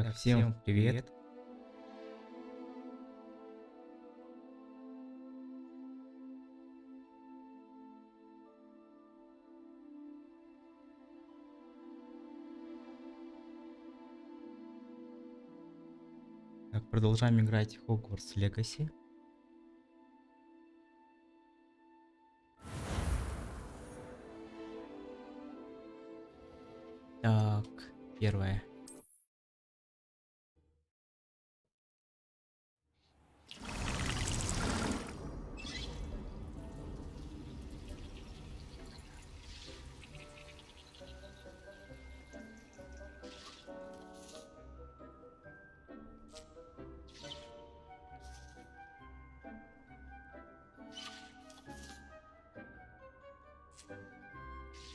Так, всем привет. Так, продолжаем играть в Hogwarts Legacy. Так, первое.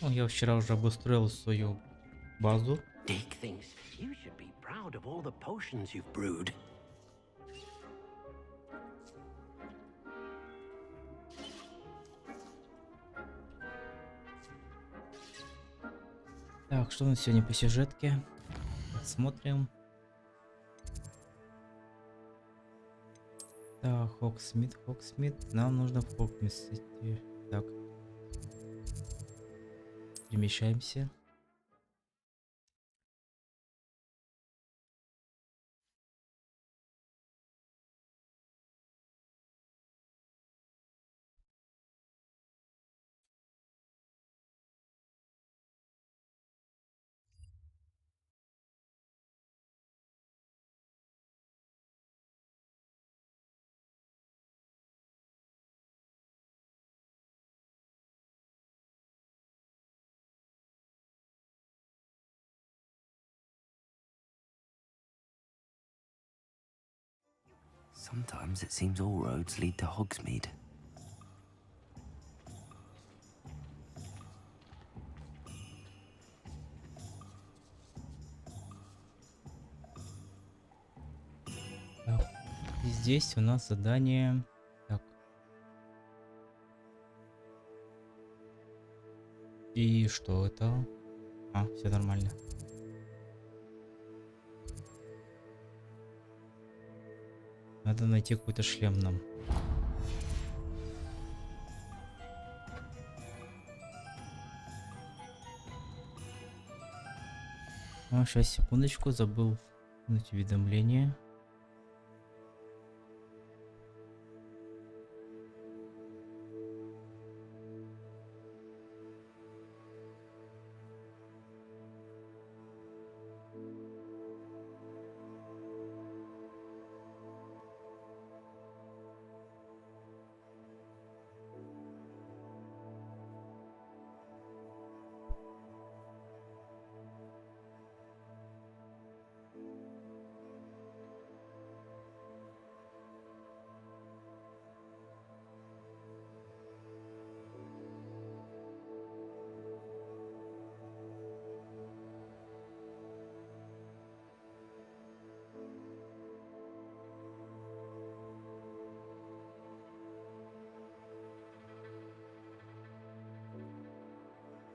Ну, я вчера уже обустроил свою базу. Dick thinks you should be proud of all the potions you've brewed. Так, что у нас сегодня по сюжетке? Смотрим. Так, Хогсмит. Нам нужно в Хогсмит идти. Так. Перемещаемся. Sometimes it seems all roads lead to Hogsmeade. Так. И здесь у нас задание. Так. И что это? А, все нормально. Надо найти какой-то шлем нам. А, сейчас, секундочку, забыл вкинуть уведомление.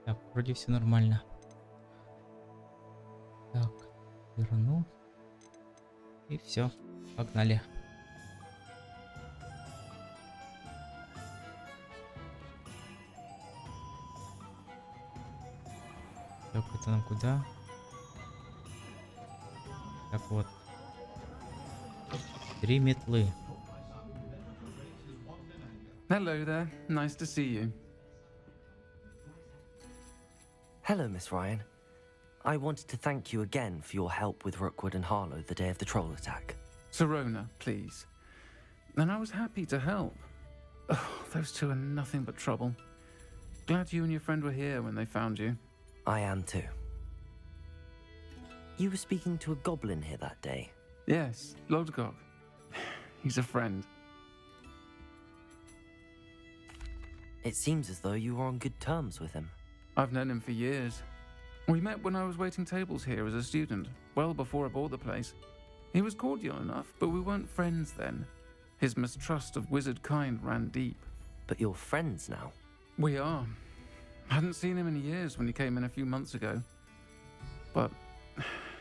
Так, вроде все нормально. Так, верну. И все, погнали. Так, это нам куда? Так вот. 3 метлы. Hello there. Nice to see you. Hello, Miss Ryan. I wanted to thank you again for your help with Rookwood and Harlow the day of the troll attack. Sirona, please. And I was happy to help. Oh, those two are nothing but trouble. Glad you and your friend were here when they found you. I am too. You were speaking to a goblin here that day. Yes, Lodgok. He's a friend. It seems as though you were on good terms with him. I've known him for years. We met when I was waiting tables here as a student, well before I bought the place. He was cordial enough, but we weren't friends then. His mistrust of wizard kind ran deep. But you're friends now. We are. Hadn't seen him in years when he came in a few months ago. But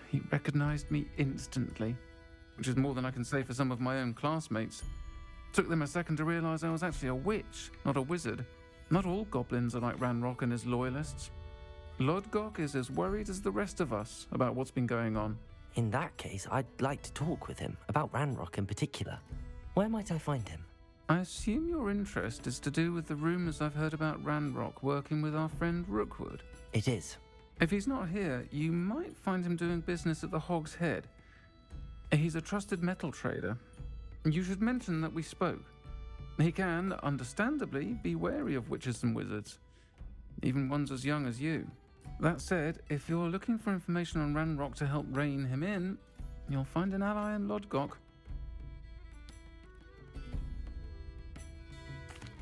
He recognized me instantly, which is more than I can say for some of my own classmates. Took them a second to realize I was actually a witch, not a wizard. Not all goblins are like Ranrock and his loyalists. Lodgok is as worried as the rest of us about what's been going on. In that case, I'd like to talk with him, about Ranrock in particular. Where might I find him? I assume your interest is to do with the rumors I've heard about Ranrock working with our friend Rookwood. It is. If he's not here, you might find him doing business at the Hog's Head. He's a trusted metal trader. You should mention that we spoke. He can, understandably, be wary of witches and wizards, even ones as young as you. That said, if you're looking for information on Ranrock to help rein him in, you'll find an ally in Lodgok.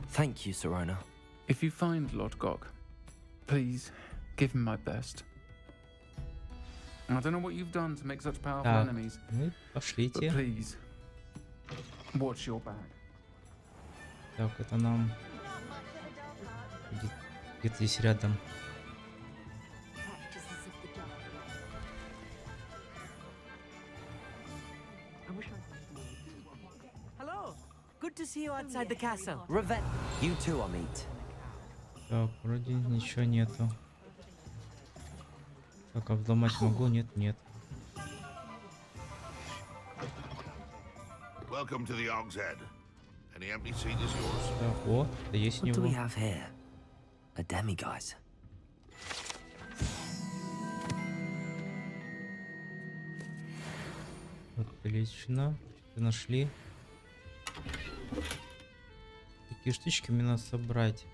Thank you, Sirona. If you find Lodgok, please give him my best. I don't know what you've done to make such powerful enemies, Ну, but пошлите. please, watch your back. Так, это нам где-то здесь рядом. Hello. Good to see you outside the castle. Revenge. You two are meet. Так, вроде ничего нету. Так, а взломать могу? Нет, нет. Welcome to the Hog's Head. Any empty seat is yours. Так, о, это есть у What do we него. have here? A demiguise. Отлично. Что нашли? Такие штучки мне надо собрать.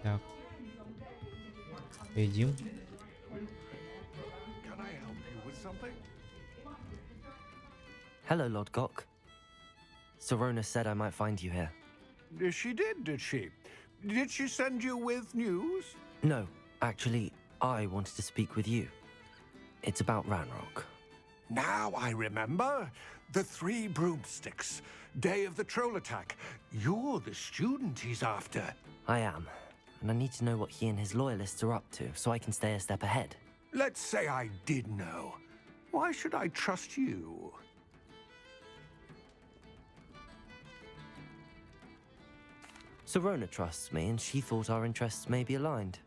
Так. Поедим. Can I help you with something? Hello, Lodgok. Sirona said I might find you here. She did she? Did she send you with news? No, actually, I wanted to speak with you. It's about Ranrock. Now I remember. The 3 broomsticks. Day of the troll attack. You're the student he's after. I am, and I need to know what he and his loyalists are up to so I can stay a step ahead. Let's say I did know. Why should I trust you? Sirona trusts me, and she thought our interests may be aligned.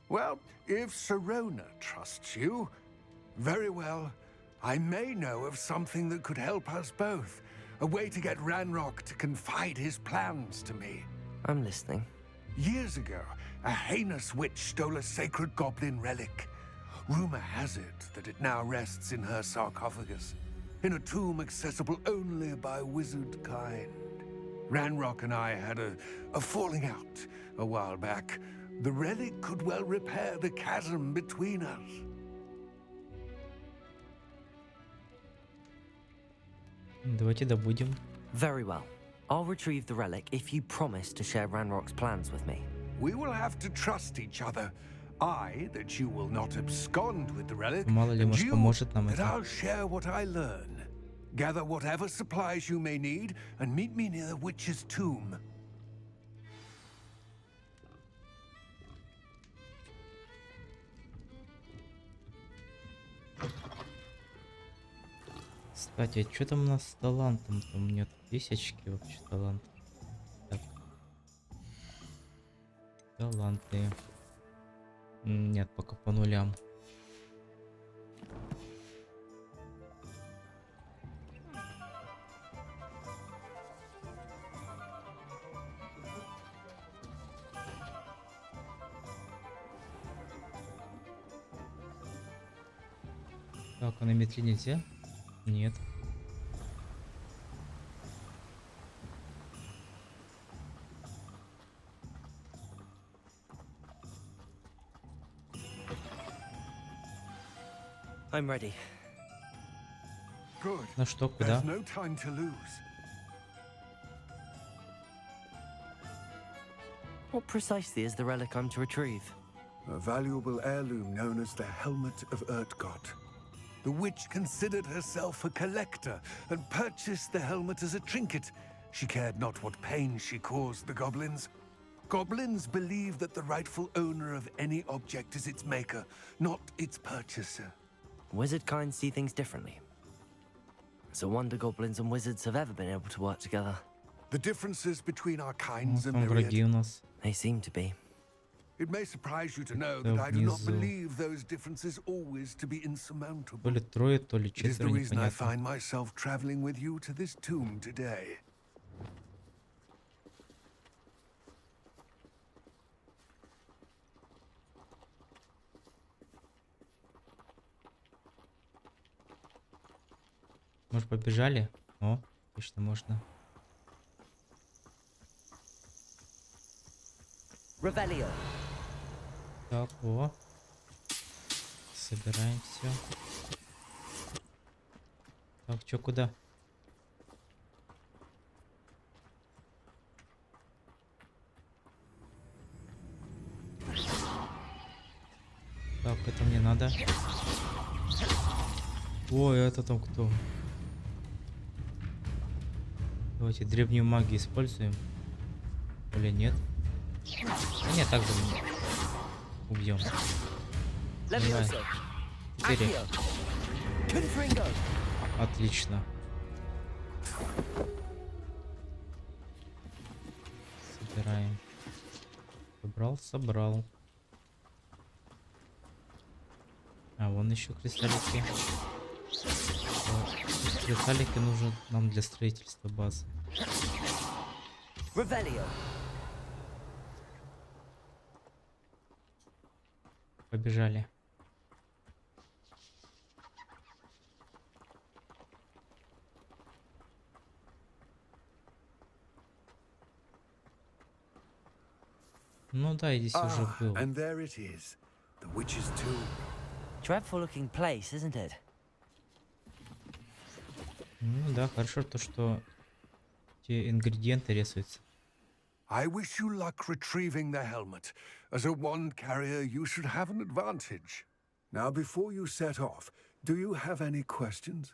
Well, if Sirona trusts you, very well. I may know of something that could help us both. A way to get Ranrock to confide his plans to me. I'm listening. Years ago, a heinous witch stole a sacred goblin relic. Rumor has it that it now rests in her sarcophagus, in a tomb accessible only by wizard kind. Ranrock and I had a falling out a while back. The relic could well repair the chasm between us. Давайте добудем. Very well. I'll retrieve the relic if you promise to share Ranrock's plans with me. We will have to trust each other. I, that you will not abscond with the relic, Мало ли, and может, you, поможет нам that это. I'll share what I learn. Gather whatever supplies you may need, and meet me near the witch's tomb. Кстати, а что там у нас с талантом? Там нет 10 очки вообще талант. Так. Таланты. Нет, пока по нулям. Так, а на метле нельзя? Нет. I'm ready. Good. Ну что, There's куда? no time to lose. What precisely is the relic I'm to retrieve? A valuable heirloom known as the Helmet of Erdgott. The witch considered herself a collector and purchased the helmet as a trinket. She cared not what pain she caused the goblins. Goblins believe that the rightful owner of any object is its maker, not its purchaser. Wizard kind see things differently. It's a wonder goblins and wizards have ever been able to work together. The differences between our Ну, kinds are там враги myriad. у нас. They seem to be. It may surprise you to know Да, that I do not внизу. believe those differences always to be То insurmountable. ли трое, то ли It is the четверо, reason I непонятно. find myself traveling with you to this tomb today. Может, побежали? О, точно можно. Revelio. Так, о. Собираем все. Так, чё, куда? Так, это мне надо. Ой, это там кто? Давайте древнюю магию используем. Или нет? А нет, так убьем. Levioso. Теперь. Accio. Confringo. Отлично. Собираем. Собрал. А, вон еще кристаллики. Кристаллики нужны нам для строительства базы. Revelio. Побежали. Ну да, я здесь уже был. And there it is, the witch's tomb. Dreadful looking place, isn't it? Ну да, хорошо то, что те ингредиенты рисуются. I wish you luck retrieving the helmet. As a wand carrier, you should have an advantage. Now, before you set off, do you have any questions?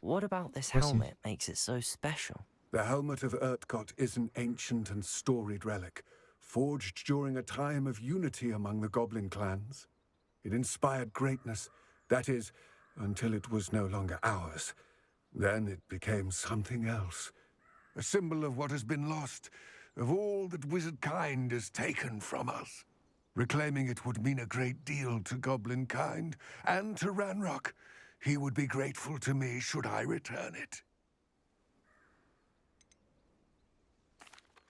What about this Awesome. helmet makes it so special? The helmet of ᴨᴏᴄᴛᴏ is an ancient and storied relic, forged during a time of unity among the goblin clans. It inspired greatness, that is, until it was no longer ours. Then it became something else. A symbol of what has been lost, of all that wizard kind has taken from us. Reclaiming it would mean a great deal to goblin kind, and to Ranrock. He would be grateful to me should I return it.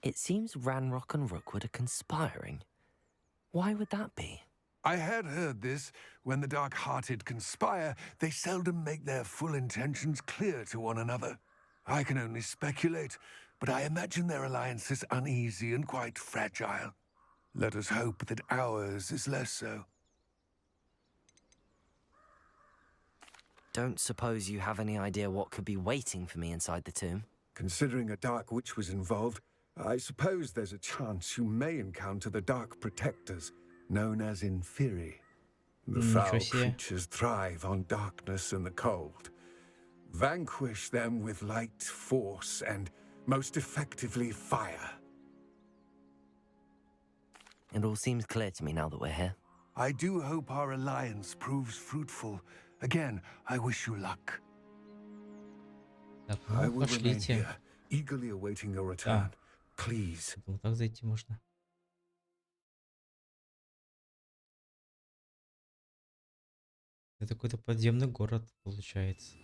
It seems Ranrock and Rookwood are conspiring. Why would that be? I had heard this. When the dark-hearted conspire, they seldom make their full intentions clear to one another. I can only speculate, but I imagine their alliance is uneasy and quite fragile. Let us hope that ours is less so. Don't suppose you have any idea what could be waiting for me inside the tomb? Considering a dark witch was involved, I suppose there's a chance you may encounter the dark protectors, known as Inferi. The foul Ничего себе. creatures thrive on darkness and the cold. Vanquish them with light, force, and most effectively fire. It all seems clear to me now that we're here. I do hope our alliance proves fruitful. Again, I wish you luck. Так, I ну will remain пошлите. here, eagerly awaiting your return. Please. Вот так зайти можно. Это какой-то подземный город получается.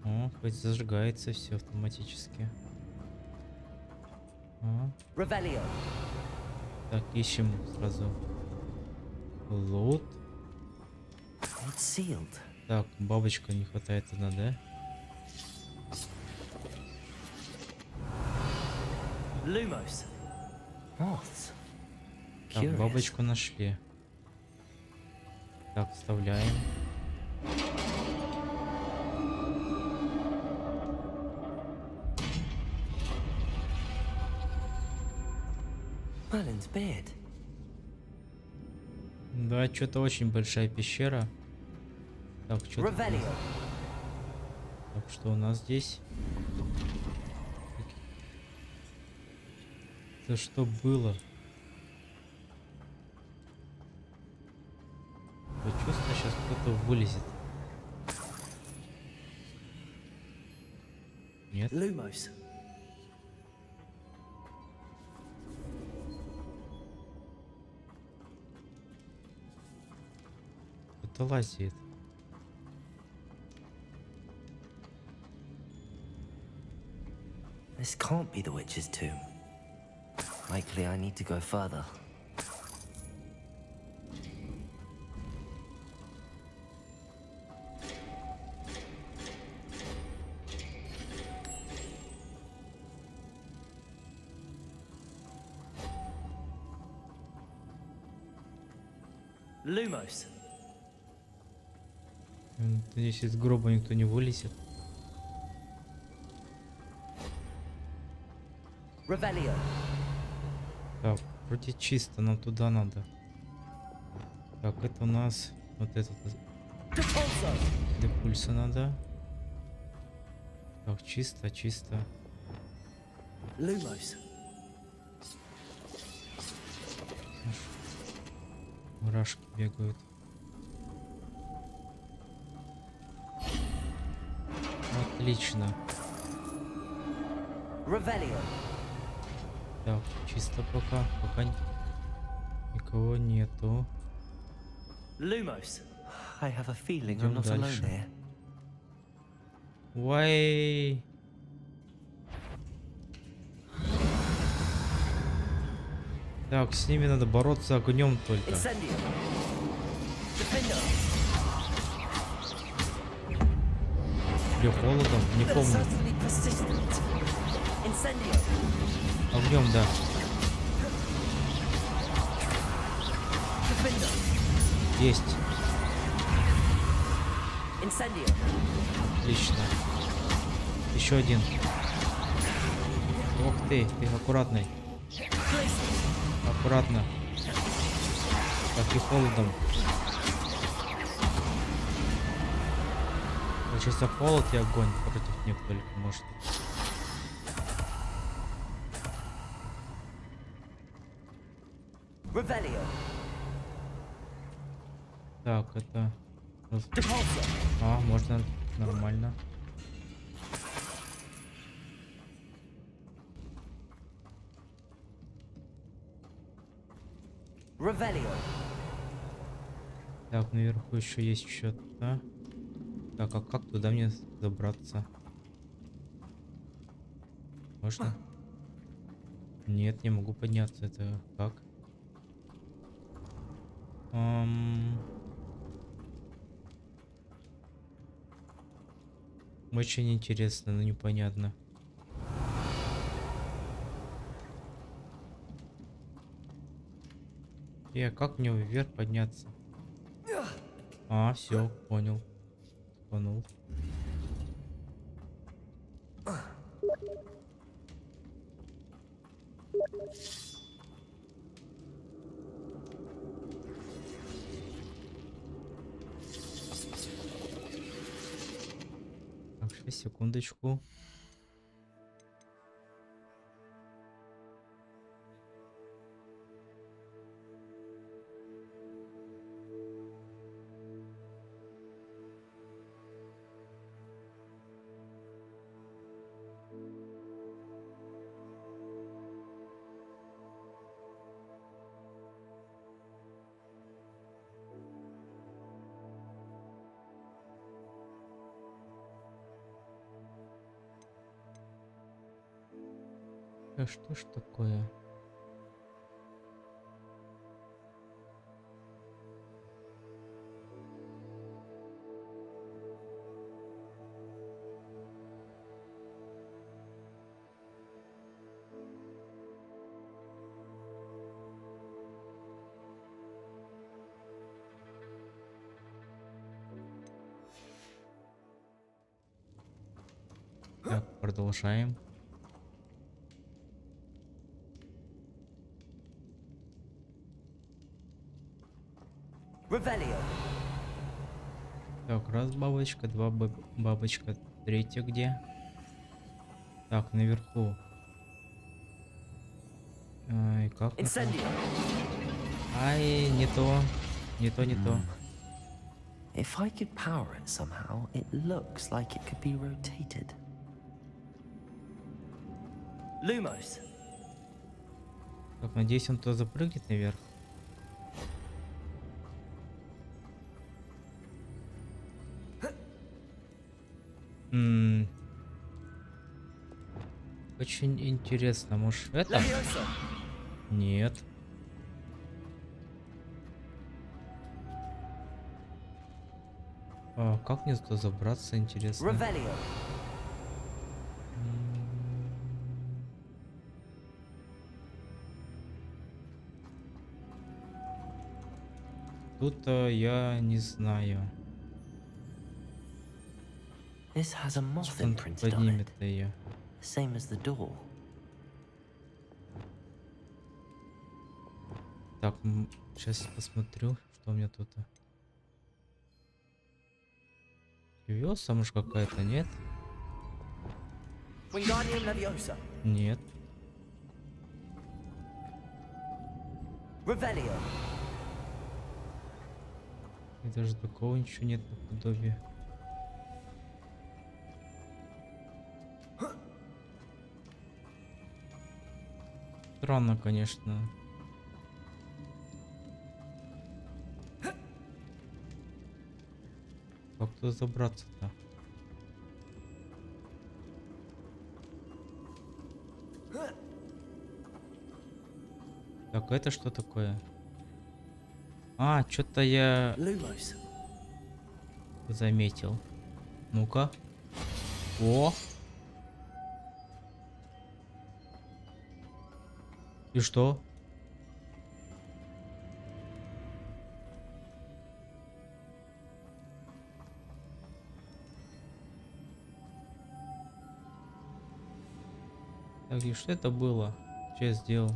О, хоть зажигается все автоматически. О, Revelio. так, ищем сразу лут. It's sealed. Так, бабочка не хватает одна, да? Lumos. Moths. Так, Curious. бабочку нашли. Так, вставляем. Merlin's beard. Да, что-то очень большая пещера. Так, что Revelio. Так, что у нас здесь? Это что было? Я чувствую, сейчас кто-то вылезет. Нет? Lumos. Кто-то лазит. This can't be the witch's tomb. Likely I need to go further. Lumos. Надеюсь, из гроба никто не вылезет. Revelio. Так, вроде чисто, нам туда надо. Так, это у нас вот этот ᴨᴏᴄᴛᴏ. для пульса надо. Так, чисто, чисто. Lumos. Мурашки бегают. Отлично. Revelio. Так, чисто пока. Пока никого нету. Lumos. I have a feeling Идем I'm not alone дальше. here. Уай! Так, с ними надо бороться огнем только. Incendio. Defender. Или холодом, не They're помню. certainly persistent. Incendio. Огнем, да. Defender. Есть. Incendio. Отлично. Еще один. Ох ты аккуратный. Аккуратно. Так, и холодом. Получается, холод и огонь против них только может. Revelio. Так, это... Depulso. А, можно нормально. Revelio. Так, наверху еще есть что-то. Так, а как туда мне забраться? Можно? Нет, не могу подняться. Это как? Очень интересно, но непонятно. Как мне вверх подняться? А, все, понял. Тонул. Так, 6 секундочку. Что ж такое? Так, продолжаем. Revelio. Так, раз бабочка, два бабочка. Третья где? Так, наверху. Ай, как это? Incendio. Ай, не то. Не то, не то. If I could power it somehow, it looks like it could be rotated. Lumos. Так, надеюсь, он то запрыгнет наверх. Очень интересно, может это? Leviosa. Нет. А, как мне туда забраться, интересно? Revelio. Тут я не знаю. This has a moth Что он тут imprinted on it, поднимет-то ее? same as the door. Так, сейчас посмотрю, что у меня тут. Левиоса, может, какая-то, нет? Wingardium Leviosa. Нет. Revelio. И даже такого ничего нет наподобие. Странно, конечно. Как туда забраться-то? Так, это что такое? А, что-то я Lumos. заметил. Ну-ка. О! И что? Так, и что это было? Что я сделал?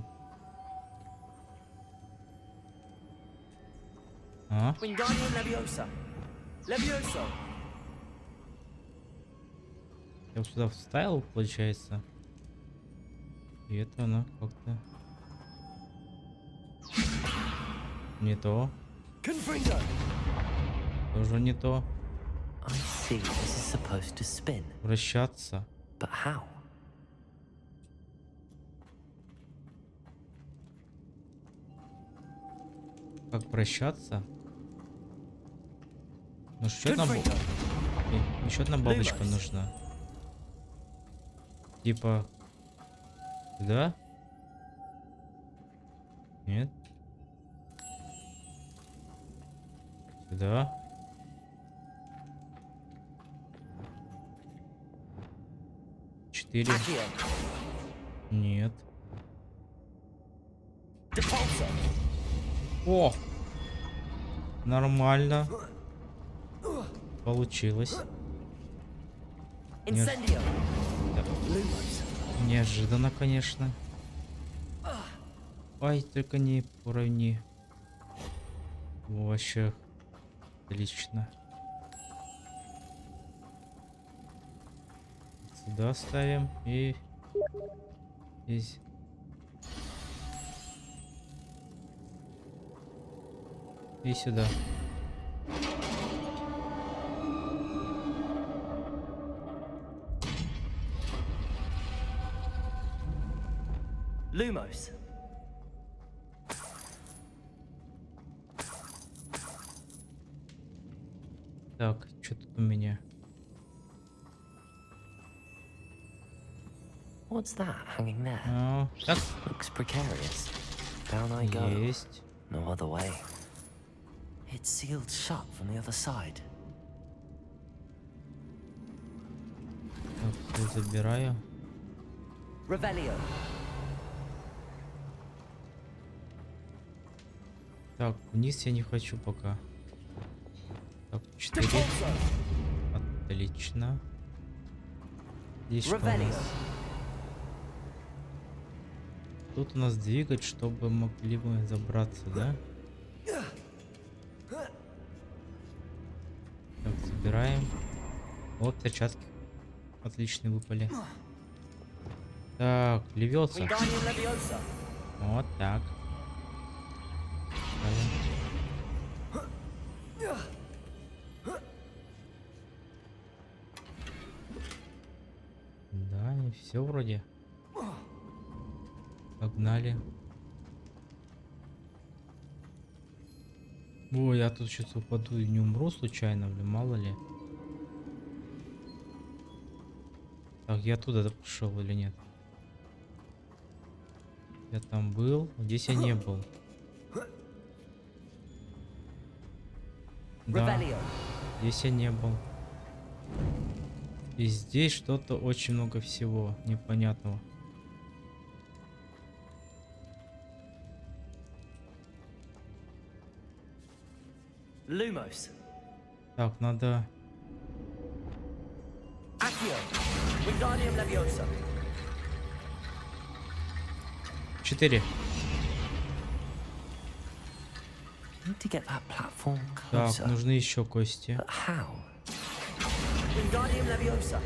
А? Wingardium Leviosa. Levioso. Я вот сюда вставил, получается. И это она как-то... Не то. Confringo. Тоже не то. I see this is supposed to spin, Вращаться. but how? Как вращаться? Ну что там? Еще одна бабочка нужна. Типа... Да? Нет? Сюда? Четыре. Accio. Нет. Depulso. О! Нормально. Получилось. Incendio. Да. Lumos. Неожиданно, конечно. Ай, только не уровни. Вообще. Отлично. Сюда ставим и здесь. И сюда. Lumos. Так, что тут у меня? What's that hanging there? А, так, Looks precarious. Down I go. есть. No other way. It's sealed shut from the other side. Так, всё забираю. Revelio. Так, вниз я не хочу пока. Так, 4. Depulso. Отлично. Здесь что у Revelio. нас? Тут у нас двигать, чтобы могли бы забраться, да? Собираем. Вот перчатки. Отличные выпали. Так, Левиоса. Wingardium-Leviosa. Вот так. Ставим. Да, не все вроде. Погнали. Ой, я тут сейчас упаду и не умру случайно, блин, мало ли. Так, я туда пришел или нет? Я там был, здесь я не был. Да, Revelio. здесь я не был. И здесь что-то очень много всего непонятного. Lumos. Так, надо... Accio. Wingardium-Leviosa. 4. Need to get that platform Так, closer. нужны еще кости. But how? Wingardium-Leviosa.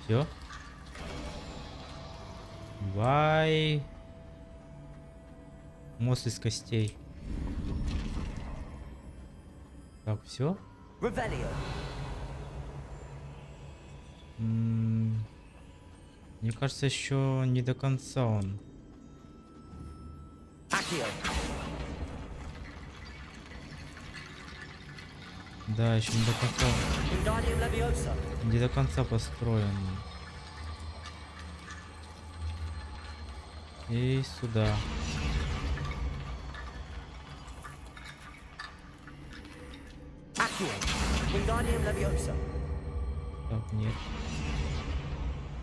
Все. Бай. Мост из костей. Так, все. Revelio. Мне кажется, еще не до конца он. Accio. Да, еще не до конца. Wingardium-Leviosa. Не до конца построен. И сюда. Accio. Wingardium-Leviosa. Так, нет.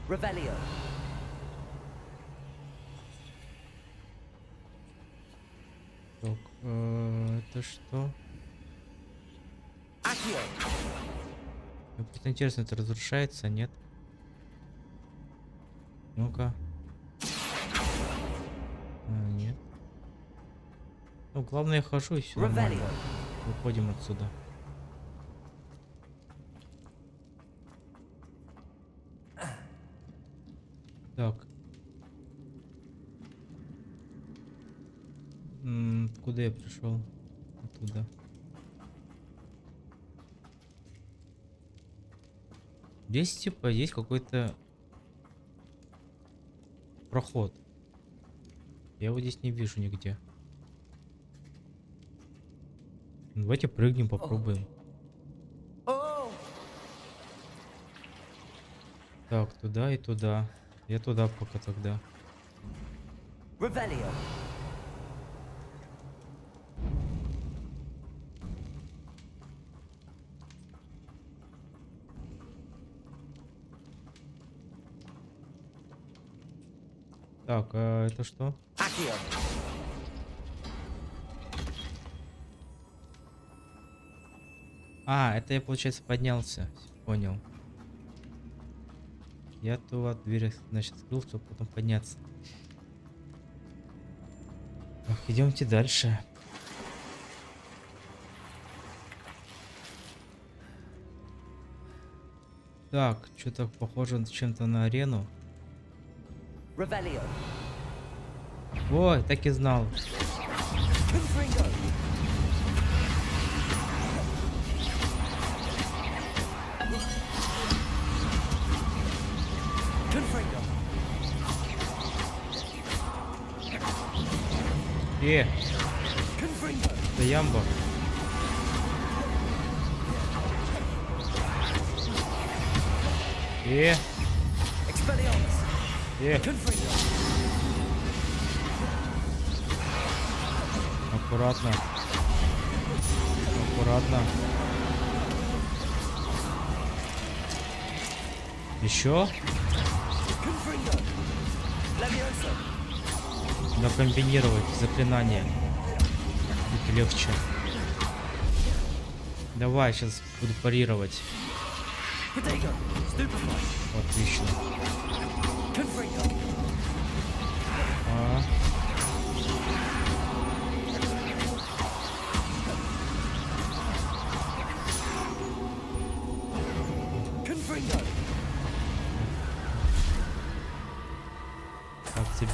Revelio. Так, это что? Accio. Мне просто интересно, это разрушается, нет? Ну-ка. Нет. Ну, главное, я хожу и все нормально. Revelio. Выходим отсюда. Так. Куда я пришел? Оттуда. Здесь типа есть какой-то проход. Я его здесь не вижу нигде. Давайте прыгнем, попробуем. Oh. Так, туда и туда. Я туда пока тогда. Revelio. Так, а это что? Accio. А, это я, получается, поднялся. Понял. Я туда дверь, значит, открыл, чтобы потом подняться. Так, идемте дальше. Так, что-то похоже чем-то на арену. Revelio. Ой, так и знал. Confringo. Confringo. Confringo. Это ямба. Expelliarmus. Confringo. Аккуратно. Аккуратно. Еще? Confringo. Leviosa. Надо комбинировать заклинания. Будет легче. Давай, сейчас буду парировать. Protego. Stupefy. Отлично. Confringo. А.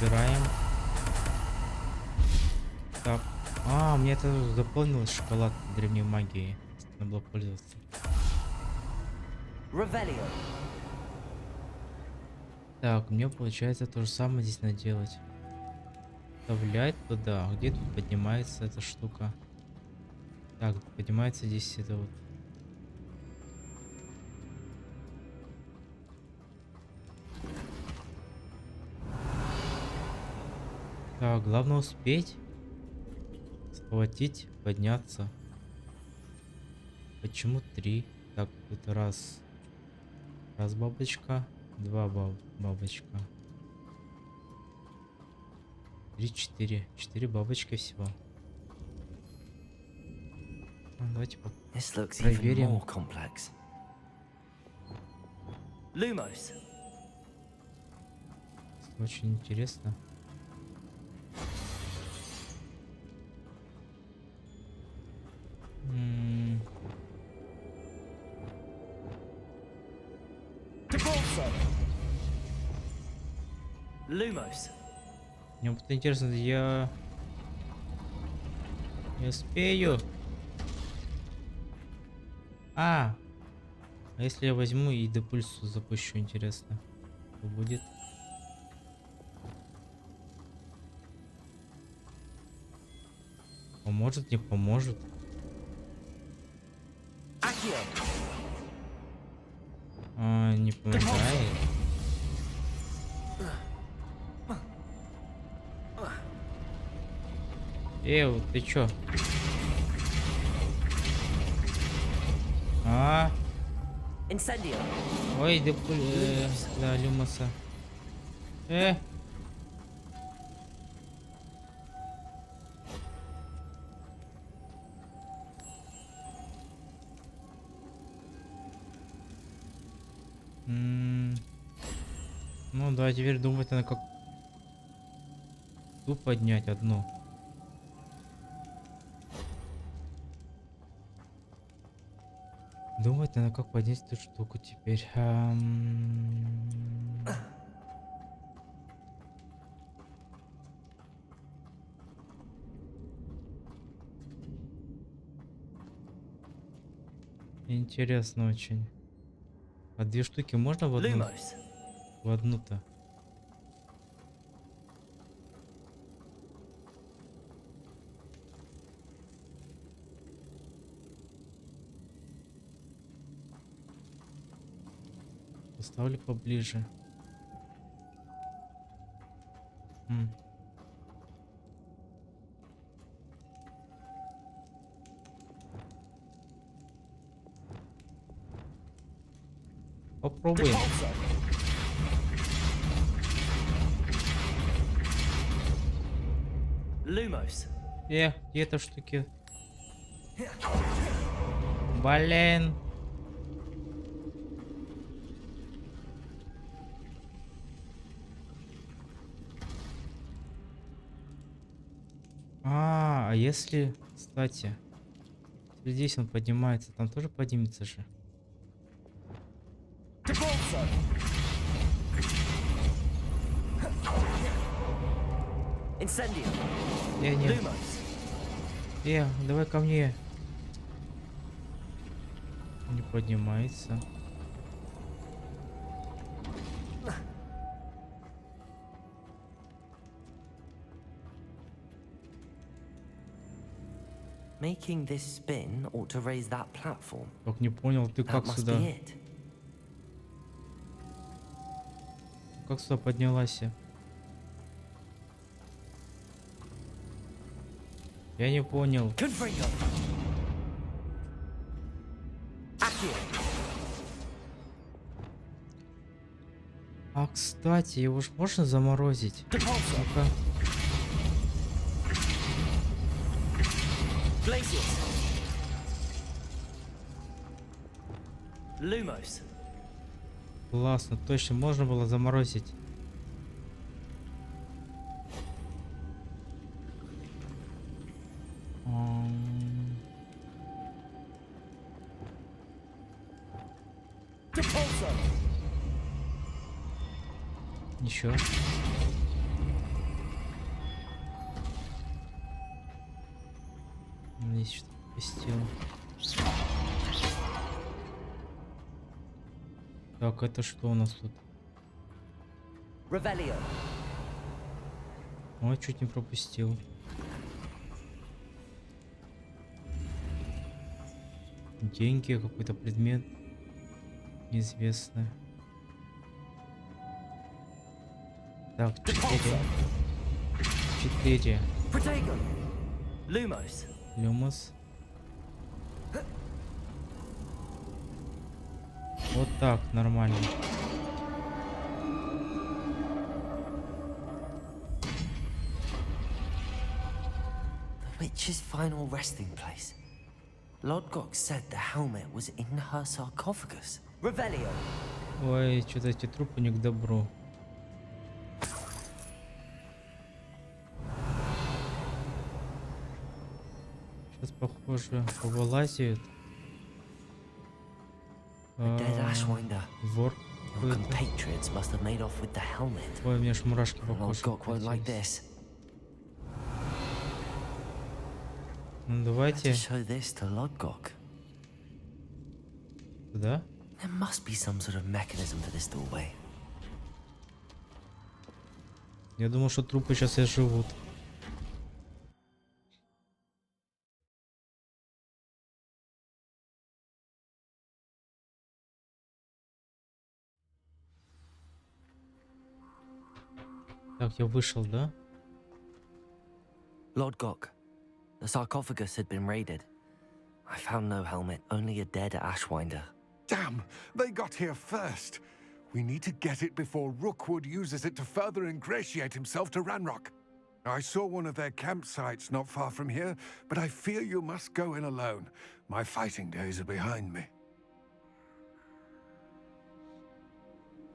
Забираем. Так. А, мне это заполнилось шоколад древней магии. Надо было пользоваться. Revelio. Так, мне получается то же самое здесь надо делать. Вставлять туда. Где тут поднимается эта штука? Так, поднимается здесь это вот. Так, главное успеть. Схватить, подняться. Почему 3? Так, это раз. Раз бабочка. 2 бабочка. 3, 4. 4 бабочки всего. Давайте This looks even проверим. more complex. Lumos. Очень интересно. Lumos. Мне вот интересно, я не успею. А если я возьму и до пульсу запущу, интересно, что будет? Поможет, не поможет? Не помогает. Вот ты чё? Ой, да, Люмоса. Ну да, теперь думать надо, как ту поднять одну. Думать надо, как поднять эту штуку теперь. Интересно очень. А 2 штуки можно в одну? В одну-то? Поставлю поближе. Попробуем. Где-то штуки. Блин. А если, кстати, здесь он поднимается, там тоже поднимется же. Давай ко мне. Не поднимается. Making this spin ought to raise that platform. Только не понял, ты как сюда? Как сюда поднялась? Я не понял. А кстати, его ж можно заморозить? Ну-ка. Классно, точно, можно было заморозить. Еще. здесь что-то пропустил. Так, это что у нас тут? Revelio. Ой, чуть не пропустил. Деньги, какой-то предмет неизвестный. Так, 4. Protego. Lumos. Люмос. Вот так, нормально. The witch's final resting place. Lodgok said the helmet was in her sarcophagus. Revelio. Ой, что-то эти трупы не к добру. Сейчас, похоже, повылазят. Dead Ashwinder. Вор Your какой-то. compatriots must have made off with the helmet. Ой, у меня аж мурашки по коже Lodgok won't like покатились. this. Ну How to давайте show this to Lodgok? туда. There must be some sort of mechanism for this doorway. Я думал, что трупы сейчас и живут. Так, я вышел, да? Lodgok, the sarcophagus had been raided. I found no helmet, only a dead Ashwinder. Damn, they got here first. We need to get it before Rookwood uses it to further ingratiate himself to Ranrock. I saw one of their campsites not far from here, but I fear you must go in alone. My fighting days are behind me.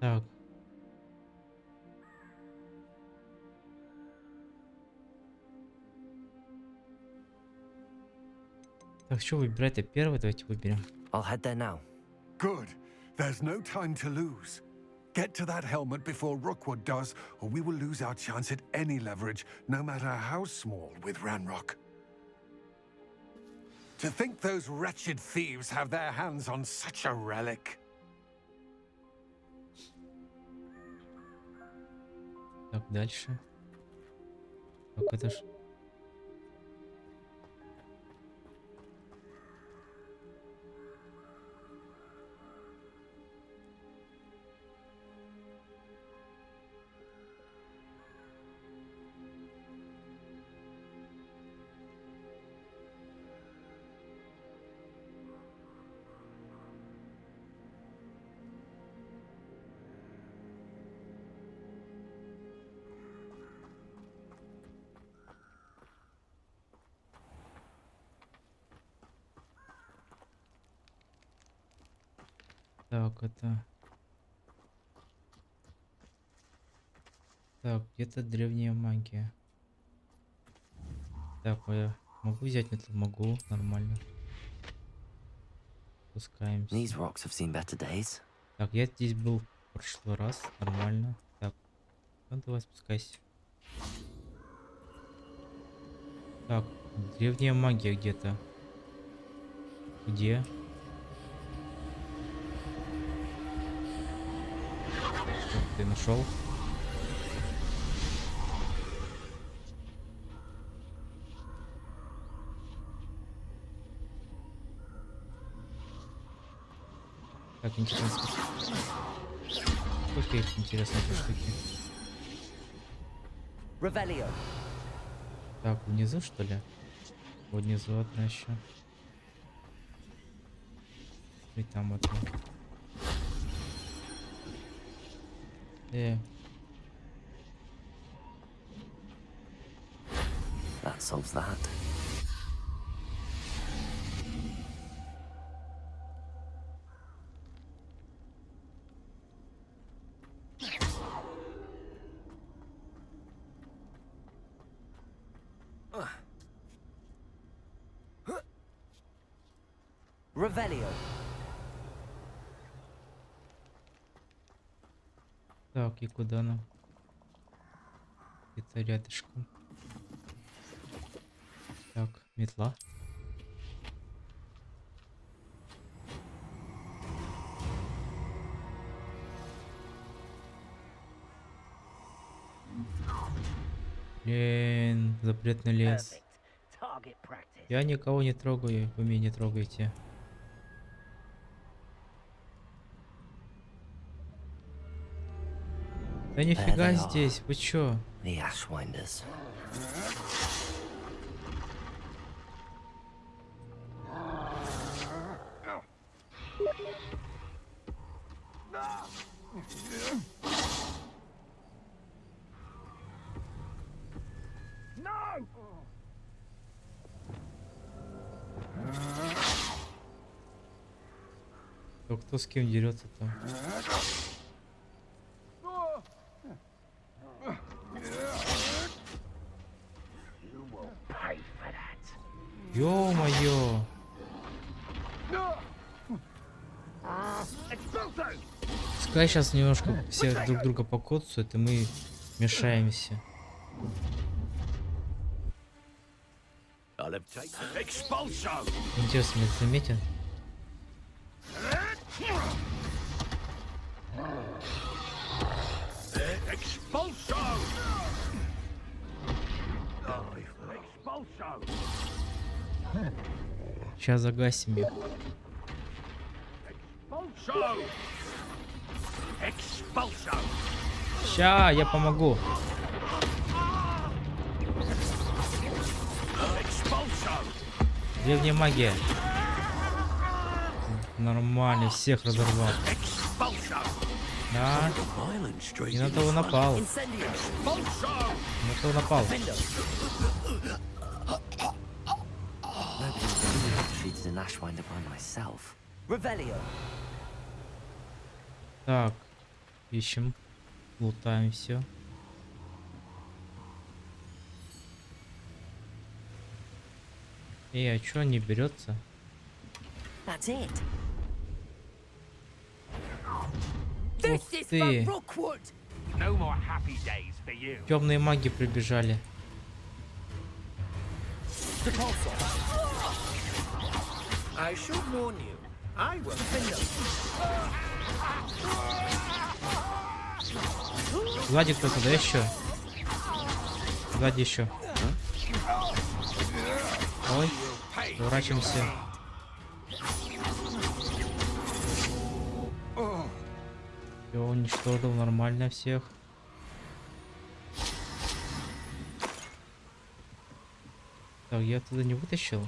Так. Так, что выбирать-то? Первый давайте выберем. I'll head there now. Good. There's no time to lose. Get to that helmet before Rookwood does, or we will lose our chance at any leverage, no matter how small, with Ranrock. To think those wretched thieves have their hands on such a relic. Так, дальше. Так, это ж... Так, это... Так, где-то древняя магия. Так, я могу взять метлу? Могу, нормально. Спускаемся. These rocks have seen better days. Так, я здесь был в прошлый раз, нормально. Так, ну давай спускайся. Так, древняя магия где-то. Где? Ты нашел? Так, интересно. Сколько их интересно, эти штуки? Revelio. Так, внизу что ли? Вот внизу одна еще. И там одна. That solves that. Revelio. Так, и куда нам? Где-то рядышком. Так, метла. Блин, запретный лес. Target practice. Я никого не трогаю, вы меня не трогаете. Да нифига they are. здесь, вы чё? The Ashwinders. Да кто с кем дерется там? Ё-моё! Пускай сейчас немножко все друг друга покоцают, и мы мешаемся. Интересно, меня заметен? Сейчас загасим их. Ща, я помогу. Древняя магия. Нормально, всех разорвал. Да, и на того напал. На того напал. Treated an Ashwinder by myself. Revelio. Так, ищем, лутаем все. А чё не берется? That's it. Ух ты! Темные маги прибежали. I should warn you. I will Сзади кто-то, да еще? Сзади еще. Ой, уворачиваемся. Все, уничтожил нормально всех. Так, я оттуда не вытащил.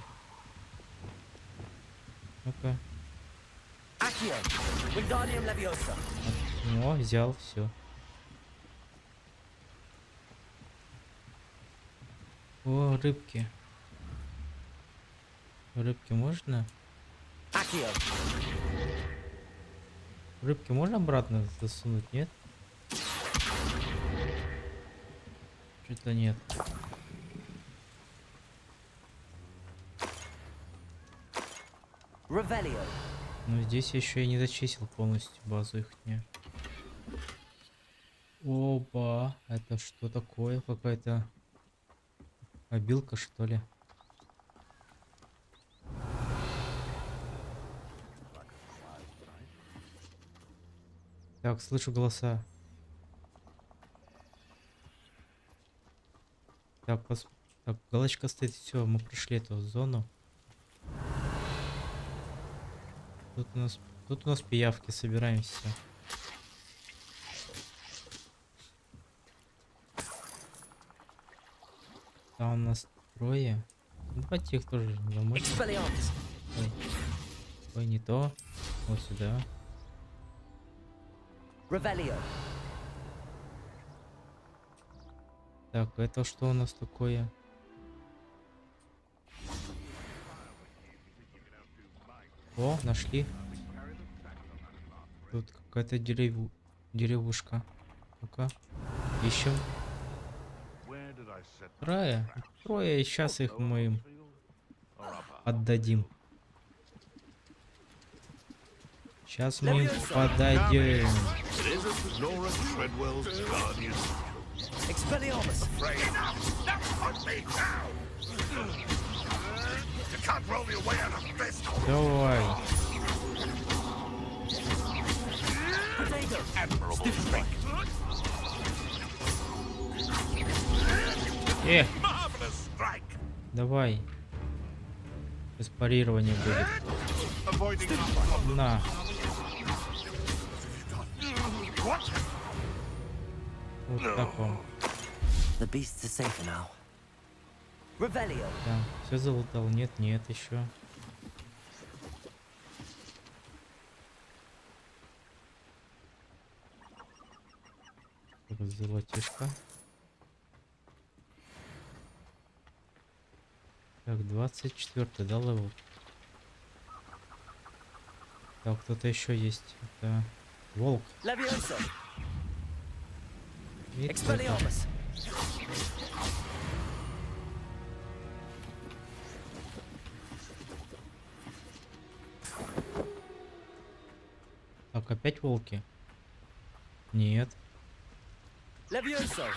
Ну-ка. О, взял, все. О, рыбки. Рыбки можно? Рыбки можно обратно засунуть, нет? Что-то нет. Ну здесь еще и не зачистил полностью базу их. Опа, это что такое? Какая-то обилка, что ли? Так, слышу голоса. Так, так, галочка стоит, все, мы прошли эту зону. Тут у нас пиявки, собираемся. Там у нас трое. Давайте их тоже замочим. Ой. Ой, не то. Вот сюда. Так, это что у нас такое? О, нашли. Тут какая-то деревушка. Ну-ка, ищем. Трое, и сейчас их мы им отдадим. Сейчас мы им подадим. Давай. Marvelous strike. Давай. Без парирования будет. Avoiding our problem. На. Вот так вам. The beasts are safer now. Revelio. Да, все залутал. Нет, нет, еще. Золотишко. Так, 24-й, да, левел? Так, кто-то еще есть. Это волк. Levioso. И кто-то. Expelliarmus. Так, опять волки? Нет. Levioso.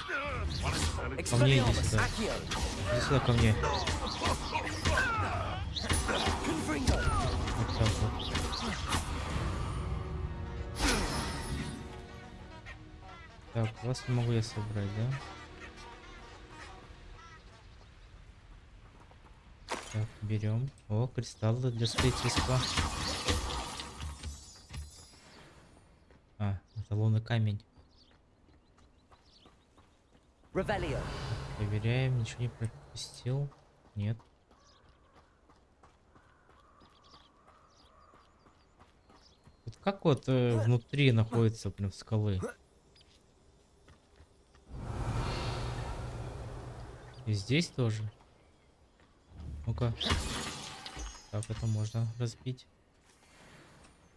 Ко мне иди Expelliarmus. сюда. Accio. Иди сюда ко мне. Confringo. Вот так вот. Так, вас не могу я собрать, да? Так, берем. О, кристаллы для строительства. А, это лунный камень. Revelio. Проверяем, ничего не пропустил. Нет. Вот как вот внутри находится прям скалы? И здесь тоже. Ну-ка. Так, это можно разбить.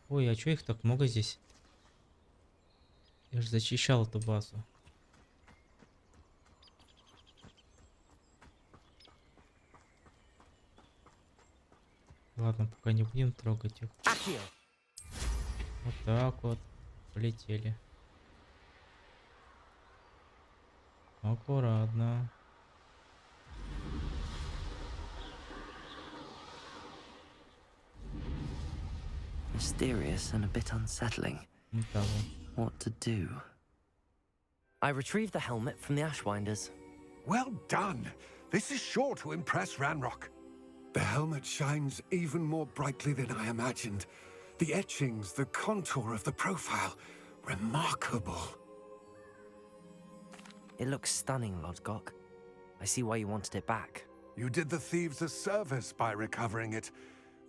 Ой, а чё их так много здесь? Я же зачищал эту базу. Ладно, пока не будем трогать их. Accio. Вот так вот. Полетели. Аккуратно. Mysterious and a bit unsettling. Вот так вот. What to do? I retrieved the helmet from the Ashwinders. Well done. This is sure to impress Ranrock. The helmet shines even more brightly than I imagined. The etchings, the contour of the profile, remarkable. It looks stunning, Lodgok. I see why you wanted it back. You did the thieves a service by recovering it.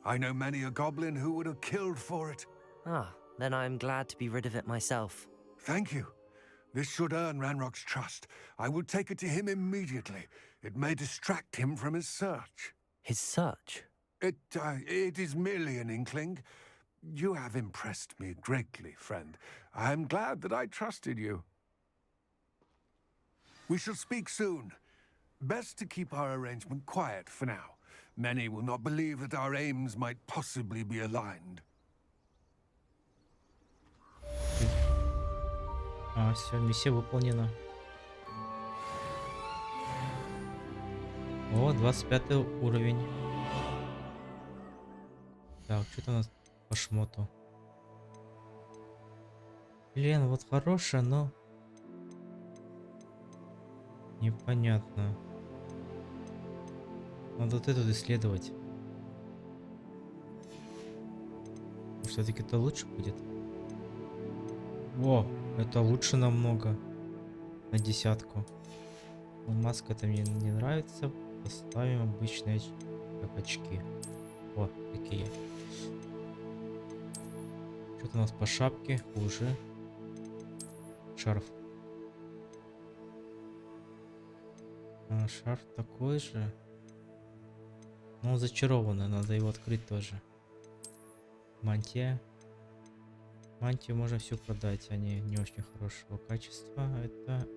I know many a goblin who would have killed for it. Ah, then I'm glad to be rid of it myself. Thank you. This should earn Ranrock's trust. I will take it to him immediately. It may distract him from his search. His search? It is merely an inkling. You have impressed me greatly, friend. I am glad that I trusted you. We shall speak soon. Best to keep our arrangement quiet for now. Many will not believe that our aims might possibly be aligned. А, все, миссия выполнена. О, 25 уровень. Так, что-то у нас по шмоту. Блин, вот хорошая, но непонятно. Надо вот эту исследовать. Все-таки это лучше будет. О, это лучше намного. На 10. Но маска-то мне не нравится. Поставим обычные как очки. Вот такие. Что-то у нас по шапке хуже. Шарф. А, шарф такой же. Но он зачарованный, надо его открыть тоже. Мантия. Мантию можно все продать, они не очень хорошего качества.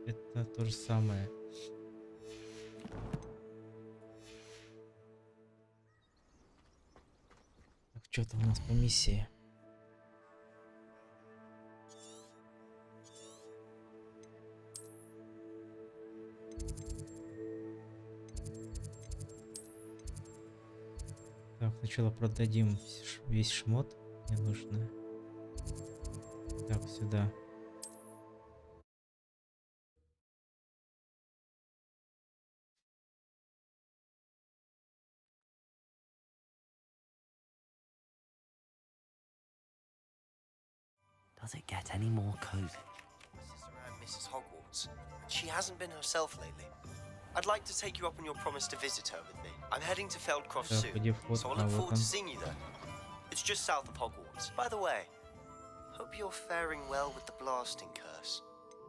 Это то же самое. Так, что там у нас по миссии? Так, сначала продадим весь шмот ненужный. Так, сюда. Does it get any more cozy? This is around Mrs. Hogwarts. She hasn't been herself lately. I'd like to take you up on your promise to visit her with me. I'm heading to Feldcroft Так, soon, где so I фото? look А, вот forward он. to seeing you there. It's just south of Hogwarts. By the way, hope you're faring well with the blasting curse.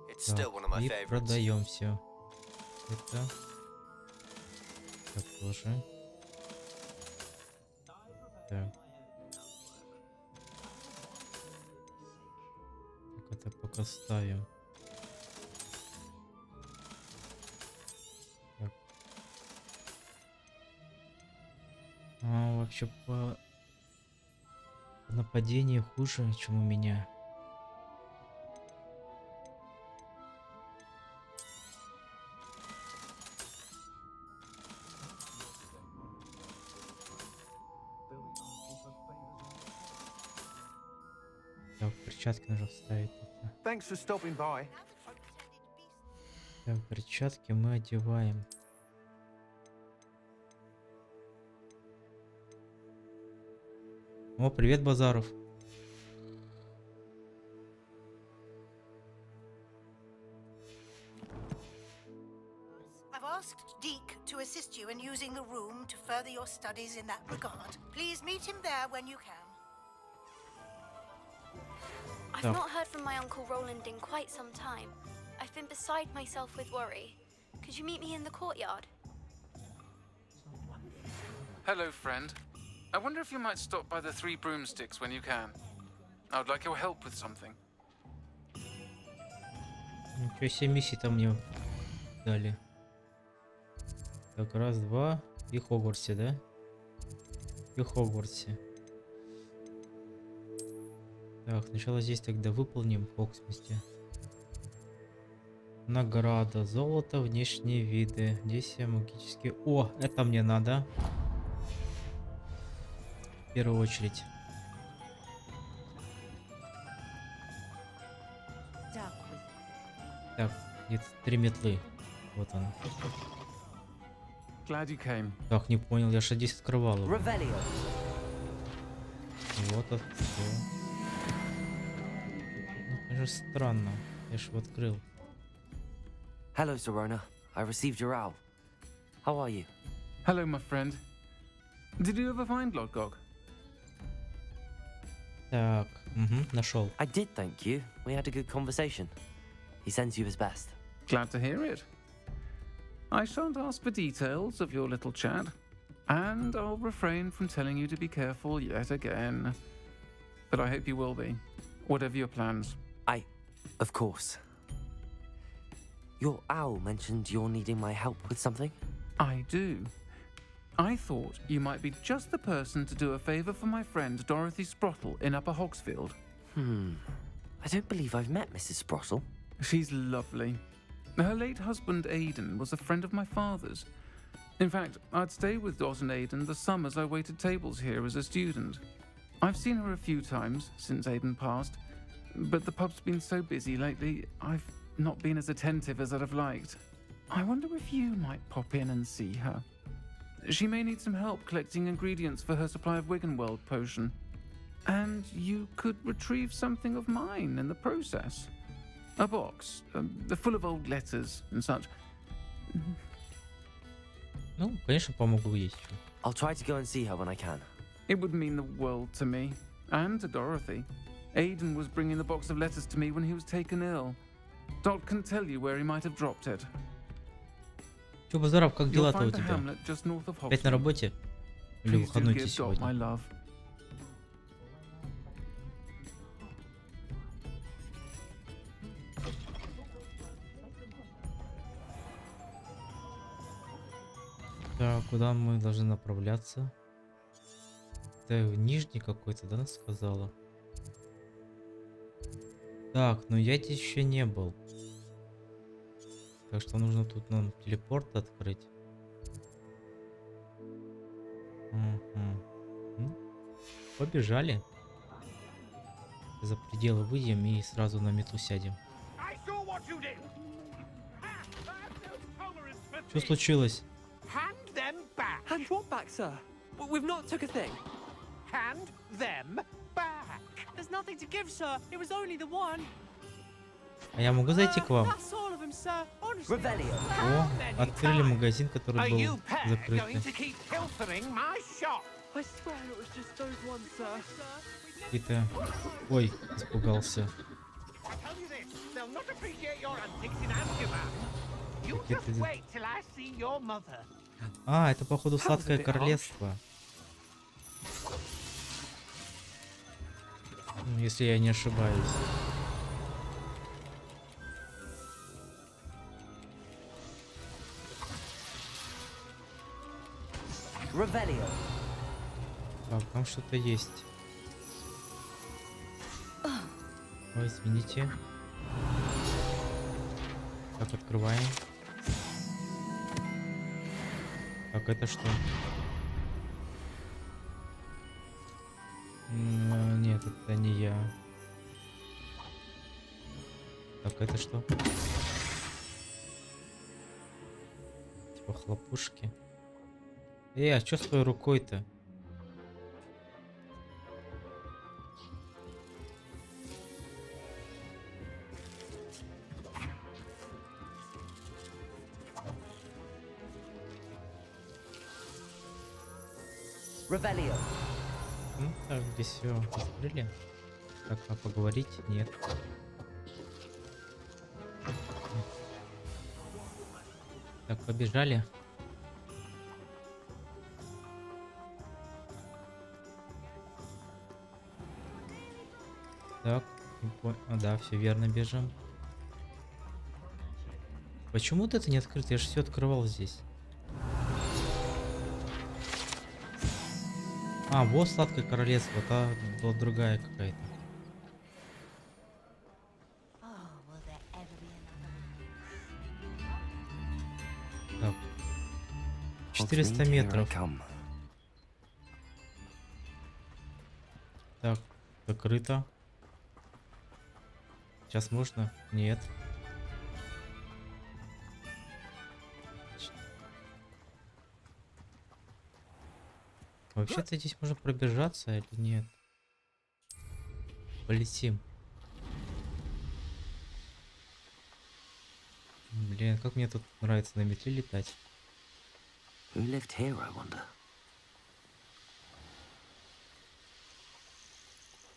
It's still one of my И favorites. продаем все. Это тоже. Так. Так, это пока ставим. Так. Вообще по нападению хуже, чем у меня. Так, перчатки нужно вставить. Это. Thanks for stopping by. Так, перчатки мы одеваем. О, привет, Базаров. I've asked Deke to assist you in using the room to further your studies in that regard. Please meet him there when you can. I've No. not heard from my Uncle Roland in quite some time. I've been beside myself with worry. Could you meet me in the courtyard? Hello, friend. I wonder if you might stop by the Three Broomsticks when you can. I would like your help with something. Ничего себе, миссии там мне дали. Так, раз, два. И Хогвартсе, да? И Хогвартсе. Так, сначала здесь тогда выполним Хогсмисте. Награда, золото, внешние виды. Здесь магические... О, это мне надо. В первую очередь. Так, где-то 3 метлы. Вот он. Glad you came. Так, не понял, я же здесь открывал его. Revelio. Вот это всё. Ну, это же странно. Я же его открыл. Hello, Serona. I received your owl. How are you? Hello, my friend. Did you ever find Lodgok? Так, нашел. I did, thank you. We had a good conversation. He sends you his best. Glad to hear it. I shan't ask for details of your little chat, and I'll refrain from telling you to be careful yet again. But I hope you will be, whatever your plans. Of course. Your owl mentioned you're needing my help with something? I do. I thought you might be just the person to do a favour for my friend Dorothy Sprottle in Upper Hogsfield. I don't believe I've met Mrs. Sprottle. She's lovely. Her late husband Aidan was a friend of my father's. In fact, I'd stay with Dot and Aidan the summers I waited tables here as a student. I've seen her a few times since Aidan passed, but the pub's been so busy lately, I've not been as attentive as I'd have liked. I wonder if you might pop in and see her. She may need some help collecting ingredients for her supply of Wiggenweld potion. And you could retrieve something of mine in the process. A box, full of old letters and such. Ну, конечно, помогу есть. I'll try to go and see her when I can. It would mean the world to me, and to Dorothy. Aidan was bringing the box of letters to me when he was taken ill. Dot can tell you where he might have dropped it. Чё, Базаров, как You'll дела-то у find the тебя? hamlet just north of Опять на Hogsmeade. работе? Или Please do выходной тебе give Dot my сегодня? love. Так, куда мы должны направляться? Это в нижний какой-то, да, она сказала? Так, ну я здесь еще не был. Так что нужно тут нам телепорт открыть. Ну, побежали. За пределы выйдем и сразу на метлу сядем. Что случилось? Hand them back. Hand what back, sir? We've not took a thing. Hand them back. There's nothing to give, sir. It was only the one. А я могу зайти к вам? That's all of him, sir. Honestly. Revelio. О, открыли магазин, который Are был you pair закрытый. going to keep pilfering my shop? I swear it was just those ones, sir. Какие-то... Ой, испугался. I tell you this, they'll not appreciate your antics in Azkaban. You Какие-то... just wait till I see your mother. А, это походу сладкое королевство. Ну, если я не ошибаюсь. Revelio. Так, там что-то есть. Ой, извините. Так, открываем. Так, это что? Нет, это не я. Так, это что? Типа хлопушки. А что с твоей рукой-то? Revelio. Ну, так, здесь все открыли. Так, а поговорить? Нет. Так, побежали. Так, да, все верно, бежим. Почему вот это не открыто? Я же все открывал здесь. А, вот сладкое королевство, та была другая какая-то. Так. 400 метров. Так, закрыто. Сейчас можно? Нет. Вообще-то здесь можно пробежаться или нет? Полетим. Блин, как мне тут нравится на метле летать. Who lived here, I wonder?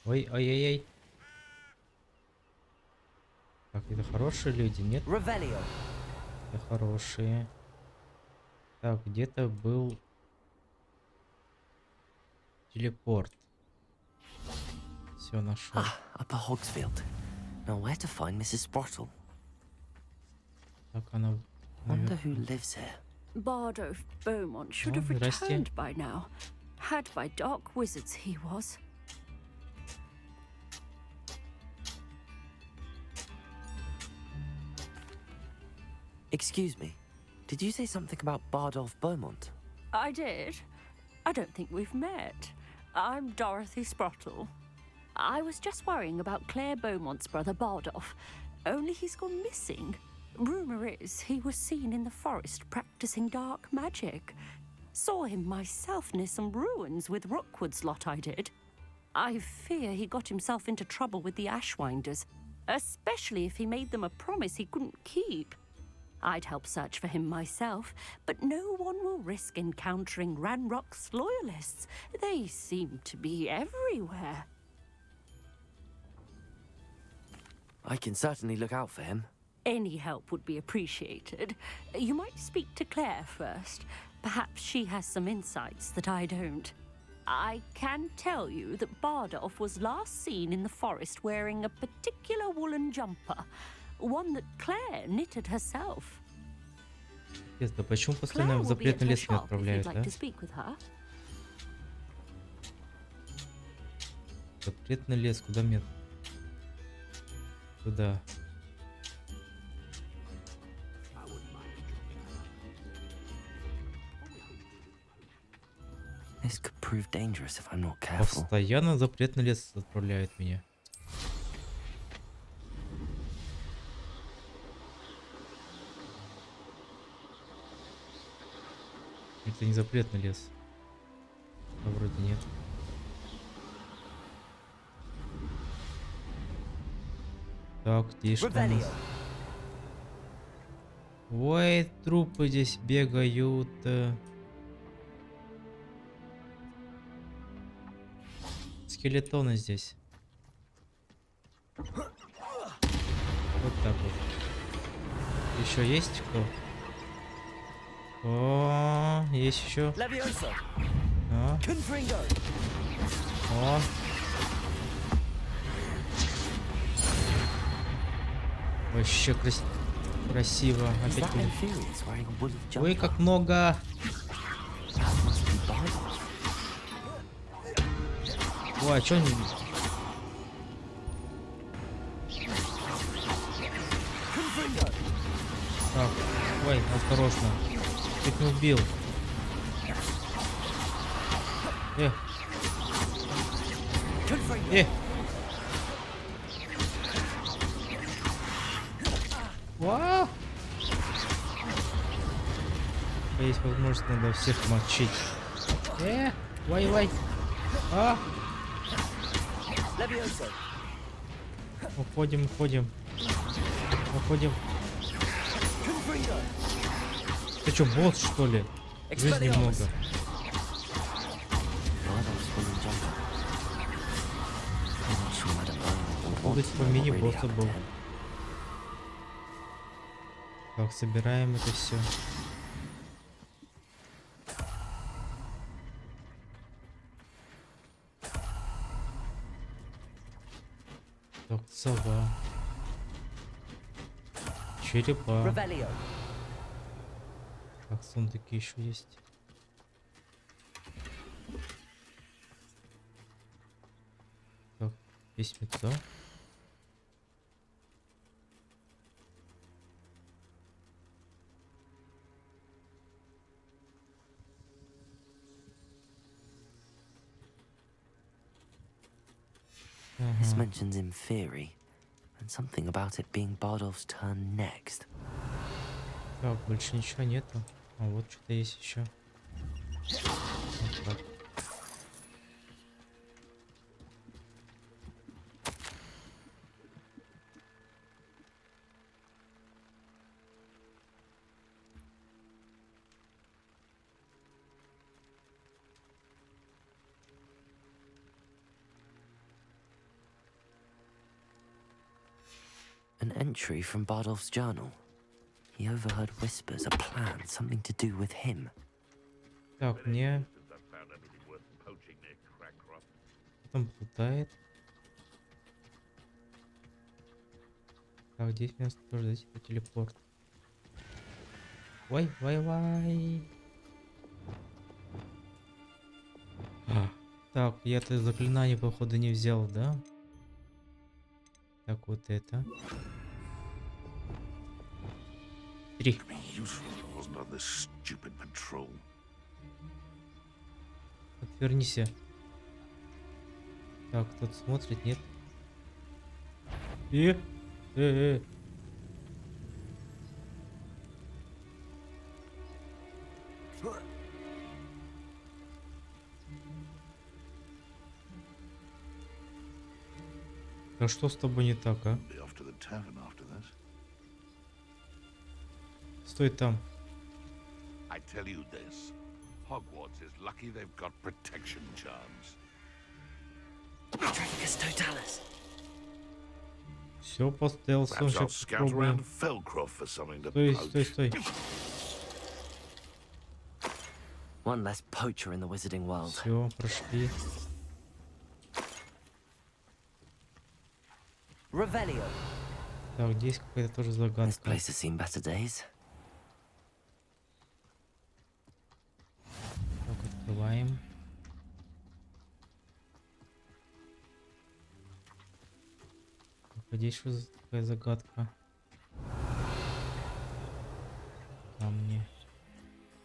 Ой-ой-ой-ой. Так, это хорошие люди, нет? Revelio. Это хорошие. Так, где-то был телепорт. Все нашел. Ah, Upper Hogsfield. Now where to find Mrs. Sprottle? Так, она... Wonder who lives here. Bardolph Beaumont should Oh, have здрасте. returned by now. Had by dark wizards he was. Excuse me. Did you say something about Bardolph Beaumont? I did. I don't think we've met. I'm Dorothy Sprottle. I was just worrying about Claire Beaumont's brother Bardolph. Only he's gone missing. Rumour is he was seen in the forest practicing dark magic. Saw him myself near some ruins with Rookwood's lot I did. I fear he got himself into trouble with the Ashwinders, especially if he made them a promise he couldn't keep. I'd help search for him myself, but no one will risk encountering Ranrock's loyalists. They seem to be everywhere. I can certainly look out for him. Any help would be appreciated. You might speak to Claire first. Perhaps she has some insights that I don't. I can tell you that Bardolph was last seen in the forest wearing a particular woolen jumper, one that Claire knitted herself. Да почему постоянно в Claire will be at запретный her лес меня shop if отправляют, you'd да? like to speak with her. Запретный лес, куда мне? Туда. This could prove dangerous if I'm not careful. Постоянно в запретный лес отправляют меня. Это не запретный лес. А вроде нет. Так, тише. у нас. Ой, трупы здесь бегают. Скелетоны здесь. Вот так вот. Еще есть кто? О, есть еще. О. О. Вообще красиво. Опять. Ой, как много. Ой, а чё они... Так, ой, осторожно. Чуть не убил. Вау! Есть возможность, надо всех мочить. Вай-вай. А! Уходим, уходим. Уходим. Ты чё, босс, что ли? Жизни много. Буду типа мини-босса был. Так, собираем это все. Так, сова. Черепа. Так, сундуки еще есть. Так, письмецо. This mentions in theory, and something about it being Bardolph's turn next. Так, больше ничего нету. А вот что-то есть еще. Вот так. An entry from Bardolph's journal. He overheard whispers, a plan, something to do with him. Так, мне... Потом плутает. Так, здесь место тоже здесь это телепорт. Ой, вай. Так, я-то заклинание, походу, не взял, да? Так, вот это. 3. Отвернись. Так, кто-то смотрит, нет? А что с тобой не так, а? Стой там. I tell you this, Hogwarts is lucky they've got protection charms. Все, поставил солнце. Стой. One less poacher in the wizarding world. Все, прошли. Так, здесь какая-то тоже загадка. Так, открываем. Так, здесь что за такая загадка? Камни.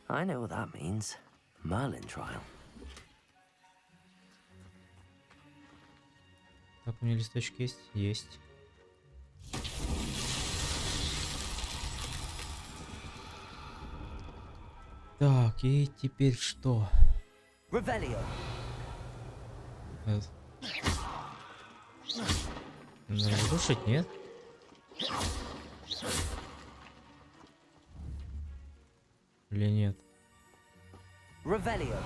I know what that means. Merlin trial. Так, у меня листочки есть? Есть. Так, и теперь что? Надо разрушить, нет? Или нет? Revelio.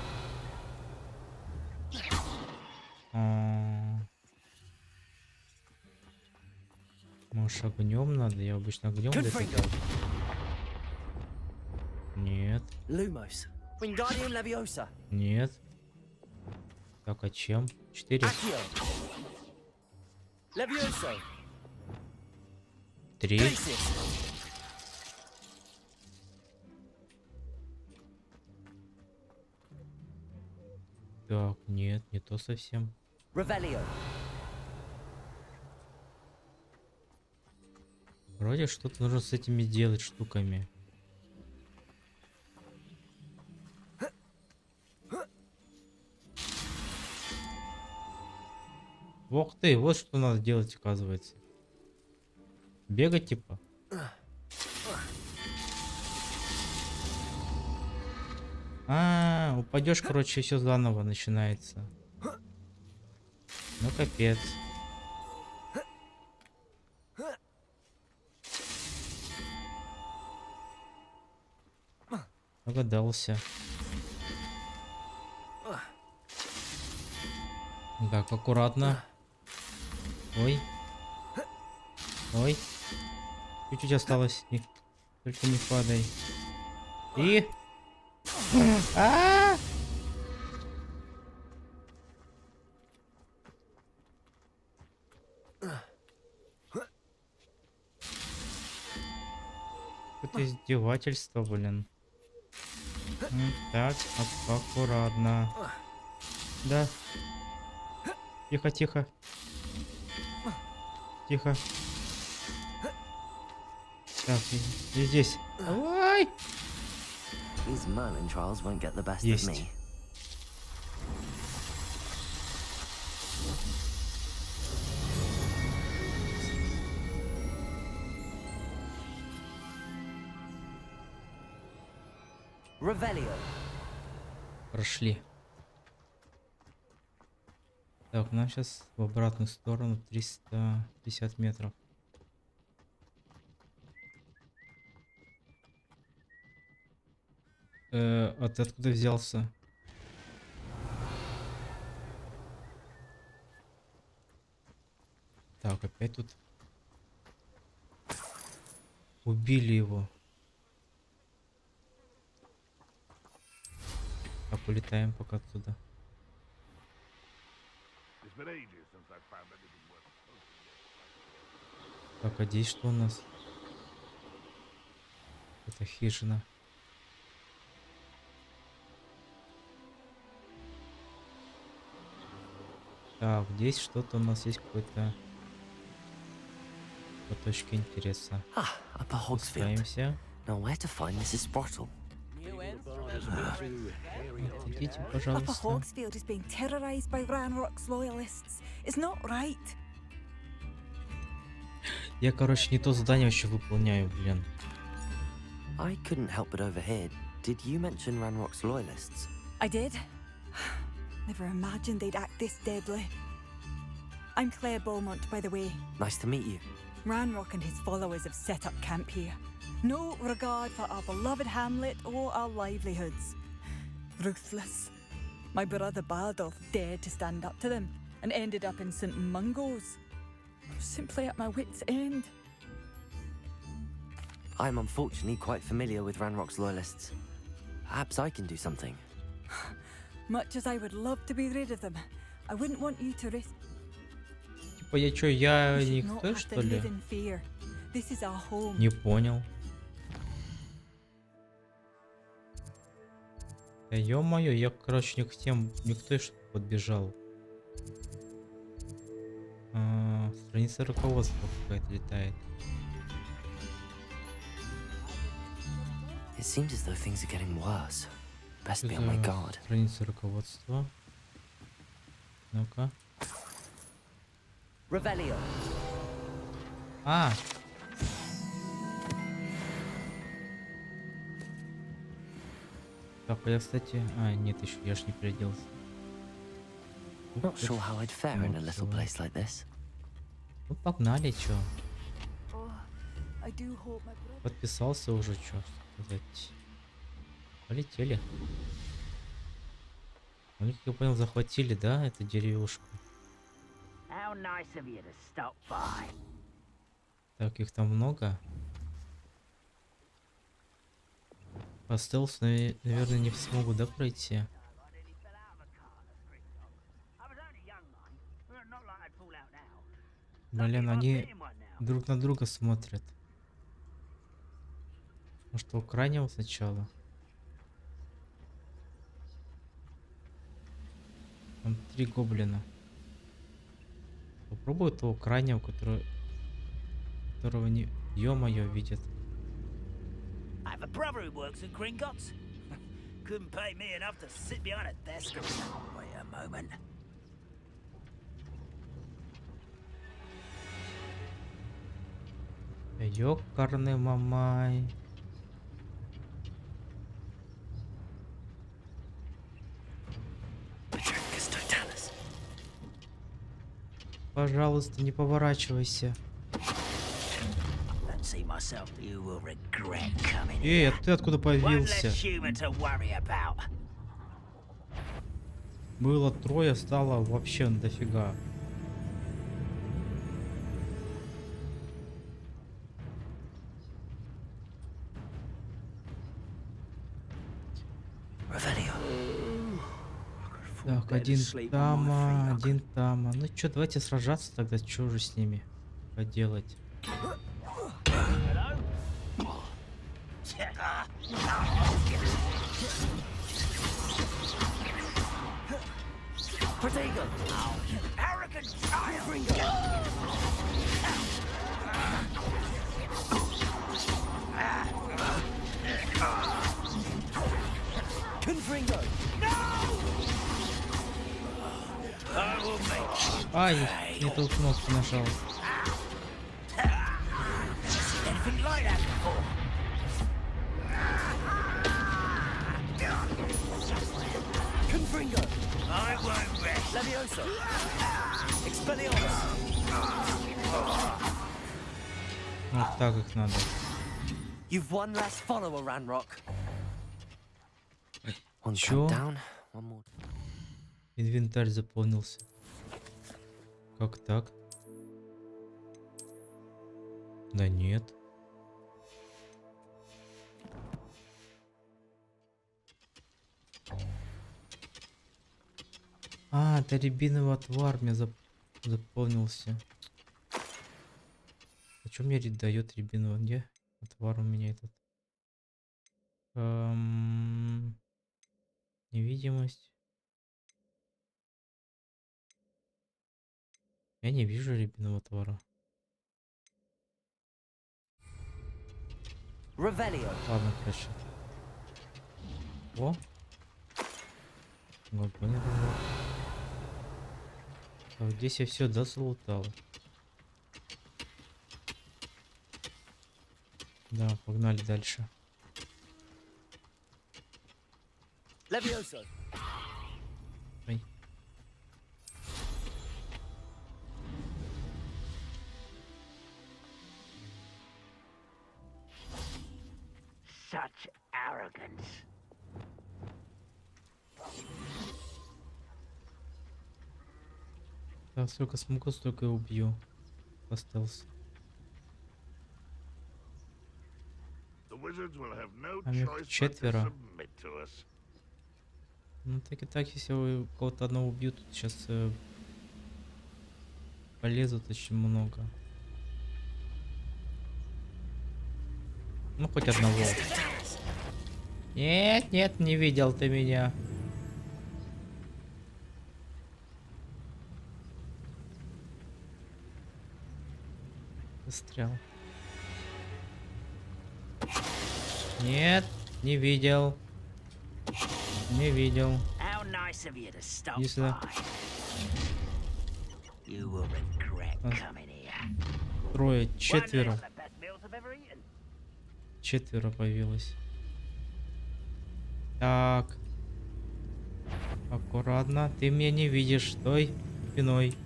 Может, огнем надо? Я обычно огнем где-то. Нет. Lumos. Wingardium Leviosa. Нет. Так, а чем? 4. Accio. Levioso. 3. Glacis. Так, нет, не то совсем. Revelio. Вроде что-то нужно с этими делать штуками. Ух ты, вот что надо делать, оказывается. Бегать типа. Упадешь, короче, все заново начинается. Ну капец. Догадался. Так, аккуратно. Ой. Ой. Чуть-чуть осталось. Только не падай. И... Это издевательство, блин. Так, аккуратно. Да. Тихо, тихо. Тихо. Так, и здесь. Давай! These Merlin trials won't get the best of Есть. me. Revelio. Прошли. Так, нам сейчас в обратную сторону 350 метров. А ты откуда взялся? Так, опять тут убили его. Так, улетаем пока отсюда. Так, а здесь что у нас? Это хижина. Так, здесь что-то у нас есть какой-то по точке интереса. Upper Hogsfield. Спускаемся. Now where to find Mrs. Sprottle? Идите, Upper пожалуйста. Hogsfield is being terrorized by Ranrock's loyalists. It's not right. Я, короче, не то задание вообще выполняю, блин. I couldn't help but overhear. Did you mention Ranrock's loyalists? I did. Never imagined they'd act this deadly. I'm Claire Beaumont, by the way. Nice to meet you. Ranrock and his followers have set up camp here. No regard for our beloved hamlet or our livelihoods. Ruthless. My brother Bardolph dared to stand up to them and ended up in St. Mungo's. Simply at my wit's end. I'm unfortunately quite familiar with Ranrock's loyalists. Perhaps I can do something. Much as I would love to be rid of them, I wouldn't want you to risk. Типа я чё, я You should not никто, have что to ли? live in fear. This is our home. Не понял. Да ё-моё, я, короче, не к тем, не к той, что подбежал. Страница руководства какая-то летает. It seems as though things are getting worse. Best be on my guard. Страница руководства. Ну-ка. Revelio. Так, а я, кстати... нет, еще я ж не переоделся. Not sure how I'd fare in a little place like this. Ну, погнали, чё. I do hope my brother... Подписался уже, что сказать. Полетели. Они, как я понял, захватили, да, эту деревушку. How nice of you to stop by. Так, их там много. По стелсу, наверное, не смогу, да, пройти? Блин, они друг на друга смотрят. Может, у крайнего сначала? Там 3 гоблина. Попробую того крайнего, которого не... Ё-моё, видит. I have a brother who works in Gringotts. Couldn't pay me enough to sit behind a desk. Wait a moment. Ёкарный мамай. Пожалуйста, не поворачивайся. Эй, а ты откуда появился? Было 3, стало вообще дофига. Так, один там. Ну чё, давайте сражаться тогда, чё уже с ними поделать. Ай, не ту кнопку нажал. Вот так их надо. You've one last follower, Ranrock. Чё? Инвентарь заполнился. Как так? Да нет. А, это рябиновый отвар мне заполнился. А что мне дает рябиновый? Где отвар у меня этот? Невидимость. Я не вижу рябинового отвара. Ладно, короче. О! Вот, понял. А здесь я все дозалутал. Да, погнали дальше. Ой. Such arrogance. Так, сколько смогу, столько и убью. Остался. А их 4. Ну так и так, если вы кого-то одного убьют, тут сейчас полезут очень много. Ну хоть одного. Нет, нет, не видел ты меня. Застрял. Нет, не видел. Не видел. Иди сюда. 3, 4. 4 появилось. Так. Аккуратно. Ты меня не видишь. Стой спиной.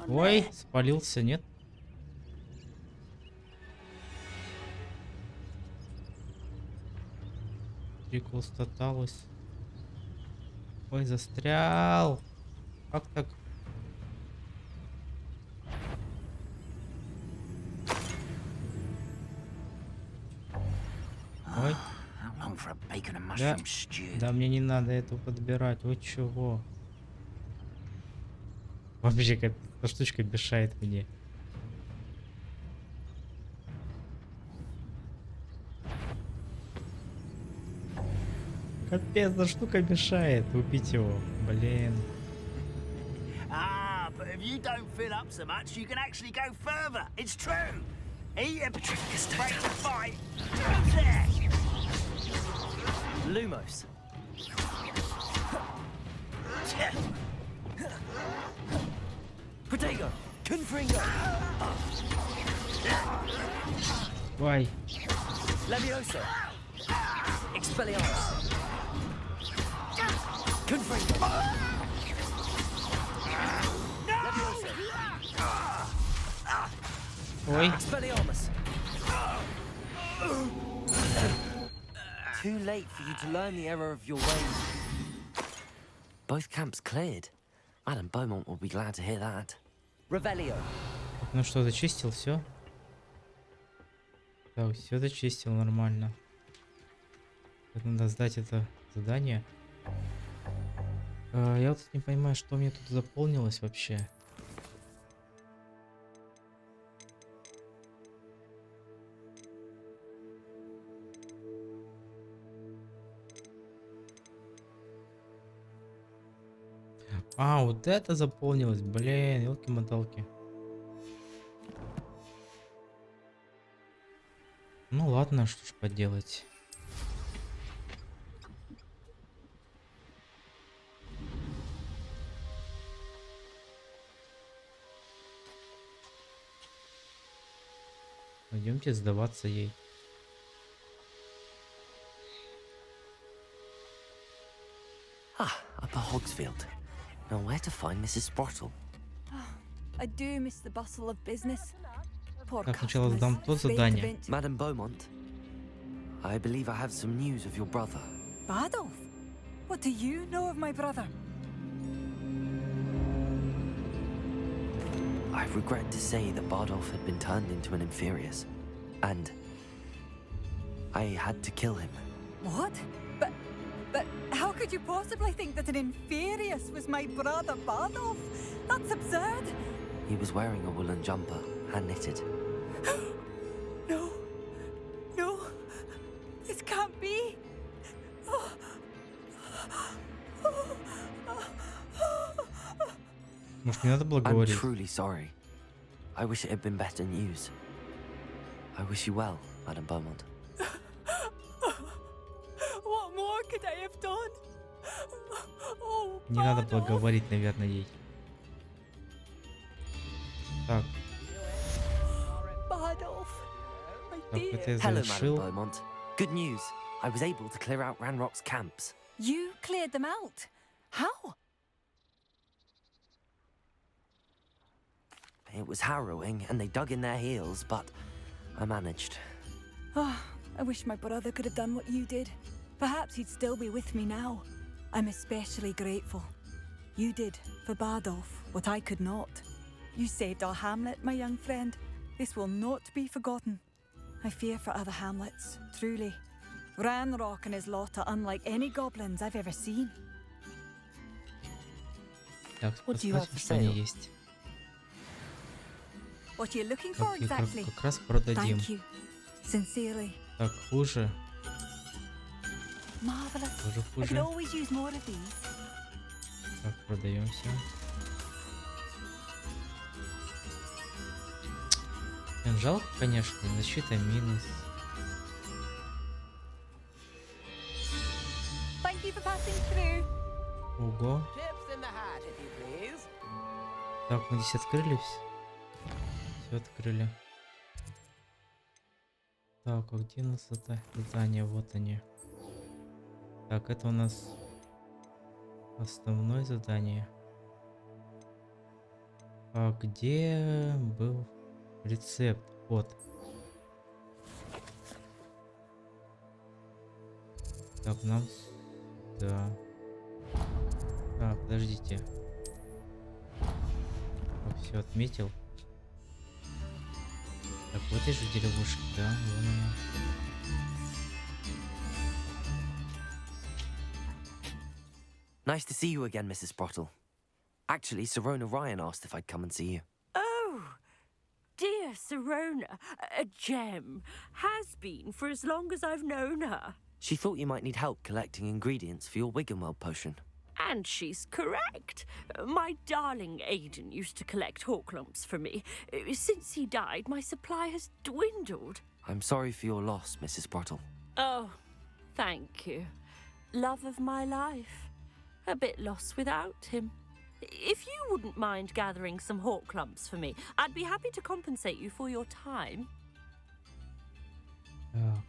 Ой, спалился, нет? Прикол осталось. Ой, застрял. Как так? Ой. Да, да, мне не надо эту подбирать. Вот чего. Вообще, как эта штучка мешает мне. Капец, эта штука мешает. Убить его. Блин. Ah, but if you don't fill up so much, you can actually go further. It's true. Eat a break to fight. There. Lumos. Protego. Confringo. Ой. Levioso. Expelliarmus. Confringo. Levioso. Ой. Expelliarmus. Too late for you to learn the error of your ways. Both camps cleared. Madame Beaumont will be glad to hear that. Revelio. Ну что, зачистил все? Так, все зачистил нормально. Надо сдать это задание. Я вот не понимаю, что мне тут заполнилось вообще. А, вот это заполнилось, блин, елки-моталки. Ну ладно, что ж поделать. Пойдемте сдаваться ей. Ah, Upper Hogsfield. Now where to find Mrs. Sprottle? I do miss the bustle of business. Poor Так, сначала сдам то задание. Madame Beaumont, I believe I have some news of your brother. Badolf? What do you know of my brother? I regret to say that Bardolph had been turned into an Inferius, and I had to kill him. What? But how could you possibly think that an Inferius was my brother Bardolf? That's absurd. He was wearing a woolen jumper, hand-knitted. No. No. This can't be. Может, не надо было I'm говорить? truly sorry. I wish it had been better news. I wish you well, Madame Beaumont. What more could I have done? Oh, Не надо было говорить, наверное, ей. Так. Bardolf, my Так, dear. это я Hello, Madame завершил. Beaumont. Good news. I was able to clear out Ranrock's camps. You cleared them out. How? It was harrowing, and they dug in their heels, but I managed. Oh, I wish my brother could have done what you did. Perhaps he'd still be with me now. I'm especially grateful. You did, for Bardolf, what I could not. You saved our hamlet, my young friend. This will not be forgotten. I fear for other hamlets, truly. Ranrock and his lot are unlike any goblins I've ever seen. Так, What do you have посмотрим, for что они sale? есть. What are you looking for Так, и exactly? как раз продадим. Thank you. Sincerely. Так, хуже. Marvelous. Тоже I could хуже. always use more of these. Так, продаемся. Блин, жалко, конечно, защита минус. Thank you for passing through. Ого. Так, мы здесь открыли все открыли. Так, а где у нас это задание? Вот они. Так, это у нас основное задание. А где был рецепт? Вот. Так, нам... Да. А, подождите. Все отметил. Так, вот этой же деревушке, да? Вон она. Nice to see you again, Mrs. Sprottle. Actually, ᴨᴏᴄᴛᴏ asked if I'd come and see you. Oh, dear Sirona, a gem. Has been for as long as I've known her. She thought you might need help collecting ingredients for your ᴨᴏᴩiʍᴇᴩ potion. And she's correct. My darling Aiden used to collect hawk lumps for me. Since he died, my supply has dwindled. I'm sorry for your loss, Mrs. Sprottle. Oh, thank you. Love of my life. A bit lost without him. If you wouldn't mind gathering some hawk lumps for me, I'd be happy to compensate you for your time. Так.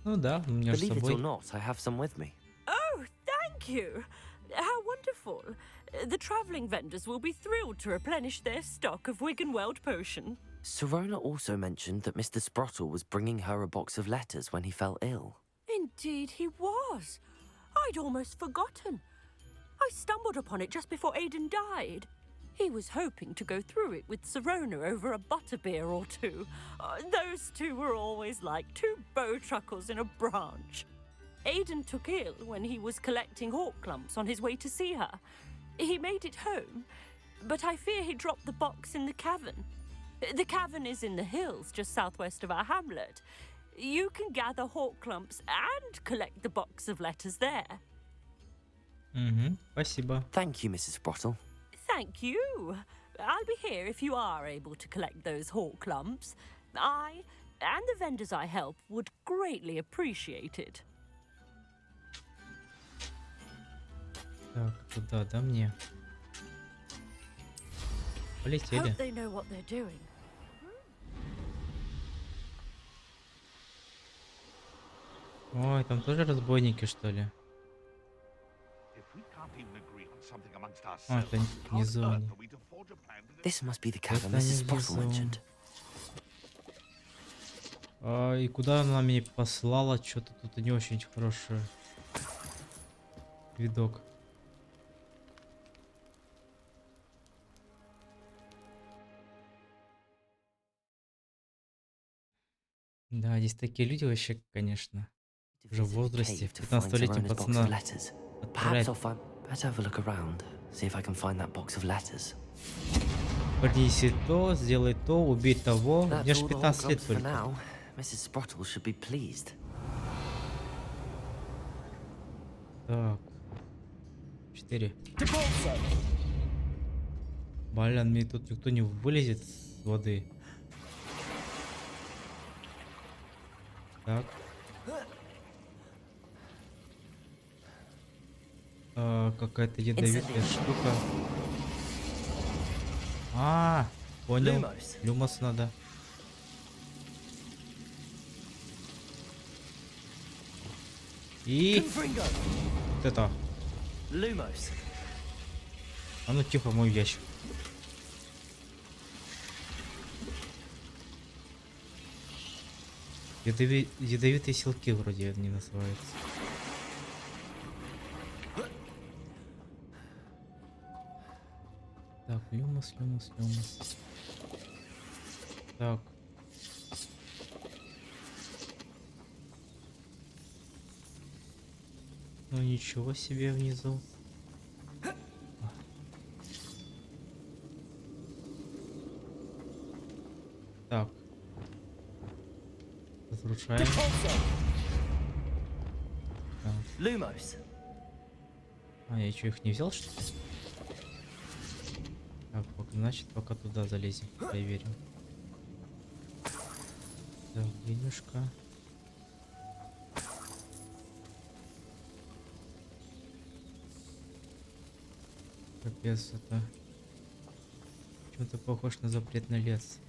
Ну да, у меня же с Believe it or собой. not, I have some with me. Oh, thank you. How wonderful. The travelling vendors will be thrilled to replenish their stock of Wiggenweld potion. Sirona also mentioned that Mr. Sprottle was bringing her a box of letters when he fell ill. Indeed he was. I'd almost forgotten. I stumbled upon it just before Aiden died. He was hoping to go through it with ᴨᴏᴛᴏ over a butterbeer or two. Those two were always like two bowtruckles in a branch. Aiden took ill when he was collecting hawk lumps on his way to see her. He made it home, but I fear he dropped the box in the cavern. The cavern is in the hills just southwest of our hamlet. You can gather hawk lumps and collect the box of letters there. Спасибо. Thank you, Mrs. Sprottle. Thank you. I'll be here if you are able to collect those hawk lumps. I and the vendors I help would greatly appreciate it. Так, туда, да, мне? Полетели. Hope they know what they're doing. Ой, там тоже разбойники, что ли? А, это внизу они. This must be the cavern Это они Mrs. Sprottle внизу. mentioned. А, и куда она меня послала? Что-то тут не очень хороший видок. Да, здесь такие люди вообще, конечно, уже в возрасте, в 15-летнем пацана Perhaps отправляют. I'll find. Better have a look around. See if I can find that box of letters. Принеси то, сделай то, убей того. Мне That's ж all the 15 лет Hogwarts for только. now. Mrs. Sprottle should be pleased. Так. 4. Блин, мне тут никто не вылезет с воды. Так. Какая-то ядовитая штука. А, понял. Lumos. Люмос надо. И вот это. Lumos. А ну тихо, мой ящик. Ядовитые силки вроде они называются. Так, люмос. Так. Ну ничего себе внизу. Так. Разрушаем. Так. Lumos. А, я что, их не взял, что ли? Так, значит, пока туда залезем, проверим. Так, денежка. Капец, это чем-то похож на запретный лес.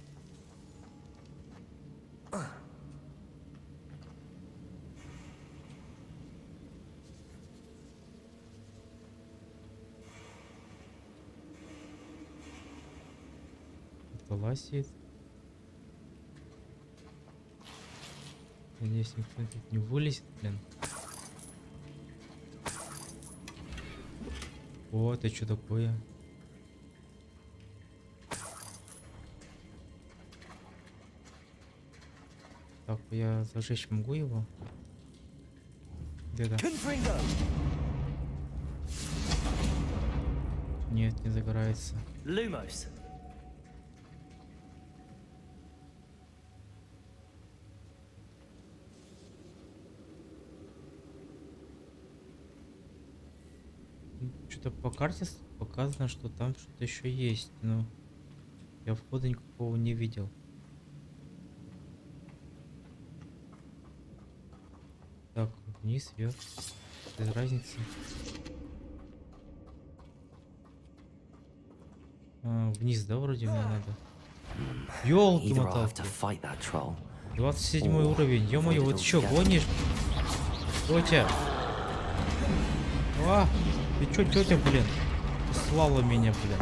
вылазит. Надеюсь, никто тут не вылезет, блин. О, это что такое? Так, я зажечь могу его? Где-то. Нет, не загорается. Lumos. Что-то по карте показано, что там что-то еще есть, но я входа никакого не видел. Так, вниз, вверх, без разницы. Вниз, да, вроде мне надо. Ёлки-моталки. 27 уровень. Ё-моё, вот чё, гонишь? Тётя. А, ты чё, тётя, блин? Слала меня, блин.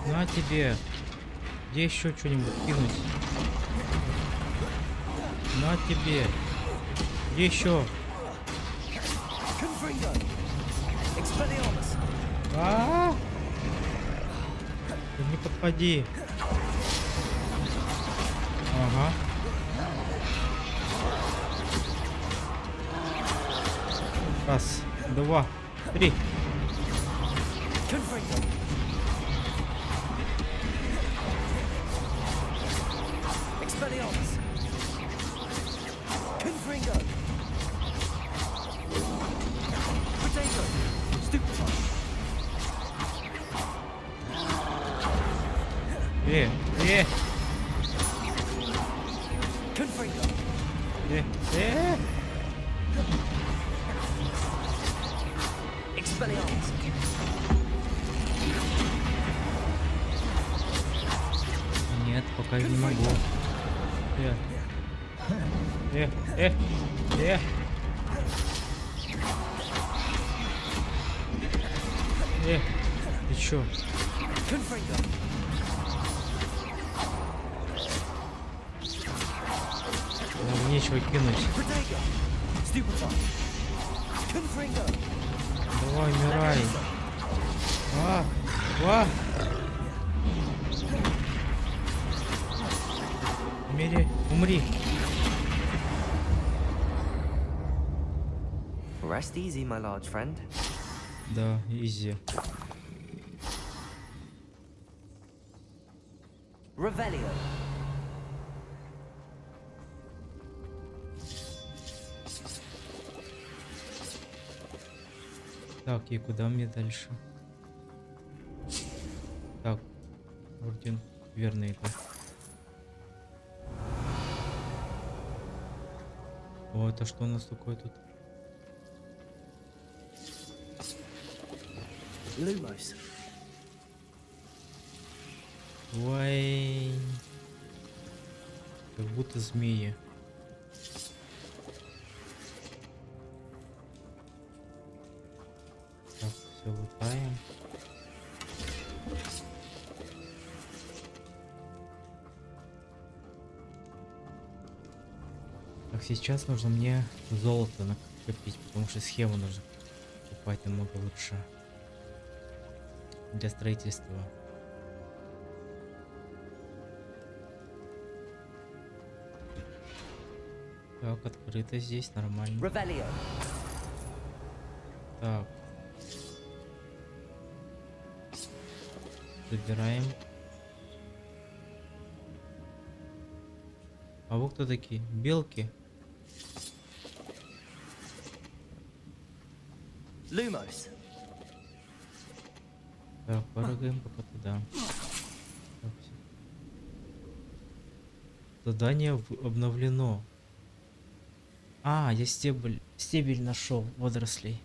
На тебе. Где еще что-нибудь кинуть? На тебе. Где еще? А-а-а! Не подходи. Ага. Раз, два, три. Нет, пока я не могу. Ты чё? Нам нечего кинуть. Давай, умирай. Умри. Rest easy, my large friend. Да, изи. Revelio. Так, и куда мне дальше? Так, орден верный это. О, это что у нас такое тут? Lumos. Ой, как будто змеи. Так, все лутаем. Так, сейчас нужно мне золото накопить, потому что схему нужно покупать намного лучше для строительства. Так, открыто здесь, нормально. Revelio. Так. Забираем. А вы кто такие? Белки? Lumos. Так, прыгаем пока туда. Так, всё. Задание обновлено. А, я стебель нашел водорослей.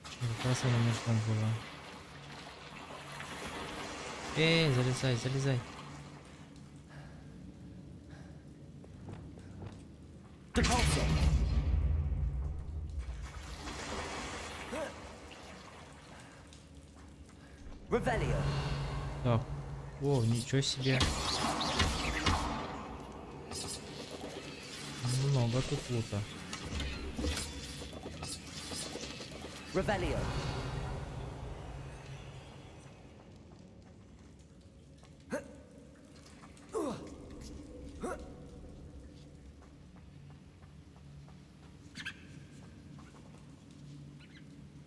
Как раз она нужна была. Залезай, залезай. Revelio. Так. О, ничего себе. Много тут лута. Revelio.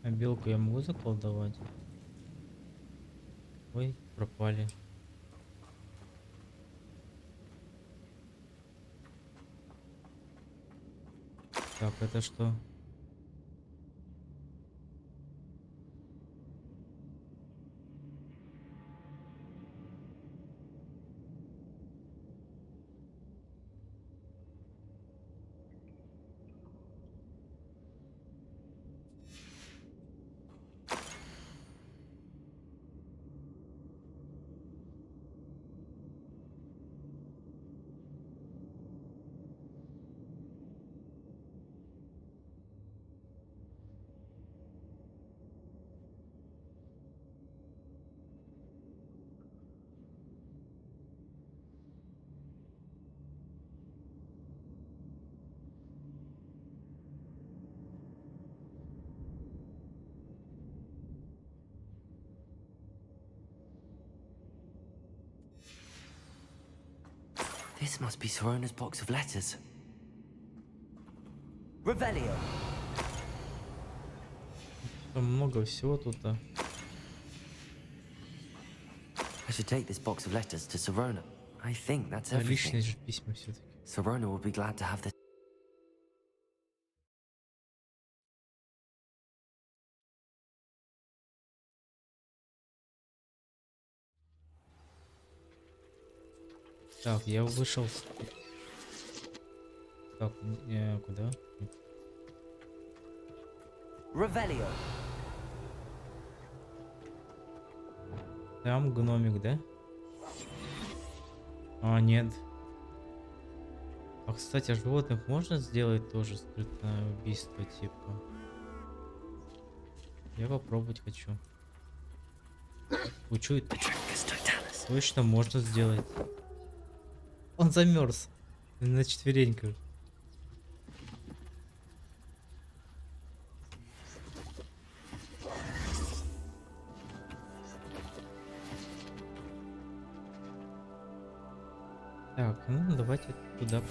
А белку я могу заколдовать? Ой, пропали. Так, это что? This must be Sorona's box of letters. Revelio. Там много всего тут. I should take this box of letters to Sorona. I think that's everything. Личные же письма все-таки. Sorona will be glad to have this. Так, я вышел. Так, куда? Revelio. Там гномик, да? А, нет. А, кстати, а животных можно сделать тоже скрытное убийство, типа? Я попробовать хочу. Учу это. Точно можно сделать. Он замерз на четвереньках. Так, ну давайте туда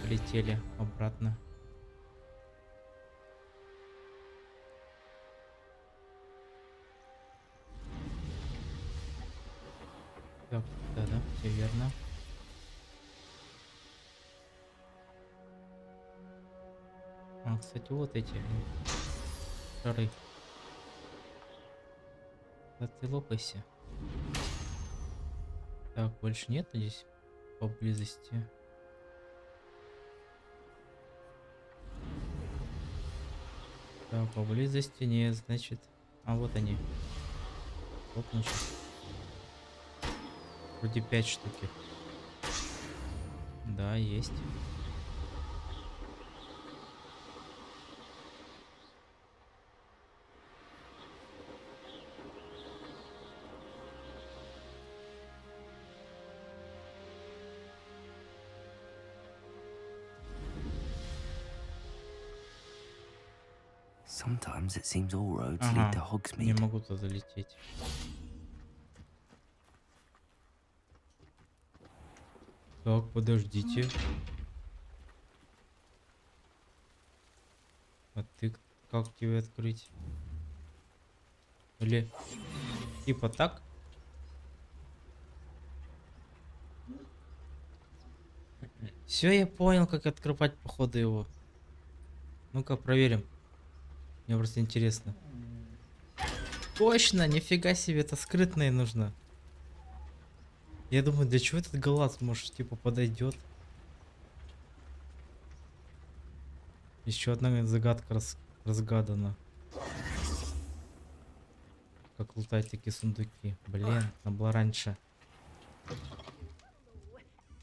полетели обратно. Так, да, все верно. А, кстати, вот эти шары. Да ты лопайся. Так, больше нет здесь поблизости. Так, поблизости нет, значит. А вот они. Вот значит. Вроде 5 штуки. Да, есть. Sometimes it seems all roads Ага, lead to не Hogsmeade. могу туда залететь. Так, подождите. А ты как тебе открыть? Или типа так? Все, я понял, как открывать походу его. Ну-ка, проверим. Мне просто интересно. Точно, нифига себе, это скрытное нужно. Я думаю, для чего этот глаз, может, типа подойдет? Еще одна загадка разгадана. Как лутать такие сундуки. Блин, надо было раньше.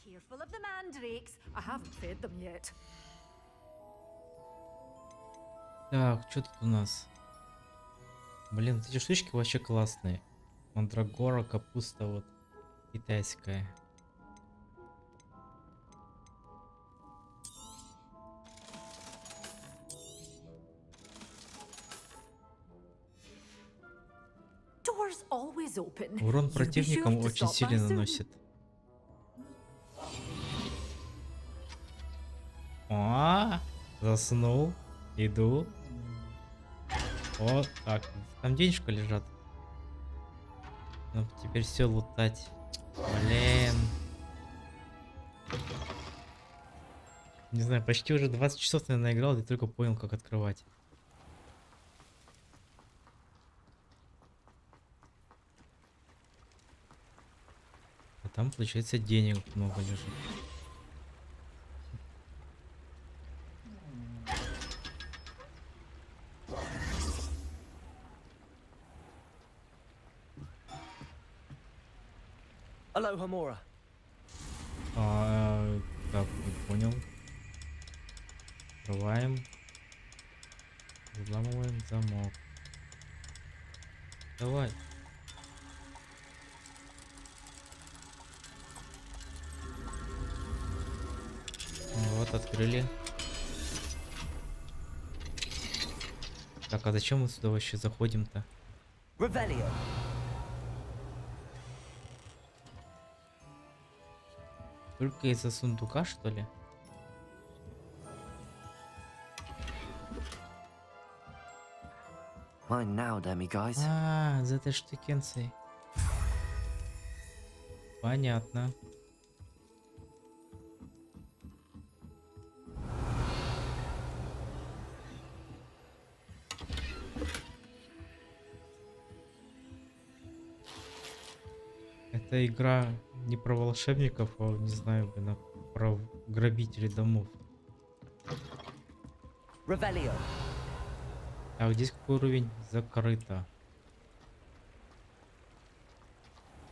Careful of the mandrakes. I haven't fed them yet. Так, что тут у нас? Блин, вот эти штучки вообще классные. Мандрагора, капуста вот китайская. Doors always open. Урон You be противникам sure to очень stop by сильно soon. наносит. О, заснул. Иду. О, так, там денежка лежат. Ну, теперь все лутать. Блин. Не знаю, почти уже 20 часов, наверное, играл, и только понял, как открывать. А там, получается, денег много лежит. Aloha, Mora. Так, не понял. Открываем. Взламываем замок. Давай. Вот, открыли. Так, а зачем мы сюда вообще заходим-то? Revelio. Только из-за сундука, что ли? Mine now, guys. А, за этой штукенцией. Понятно. Это игра не про волшебников, а, не знаю, блин, а про грабителей домов. Revelio. Так, здесь какой уровень? Закрыто.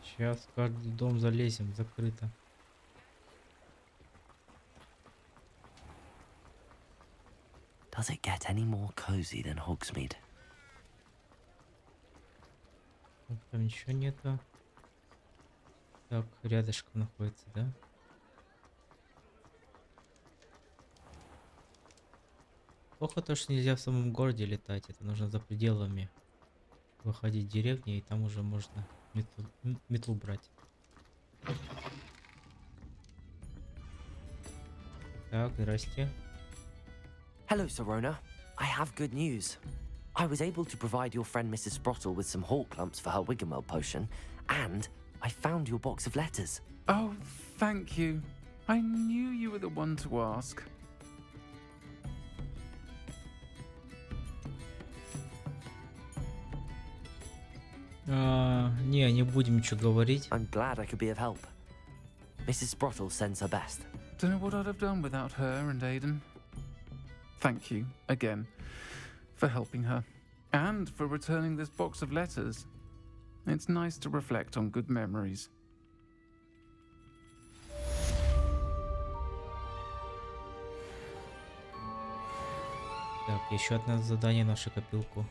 Сейчас в каждый дом залезем, закрыто. Does it get any more cozy than Hogsmeade? Там ничего нету. Так, рядышком находится, да? Плохо то, что нельзя в самом городе летать. Это нужно за пределами выходить в деревни, и там уже можно метлу брать. Так, здрасте. Hello, Sorona. I have good news. I was able to provide your friend Mrs. Sprottle with some hawk lumps for her Wiggenweld potion, and I found your box of letters. Oh, thank you. I knew you were the one to ask. Не будем ничего говорить. I'm glad I could be of help. Mrs. Sprottle sends her best. Don't know what I'd have done without her and Aidan. Thank you, again, for helping her. And for returning this box of letters. It's nice to reflect on good memories. Так, еще одно задание на нашу копилку.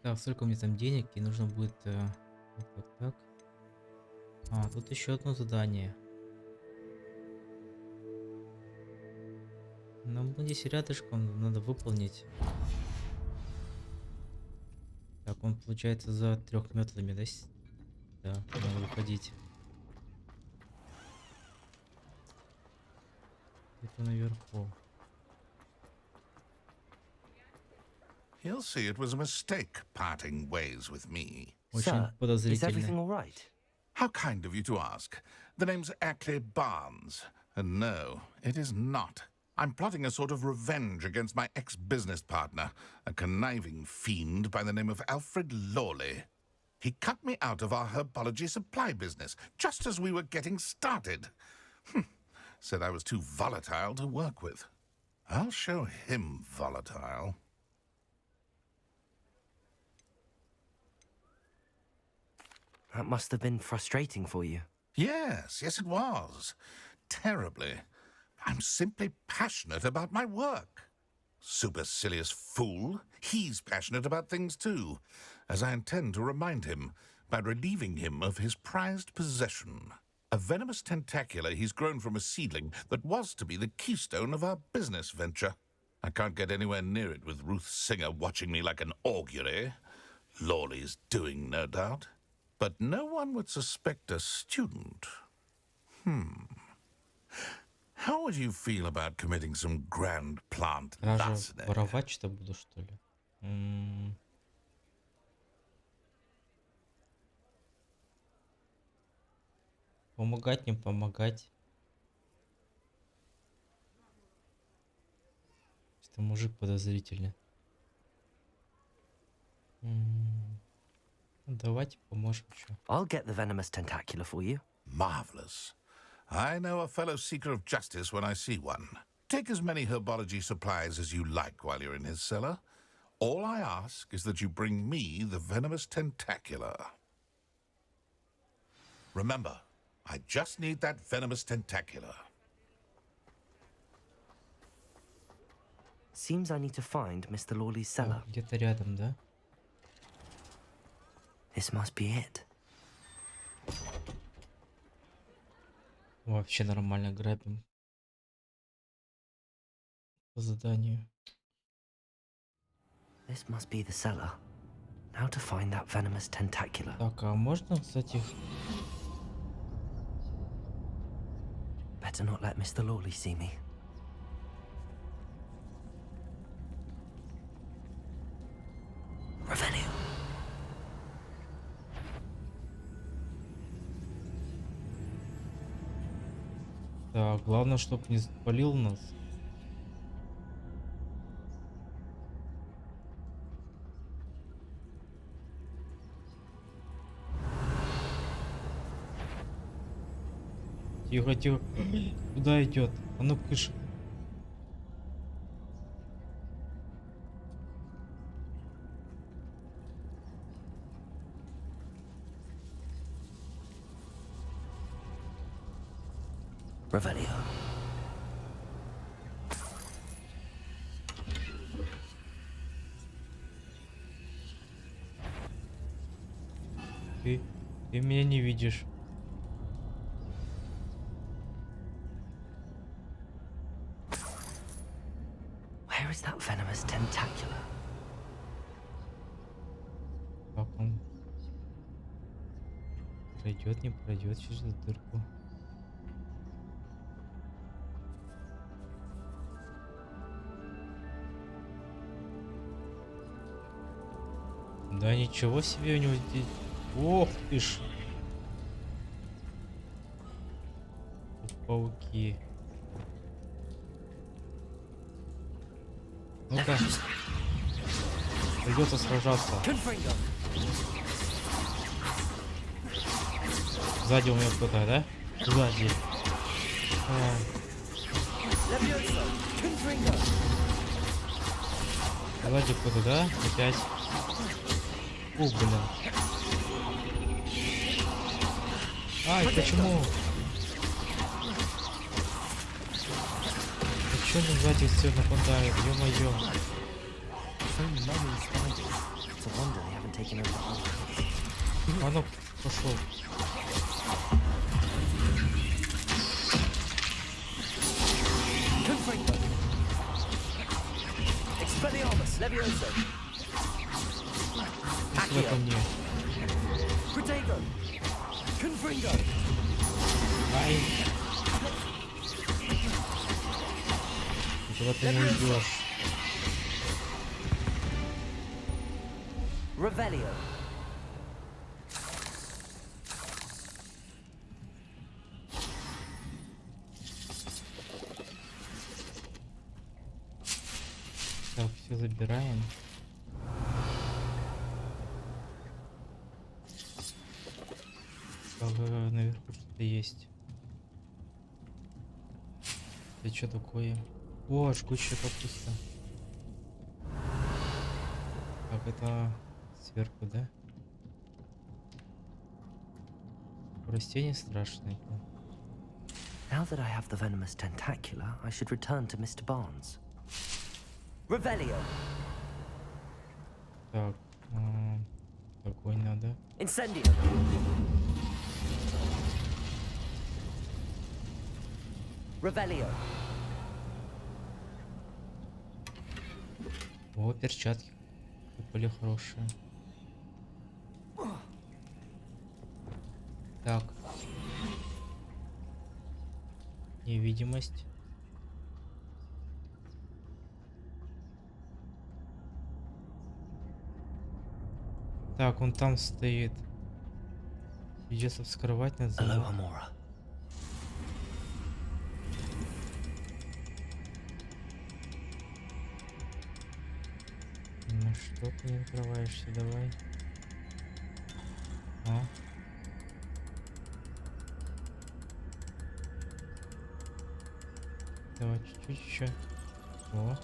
Так, сколько мне там денег, и нужно будет... так. А, тут еще одно задание. Нам здесь рядышком надо выполнить. Так, он получается за 3 метлами, да? Да, надо выходить. Это наверху. He'll see it was a mistake parting ways with me. Очень Sir, is подозрительно. everything all right? How kind of you to ask. The name's Ackley Barnes. And no, it is not. I'm plotting a sort of revenge against my ex-business partner, a conniving fiend by the name of Alfred Lawley. He cut me out of our herbology supply business, just as we were getting started. Said I was too volatile to work with. I'll show him volatile. That must have been frustrating for you. Yes, it was. Terribly. I'm simply passionate about my work. Supercilious fool. He's passionate about things too, as I intend to remind him by relieving him of his prized possession. A venomous tentacula he's grown from a seedling that was to be the keystone of our business venture. I can't get anywhere near it with Ruth Singer watching me like an augury. Lawley's doing, no doubt. But no one would suspect a student. How would you feel about committing some grand plant Даже larceny? воровать что буду, что ли? Помогать, не помогать. Что мужик подозрительный. Давайте поможем еще. I'll get the venomous tentacula for you. Marvelous. I know a fellow seeker of justice when I see one. Take as many herbology supplies as you like while you're in his cellar. All I ask is that you bring me the venomous tentacula. Remember, I just need that venomous tentacula. Seems I need to find Mr. Lawley's cellar. Где-то рядом, да? This must be it. Вообще нормально грабим. По заданию. This must be the cellar. Now to find that venomous tentacula. Так, а можно, кстати... Better not let Mr. Lawley see me. Revelio. Так, главное, чтоб не спалил нас. Тихо, тихо. Куда идет? А ну кыш. Revelio. Ты меня не видишь. Where is that venomous tentacula? Как он пройдет, не пройдет через эту дырку? Да ничего себе у него здесь. Ох ты ж. Пауки. Ну-ка. Придется сражаться. Сзади у меня кто-то, да? Сзади. Сзади кто-то, да? Опять. О, блин. Ай, почему? Почему сзади все нападают? Ё-моё. А ну, пошел. В этом нет. Ай. Куда ты не уйдешь? Revelio. Так, все забираем. Так, наверху что-то есть. Это что такое? О, жгучая капуста. Так, это сверху, да? Растение страшное. Now that I have the venomous tentacula, I should return to Mr. Barnes. Revelio. Так, огонь надо. Incendio. Revelio. О, перчатки были хорошие. Так. Невидимость. Так, он там стоит. Придется вскрывать надо. ᴨᴏᴄᴛᴏ. Ну что ты не открываешься, давай. А? Давай чуть-чуть еще. О.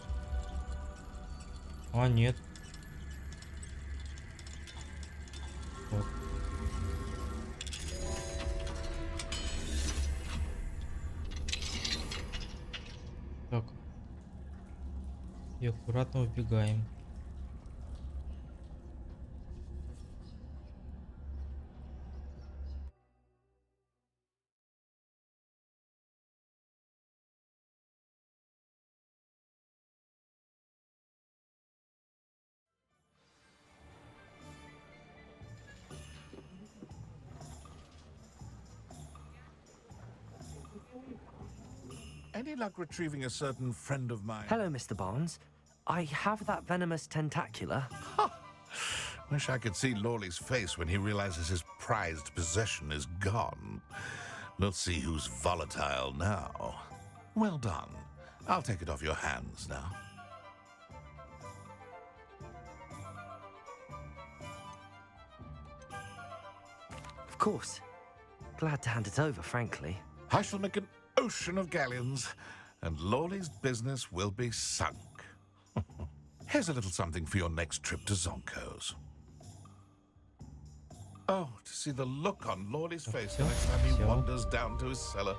А, нет. Вот. Так. И аккуратно убегаем. Any luck retrieving a certain friend of mine? Hello, Mr. Barnes. I have that venomous tentacula. Wish I could see Lawley's face when he realizes his prized possession is gone. We'll see who's volatile now. Well done. I'll take it off your hands now. Of course. Glad to hand it over, frankly. I shall make an ocean of galleons, and Lawley's business will be sunk. Here's a little something for your next trip to Zonko's. Oh, to see the look on Lawley's face the next time he wanders down to his cellar.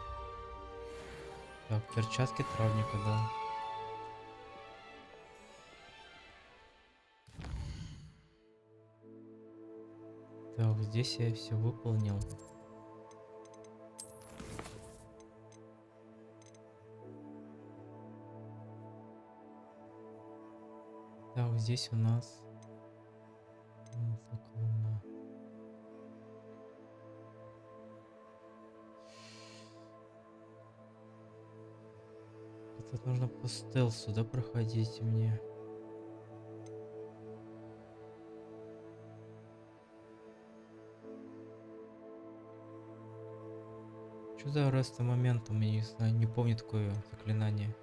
Так, перчатки травника, да. Так, здесь я все выполнил. Так, здесь у нас тут нужно по стелсу, да, проходить мне. Что за реста моментум, я не знаю, не помню такое заклинание.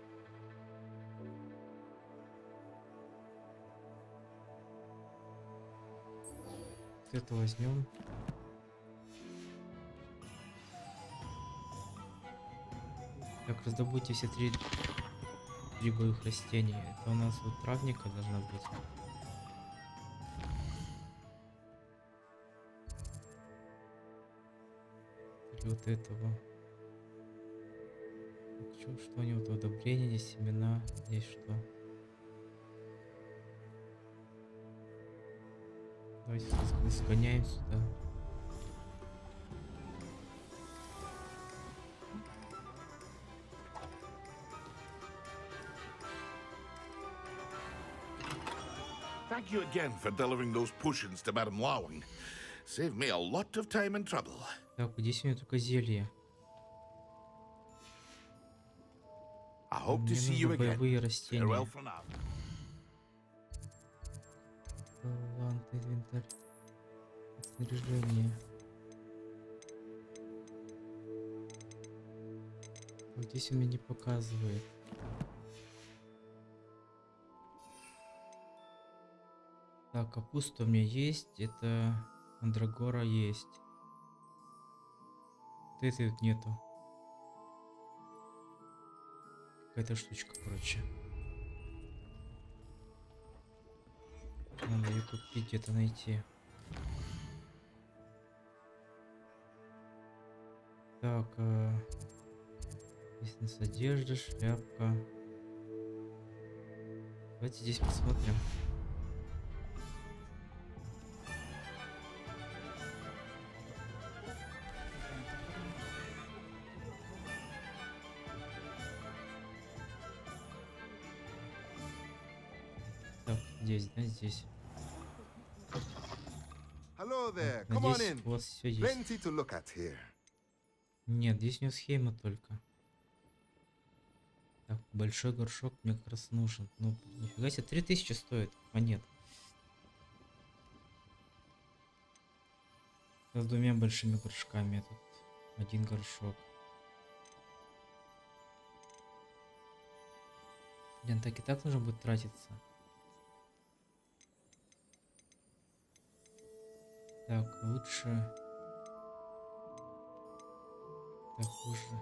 Это возьмем. Так, раздобудьте все три боевых растения. Это у нас вот травника должна быть. Или вот этого. Что у него тут удобрение, здесь семена, здесь что? Давайте сгоняем сюда. Thank you again for delivering those potions to Madame Lawing. Saved me a lot of time and trouble. Так, здесь у меня только зелье. I hope to Мне see you нужны again. боевые растения. Farewell for now. Талант, инвентарь, снаряжение. Вот здесь он мне не показывает. Так, капуста у меня есть, это мандрагора есть. Вот этой вот нету. Какая-то штучка, короче. Надо ее купить, где-то найти. Так, здесь у нас одежда, шляпка. Давайте здесь посмотрим. Так, здесь, да, здесь. Hello there. Come on Надеюсь, in. у вас все есть. Plenty to look at here. Нет, здесь у него схема только. Так, большой горшок мне как раз нужен. Ну, нифига себе, 3000 стоит монет. С двумя большими горшками. Тут один горшок. Блин, так и так нужно будет тратиться. Так, лучше... Так, хуже.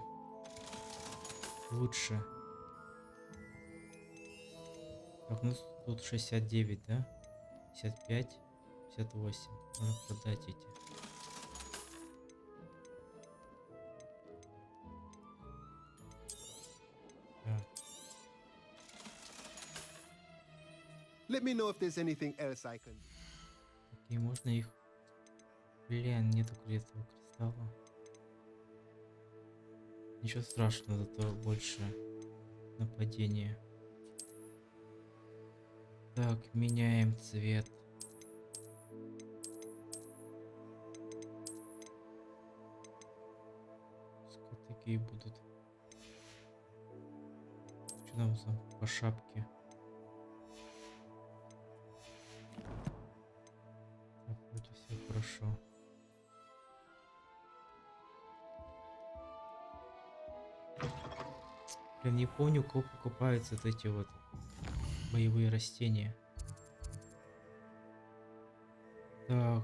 Лучше. Так, ну тут 69, да? 55, 58. Можно продать эти. Так. Let me know if there's anything else I can. Такие можно их... Блин, нету этого кристалла. Ничего страшного, зато больше нападения. Так, меняем цвет. Пускай такие будут. Что там по шапке? Так, вроде все хорошо. Блин, не помню, у кого покупаются вот эти вот боевые растения. Так.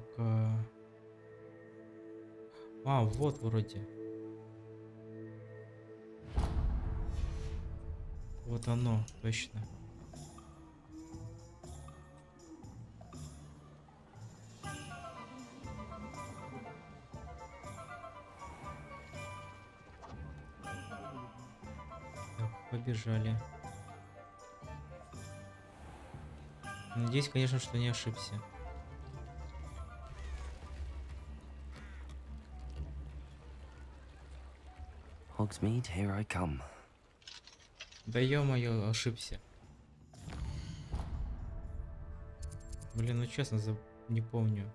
Вот вроде. Вот оно, точно. Побежали. Надеюсь, конечно, что не ошибся. Hogsmeade, here I come. Да ё-моё, ошибся. Блин, ну честно, не помню.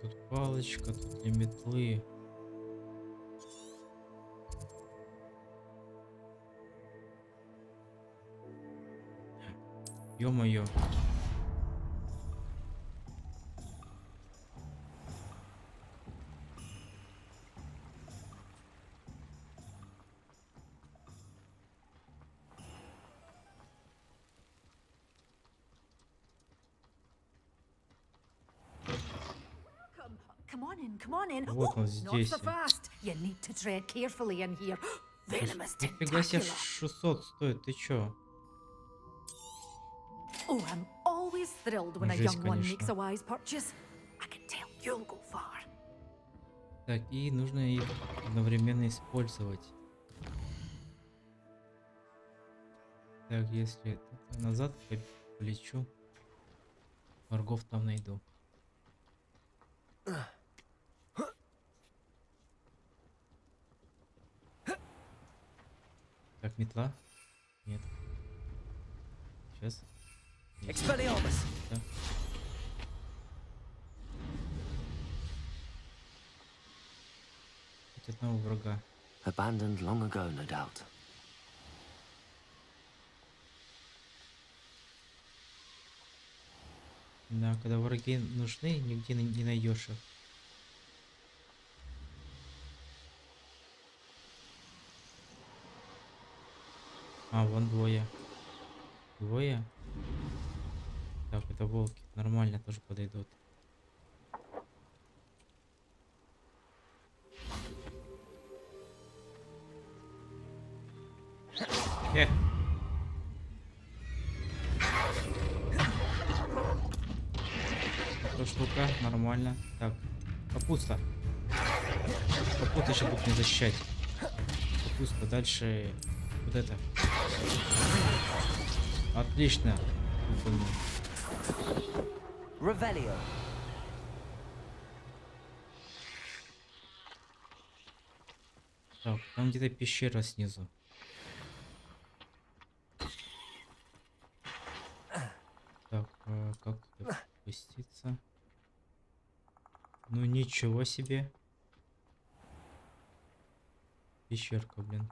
Тут палочка, тут для метлы. Ё-моё. Come on in. Вот он Not здесь. so fast. You need to tread carefully in here. Venomous Нифига себе, tentacular. 600 стоит, ты чё? Oh, I'm always thrilled when a Жесть, young one конечно. makes a wise purchase. I can tell you'll go far. Так, и нужно их одновременно использовать. Так, если назад полечу, врагов там найду. Так, метла? Нет. Сейчас. Expelliarmus. Да. Хоть одного врага. Abandoned long ago, no doubt. Да, когда враги нужны, нигде не найдешь их. Вон двое. Двое? Так, это волки. Нормально тоже подойдут. То, что Ну-ка, нормально. Так, капуста. Капуста сейчас будет мне защищать. Капуста, дальше вот это. Отлично. Revelio. Так, там где-то пещера снизу. Так, как туда спуститься? Ну ничего себе. Пещерка, блин.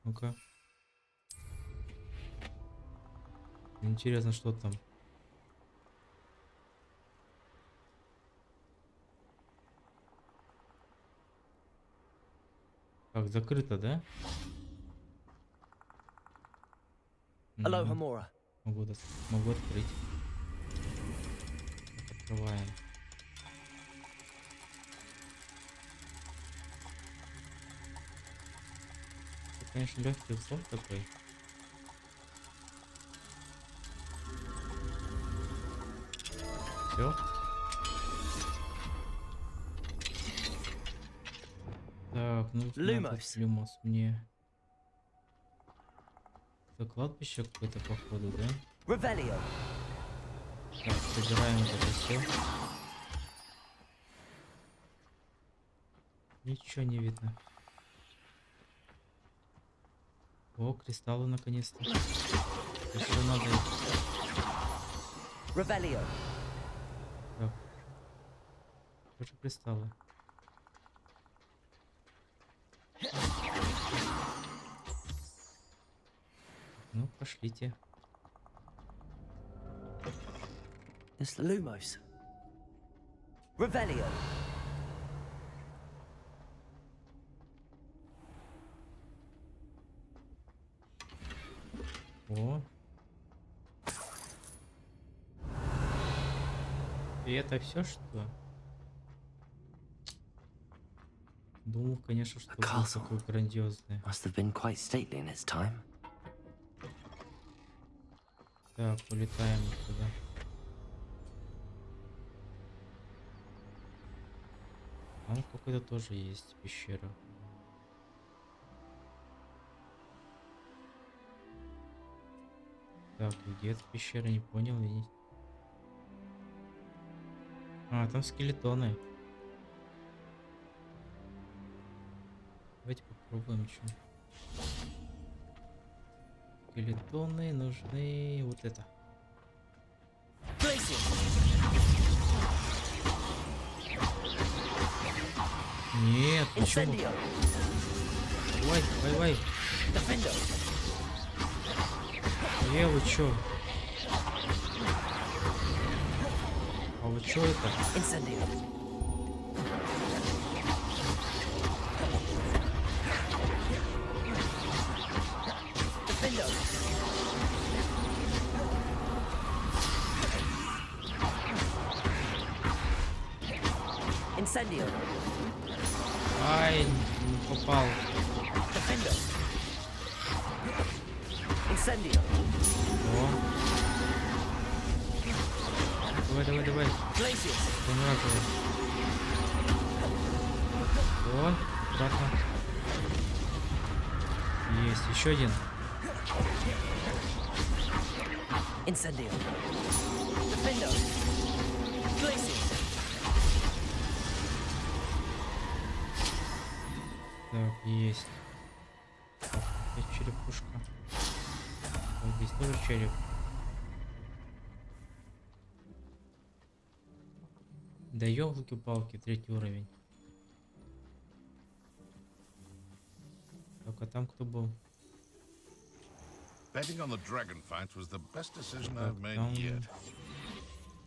Ну-ка. Интересно, что там. Так, закрыто, да? Aloha Mora. Могу открыть. Так, открываем. Это, конечно, легкий взлом такой. Все. Так, нужно Люмос мне. Это кладбище какое-то, походу, да? Revelio. Так, собираем это все. Ничего не видно. О, кристаллы наконец-то. Еще надо. Revelio. Так. Тоже кристаллы. Ну, пошлите. It's the Lumos. Revelio. О. И это все, что? Думал, конечно, что был такой грандиозный. Must have been quite stately in its time. Так, улетаем туда. Там какой-то тоже есть пещера. Так, где эта пещера, не понял. А, там скелетоны. Давайте попробуем еще. Скелетоны нужны. Вот это. Нет, почему? Давай, давай, давай. Вы чё? А вы чё это? Incendio. Ай, не попал. Incendio. О. Давай, давай, давай. Помораживай. О, аккуратно. Есть, еще один. Incendio. Defendo. Glacius. Так, есть. Так, опять черепушка. Вот здесь тоже череп. Да ёлки-палки, 3-й уровень. Так, а там кто был? Betting on the dragon fight was the best decision Так, I've made там yet.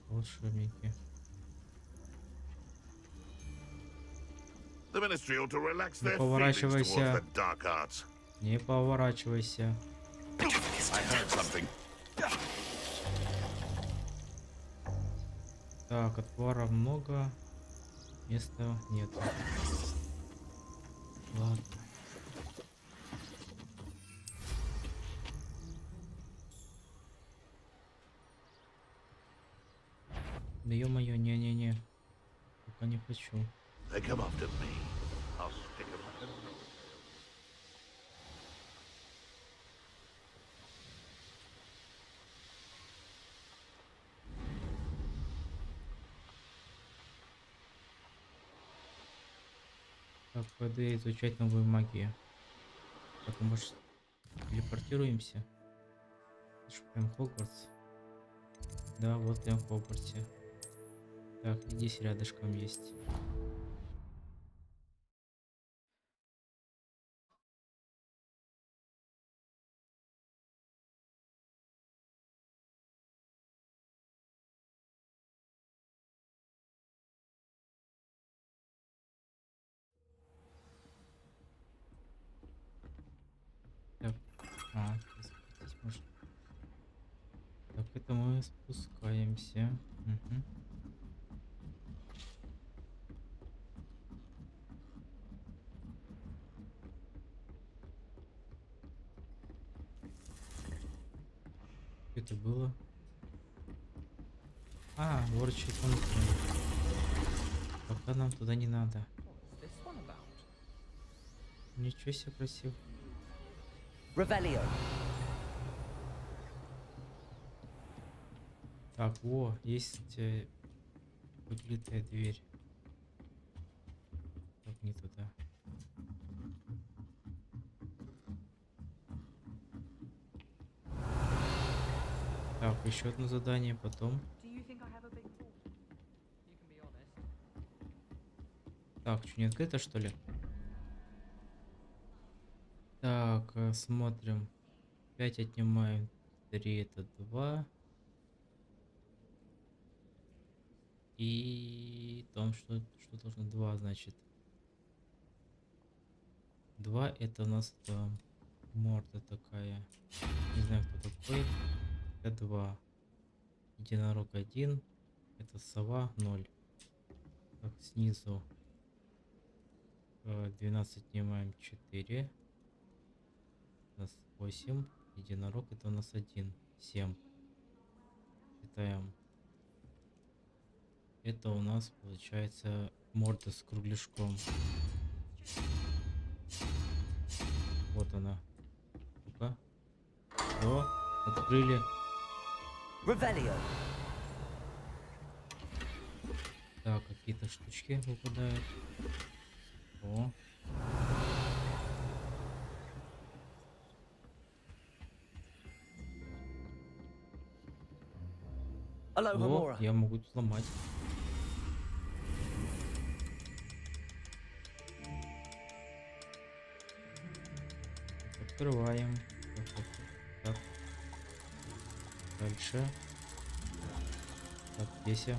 волшебники. The ministry ought to relax Не their feelings towards поворачивайся. the dark arts. Не поворачивайся. I heard something. Так, отвара много. Места нет. Ладно. Да ё-моё, не-не-не. хочу. They come after me. I'll stick 'em like a knife. Так, пойду изучать новую магию. Так, может, телепортируемся? Это ж прям Хогвартс. Да, вот прям в Хогвартсе. Так, здесь рядышком есть. Так, здесь можно. Так, это мы спускаемся. Мгм. Что это было? А, ворочай комнату. Пока нам туда не надо. Ничего себе красиво. Revelio. Так, во, есть выкрытая дверь. Так, не туда. Так, еще одно задание, потом. Так, что, не открыто, что ли? Так, смотрим. 5 отнимаем. 3 это 2. И там что должно 2, значит. 2 это у нас там морда такая. Не знаю, кто такой. Это 2. Единорог 1. Это сова 0. Так, снизу. 12 отнимаем 4. У нас 8. Единорог это у нас 1. 7. Считаем. Это у нас получается морда с кругляшком. Вот она. Ну-ка. Все, открыли. Revelio. Так, какие-то штучки выпадают. О. О, я могу сломать. Открываем. Так. Дальше. Так, здесь я.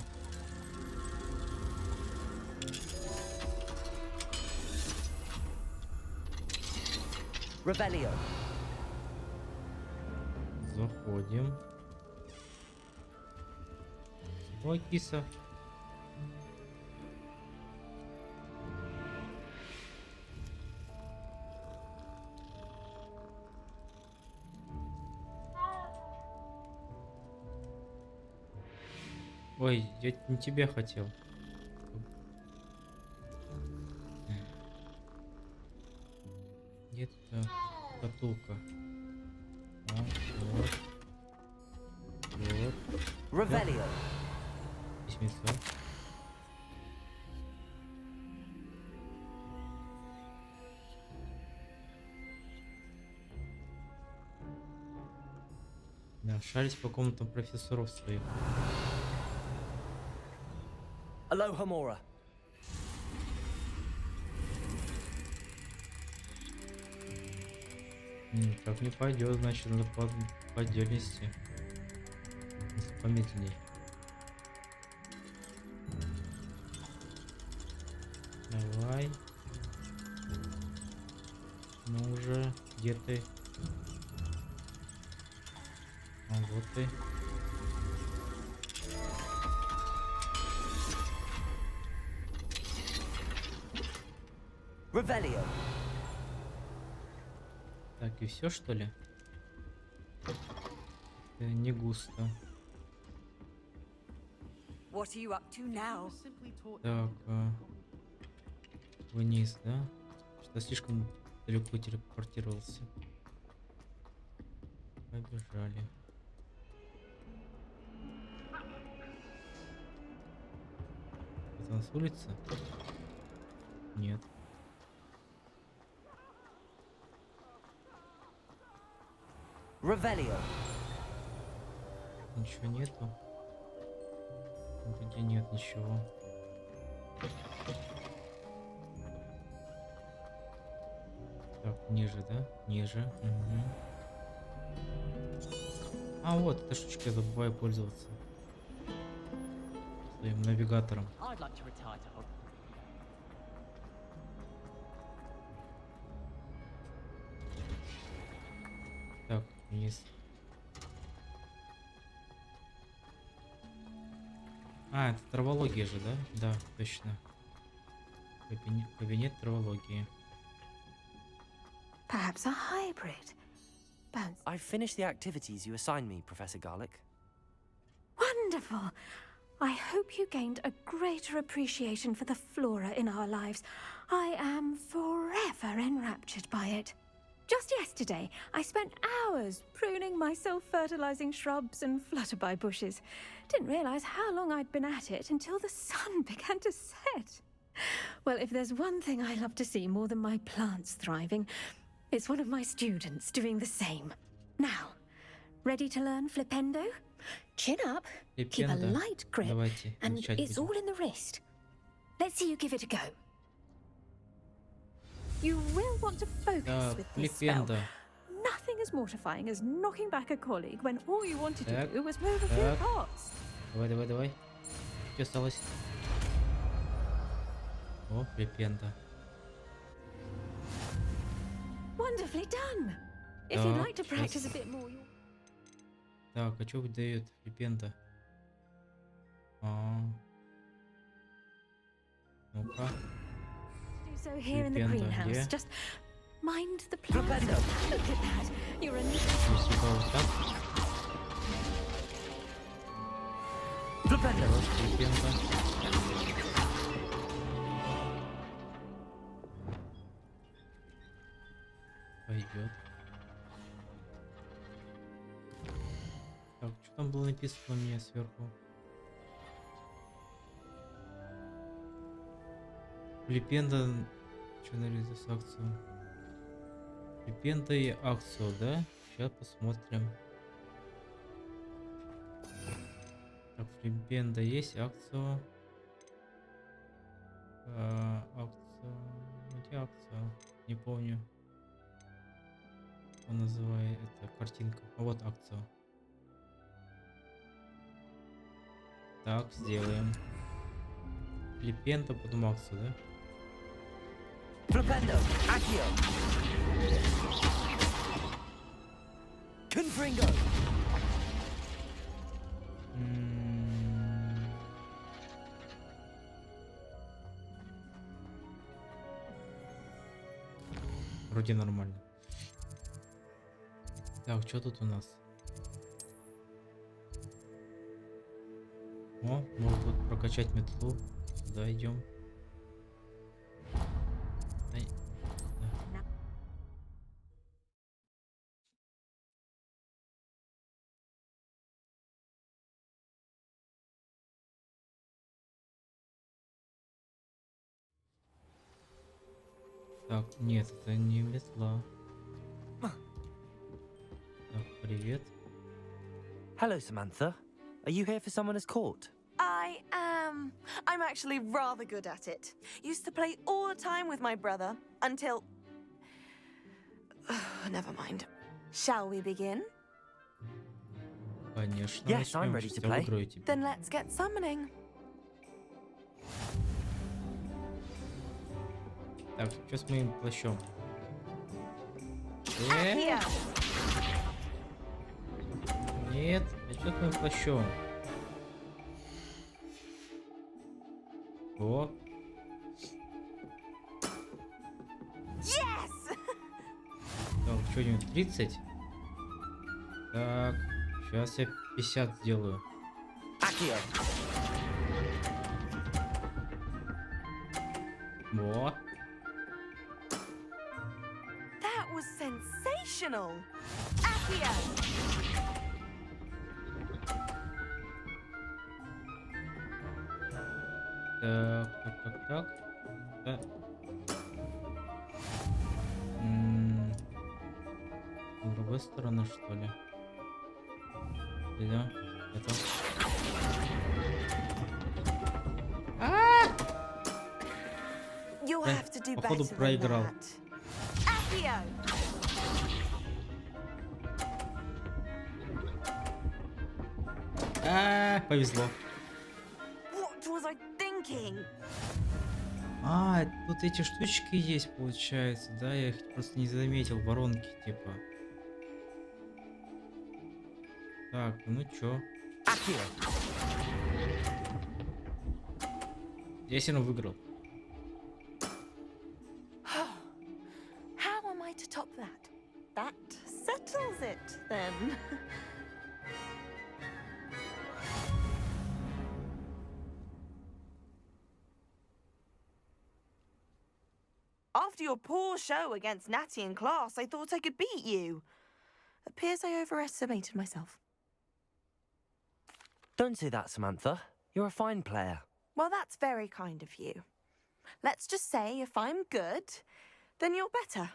Revelio. Заходим. Ой, киса. Ой, я не тебя хотел. Нет, шкатулка. Вот. Вот. Revelio. Письмецо. Да, шарить по комнатам профессоров своих. Alohomora. Так не пойдет, значит, надо по отдельности. Помедленней. Давай. Ну уже, где ты? А вот ты. Revelio. Так, и все, что ли? Не густо. What are you up to now? Так, вниз, да? Что слишком далеко телепортировался. Побежали. Это у нас улица? Нет. Revelio. Ничего нету. Вроде нет ничего. Так, ниже, да? Ниже. Угу. А, вот, эта штучка, я забываю пользоваться. Своим навигатором. I'd like to retire to Hogwarts. Так, вниз. А, это травология же, да? Да, точно. Кабинет травологии. Perhaps a hybrid. Bounce. I've finished the activities you assigned me, Professor Garlick. Wonderful. I hope you gained a greater appreciation for the flora in our lives. I am forever enraptured by it. Just yesterday, I spent hours pruning my self-fertilizing shrubs and flutterby bushes. Didn't realize how long I'd been at it until the sun began to set. Well, if there's one thing I love to see more than my plants thriving, it's one of my students doing the same. Now, ready to learn Flipendo? Chin up, keep a light grip, and it's all in the wrist. Let's see you give it a go. You will want to focus with this spell. Nothing as mortifying as knocking back a colleague when all you wanted to do was move a few parts. Давай. Что осталось? О, Флипенда. Wonderfully done. If you'd like to practice a bit more. Так, а что выдает Флипенда? Ну-ка. Do so here in the greenhouse. Just mind the plants. Look at that. You're a Пойдет. Так, что там было написано у меня сверху? Флипенда. Что нарезать акцию? Флипенда и акцию, да? Сейчас посмотрим. Так, Флипенда есть, акцию. Акцию. Где акция? Не помню. Он называет это картинка. А вот акцию. Так, сделаем. Флипенда, потом акцию, да? Flipendo, Accio. Confringo. Вроде нормально. Так, что тут у нас? О, можно тут прокачать метлу. Сюда идем. Так, нет, это не метла. Так, привет. Hello, Samantha. Are you here for someone as court? I am. I'm actually rather good at it. Used to play all the time with my brother until... Never mind. Shall we begin? Конечно. Yes, I'm ready to play. Then let's get summoning. Так, что с моим плащом? Нет, а что с моим плащом? О. Yes! Так, что-нибудь 30? Так, сейчас я 50 сделаю. Во. That was sensational. Accio! Так. Да. С другой стороны, что ли? Да, это. You'll have to do Походу better than проиграл. that. Accio! Повезло. What was I thinking? Тут эти штучки есть, получается, да? Я их просто не заметил, воронки, типа. Так, ну чё? Я все равно выиграл. How am I to top that? That settles it, then. After your poor show against Natty in class, I thought I could beat you. Appears I overestimated myself. Don't say that, Samantha. You're a fine player. Well, that's very kind of you. Let's just say if I'm good, then you're better.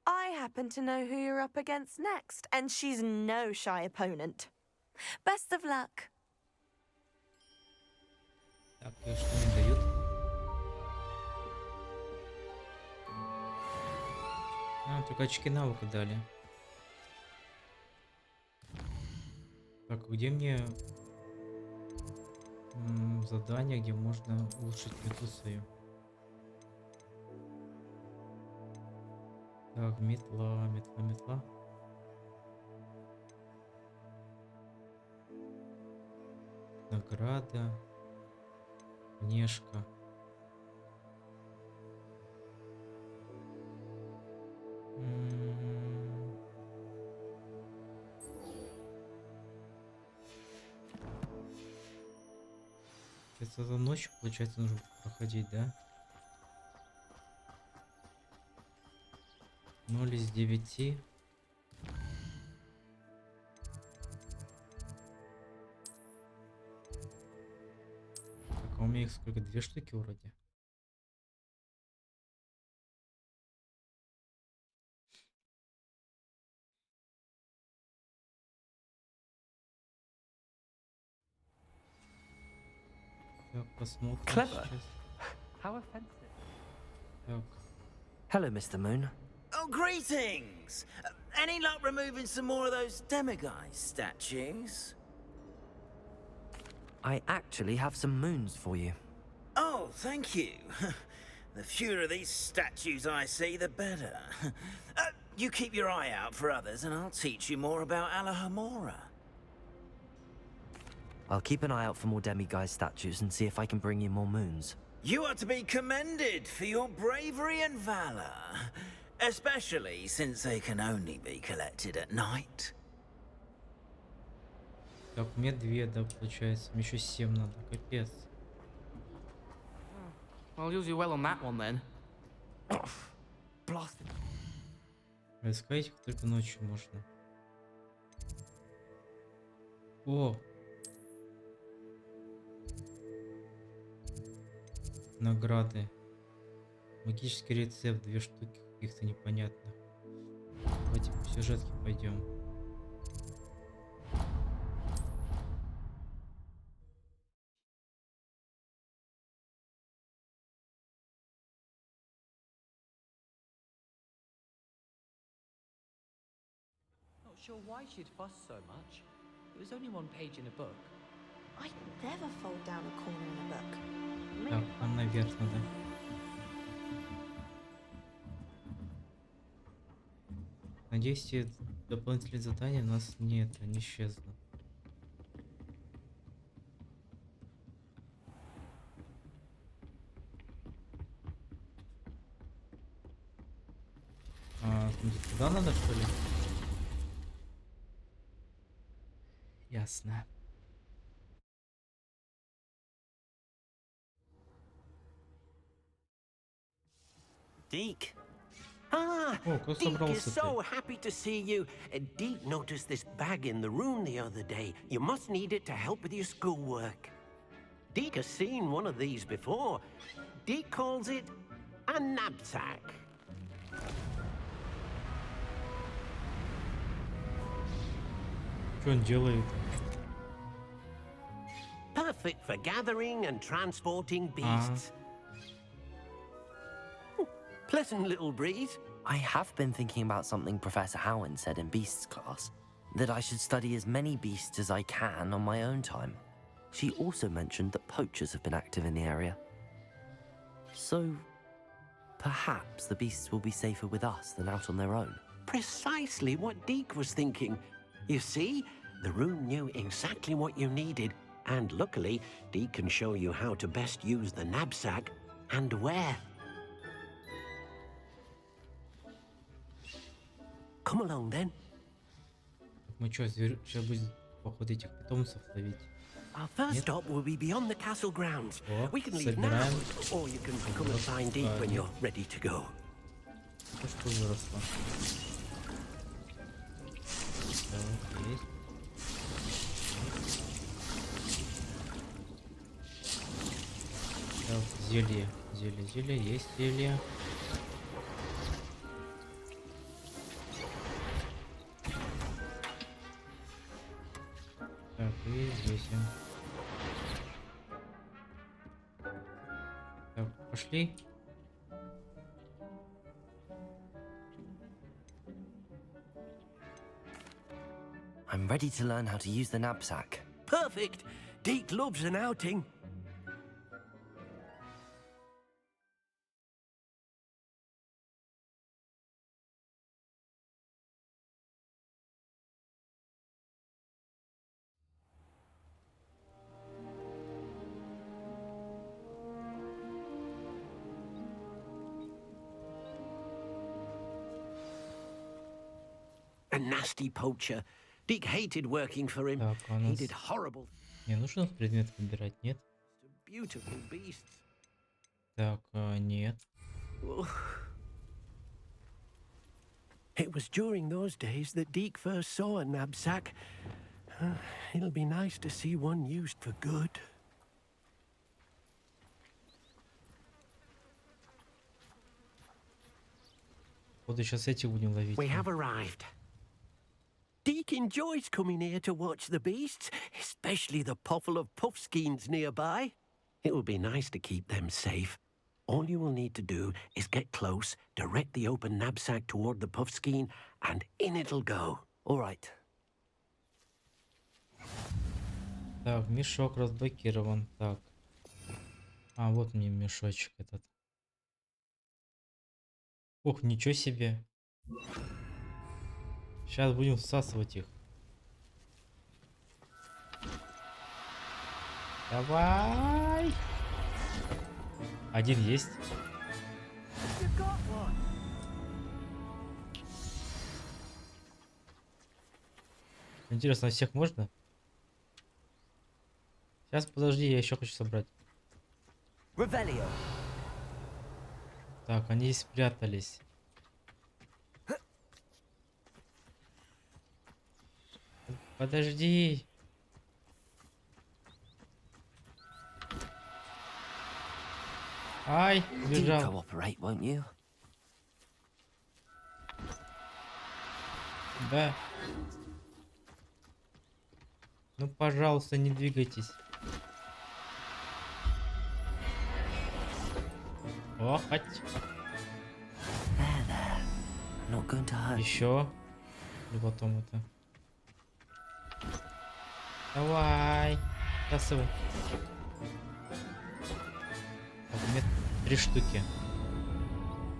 I happen to know who you're up against next, and she's no shy opponent. Best of luck. Так, и что мне дают? Только очки навыка дали. Так, где мне задание, где можно улучшить метлу свою? Так, метла. Награда. Внешка. Это за ночью, получается, нужно проходить, да? 0 из 9. Так, а у меня их сколько? 2 штуки вроде. Так, посмотрим Clever. сейчас. How offensive. Так. Hello, Mr. Moon. Oh, greetings! Any luck removing some more of those demiguise statues? I actually have some moons for you. Oh, thank you. The fewer of these statues I see, the better. You keep your eye out for others, and I'll teach you more about Alohomora. I'll keep an eye out for more demiguise statues and see if I can bring you more moons. You are to be commended for your bravery and valor, especially since they can only be collected at night. Так, мне 2, да, получается. Мне еще 7 надо, капец. I'll use you well on that one then. Blast. Искать их только ночью можно. О! Награды. Магический рецепт, 2 штуки каких-то непонятных. Давайте по сюжетке пойдем. Not sure why she'd fuss so much. It was only 1 page in a book. I'd never fold down a corner in a book. Так, нам наверх надо. Надеюсь, эти дополнительные задания у нас не исчезнут. Смотри, туда надо, что ли? Ясно. Deke. Ah, О, кто Deke is собрался so ты? happy to see you. Deke noticed this bag in the room the other day. You must need it to help with your schoolwork. Deke has seen one of these before. Deke calls it a knapsack. Что он делает? Perfect for gathering and transporting beasts. Pleasant little breeze. I have been thinking about something Professor Howin said in Beasts class, that I should study as many beasts as I can on my own time. She also mentioned that poachers have been active in the area. So, perhaps the beasts will be safer with us than out on their own. Precisely what Deke was thinking. You see, the room knew exactly what you needed, and luckily, Deke can show you how to best use the knapsack and where. Come along then. Мы что, сейчас будем походу этих питомцев ловить? Our first stop will be beyond the castle grounds. О, We can leave now, собираем. or you can come and find Deke when you're ready to go. То, что выросло. Так, есть. Так, зелье, есть зелье. Так, и здесь. Так, пошли. I'm ready to learn how to use the knapsack. Perfect. Deke loves an outing. A nasty poacher. Deke hated working for him. Так, у He нас... did horrible. Не нужно предмет выбирать, нет? Beautiful beasts. Так, нет. It was during those days that Deke first saw a knapsack. It'll be nice to see one used for good. Вот сейчас этих будем ловить. We have arrived. Deke enjoys coming here to watch the beasts, especially the potful of puffskeins nearby. It will be nice to keep them safe. All you will need to do is get close, direct the open knapsack toward the puffskein, and in it'll go. All right. Так, мешок разблокирован. Так. А, вот мне мешочек этот. Ух, ничего себе. Сейчас будем всасывать их. Давай. Один есть. Интересно, всех можно? Сейчас, подожди, я еще хочу собрать. Revelio. Так, они спрятались. Подожди. Ай, убежал. Cooperate, won't you? Да. Ну, пожалуйста, не двигайтесь. О, хоть. Еще. И потом это. Давай. Засывай. Так, у меня 3 штуки.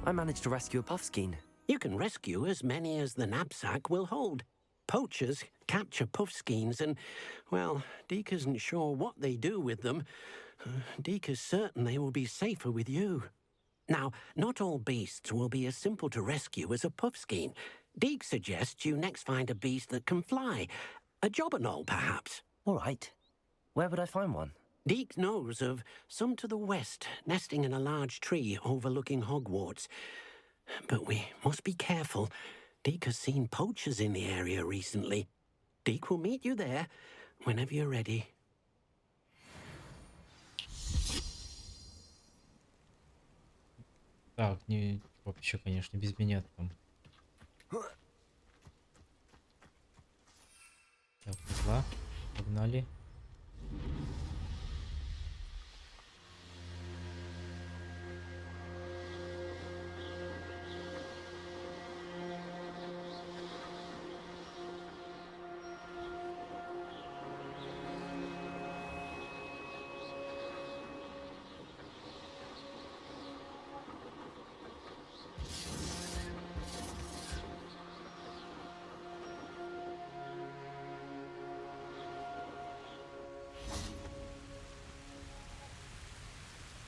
I managed to rescue a puffskein. You can rescue as many as the knapsack will hold. Poachers capture puffskeins and, well, Deke isn't sure what they do with them. Deke is certain they will be safer with you. Now, not all beasts will be as simple to rescue as a puffskein. Deke suggests you next find a beast that can fly. A jobberknoll, perhaps. All right. Where would I find one? Deke knows of some to the west, nesting in a large tree overlooking Hogwarts. But we must be careful. Deke has seen poachers in the area recently. Deke will meet you there whenever you're ready. Так, не вообще, конечно, без меня там. Так, узла. Погнали.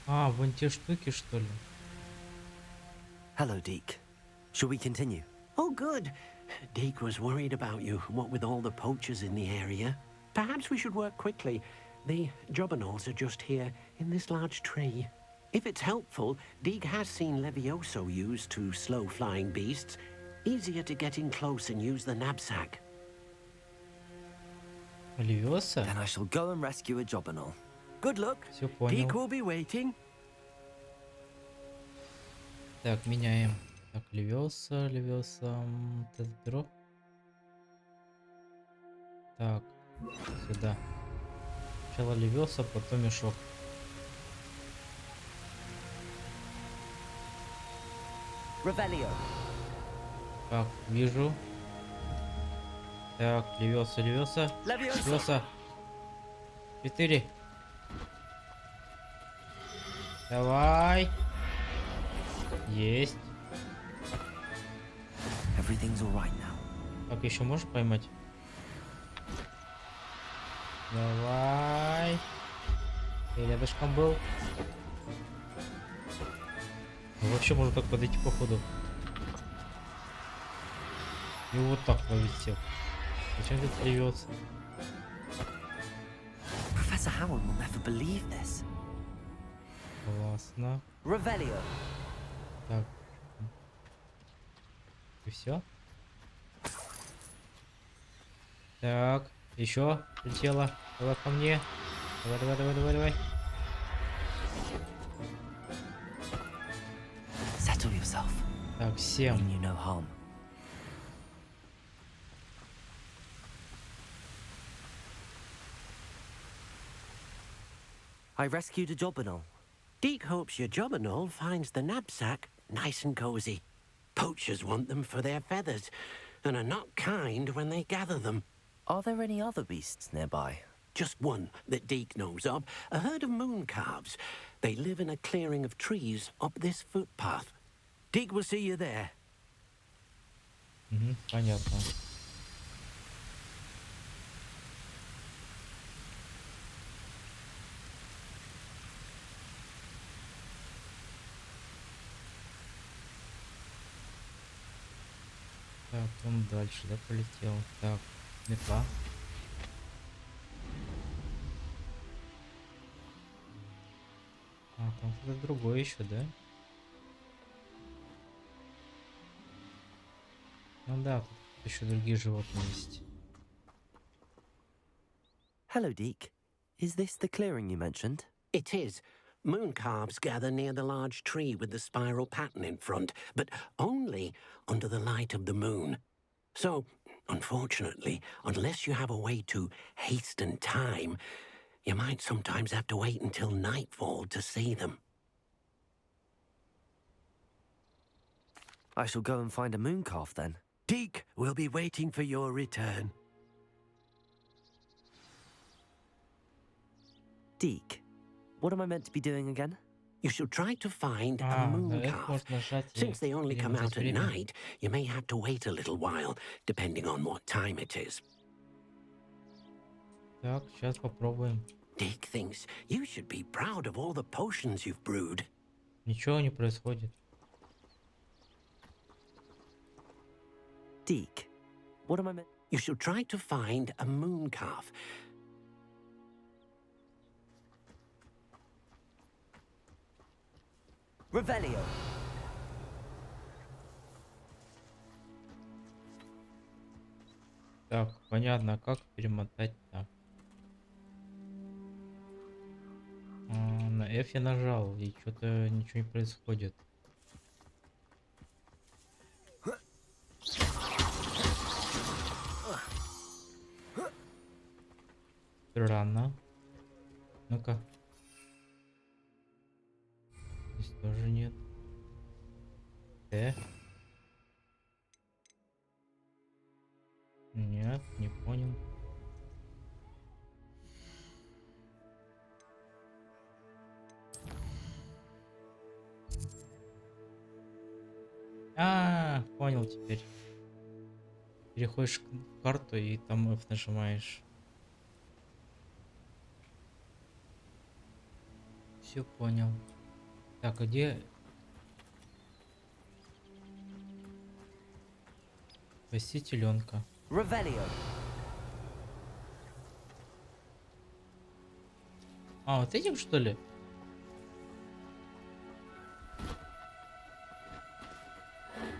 А, вон те штуки, что ли? Hello, Deke. Shall we continue? Oh, good. Deke was worried about you, what with all the poachers in the area. Perhaps we should work quickly. The jobberknolls are just here, in this large tree. If it's helpful, Deke has seen Levioso used to slow flying beasts. Easier to get in close and use the knapsack. Левиоса? Then I shall go and rescue a jobberknoll. Good luck. Все понял. Deke will be waiting. Так, меняем. Так, Левиоса, это перо. Так, сюда. Сначала Левиоса, потом мешок. Revelio. Так, вижу. Так, Левиоса. Левиоса. 4. Давай. Есть. Everything's all right now. Так, еще можешь поймать? Давай. Ты рядышком был. Ну, вообще можно так подойти по ходу. И вот так ловить всех. Зачем тут плюется? Professor Howard will never believe this. Классно. Revelio. Так. И все? Так, еще прилетело. Давай ко мне. Давай. Settle yourself. Так, 7. You no harm. I rescued a jobberknoll. Deke hopes your jobberknoll finds the knapsack nice and cozy. Poachers want them for their feathers, and are not kind when they gather them. Are there any other beasts nearby? Just one that Deke knows of, a herd of moon calves. They live in a clearing of trees up this footpath. Deke will see you there. Понятно. Так, он дальше, да, полетел. Так, метла. А, там кто-то другой еще, да? Ну да, тут еще другие животные есть. Hello, Deke. Is this the clearing you mentioned? It is. Moon calves gather near the large tree with the spiral pattern in front, but only under the light of the moon. So, unfortunately, unless you have a way to hasten time, you might sometimes have to wait until nightfall to see them. I shall go and find a moon calf then. Deke will be waiting for your return. Deke, what am I meant to be doing again? You should try to find a moon calf. Since they only come out at night, you may have to wait a little while, depending on what time it is. Так, сейчас попробуем. Deke thinks you should be proud of all the potions you've brewed. Ничего не происходит. Deke, what am I meant? You should try to find a moon calf. Revelio. Так, понятно, как перемотать так. На F я нажал, и что-то ничего не происходит. Странно. Ну-ка. Здесь тоже нет. Нет, не понял. Понял теперь. Переходишь в карту и там F нажимаешь. Все понял. Так, а где? Спасти теленка. Revelio. Вот этим что ли?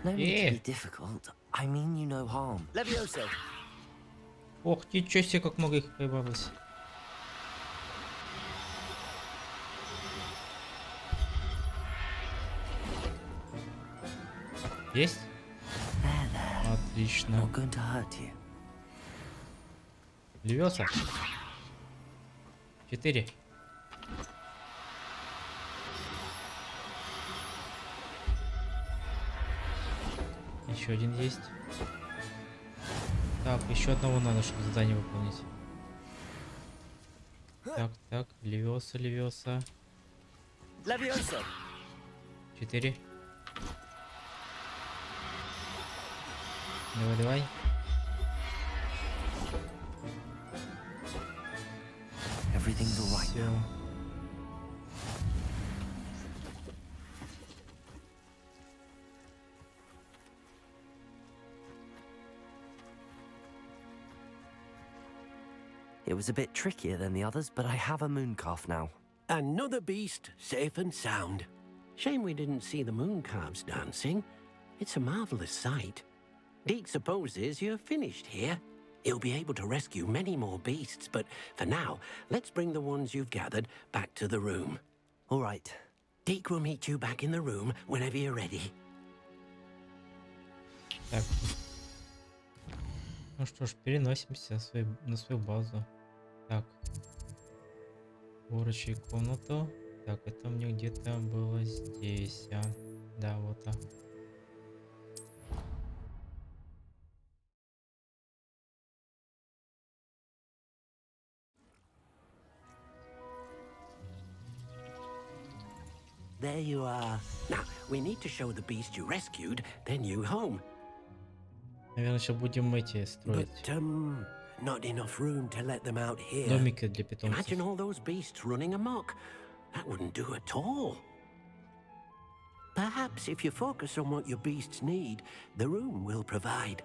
No need to be difficult. I mean you no harm. Levioso. Ох, ничего себе, как много их появилось. Есть? Отлично. Not going to hurt you. Левёса. 4. Еще один есть. Так, еще одного надо, чтобы задание выполнить. Так, Левёса. Levioso. 4. Давай. Everything's all right now. It was a bit trickier than the others, but I have a moon calf now. Another beast, safe and sound. Shame we didn't see the moon calves dancing. It's a marvelous sight. Deke supposes you're finished here. He'll be able to rescue many more beasts, but for now, let's bring the ones you've gathered back to the room. All right. Deke will meet you back in the room whenever you're ready. Так. Ну что ж, переносимся на свою базу. Так. Ворочай комнату. Так, это мне где-то было здесь. Да, вот. There you are. Now, we need to show the beast you rescued their new home. Наверное, сейчас будем эти строить. But, not enough room to let them out here. Домики для питомцев. Imagine all those beasts running amok. That wouldn't do at all. Perhaps if you focus on what your beasts need, the room will provide.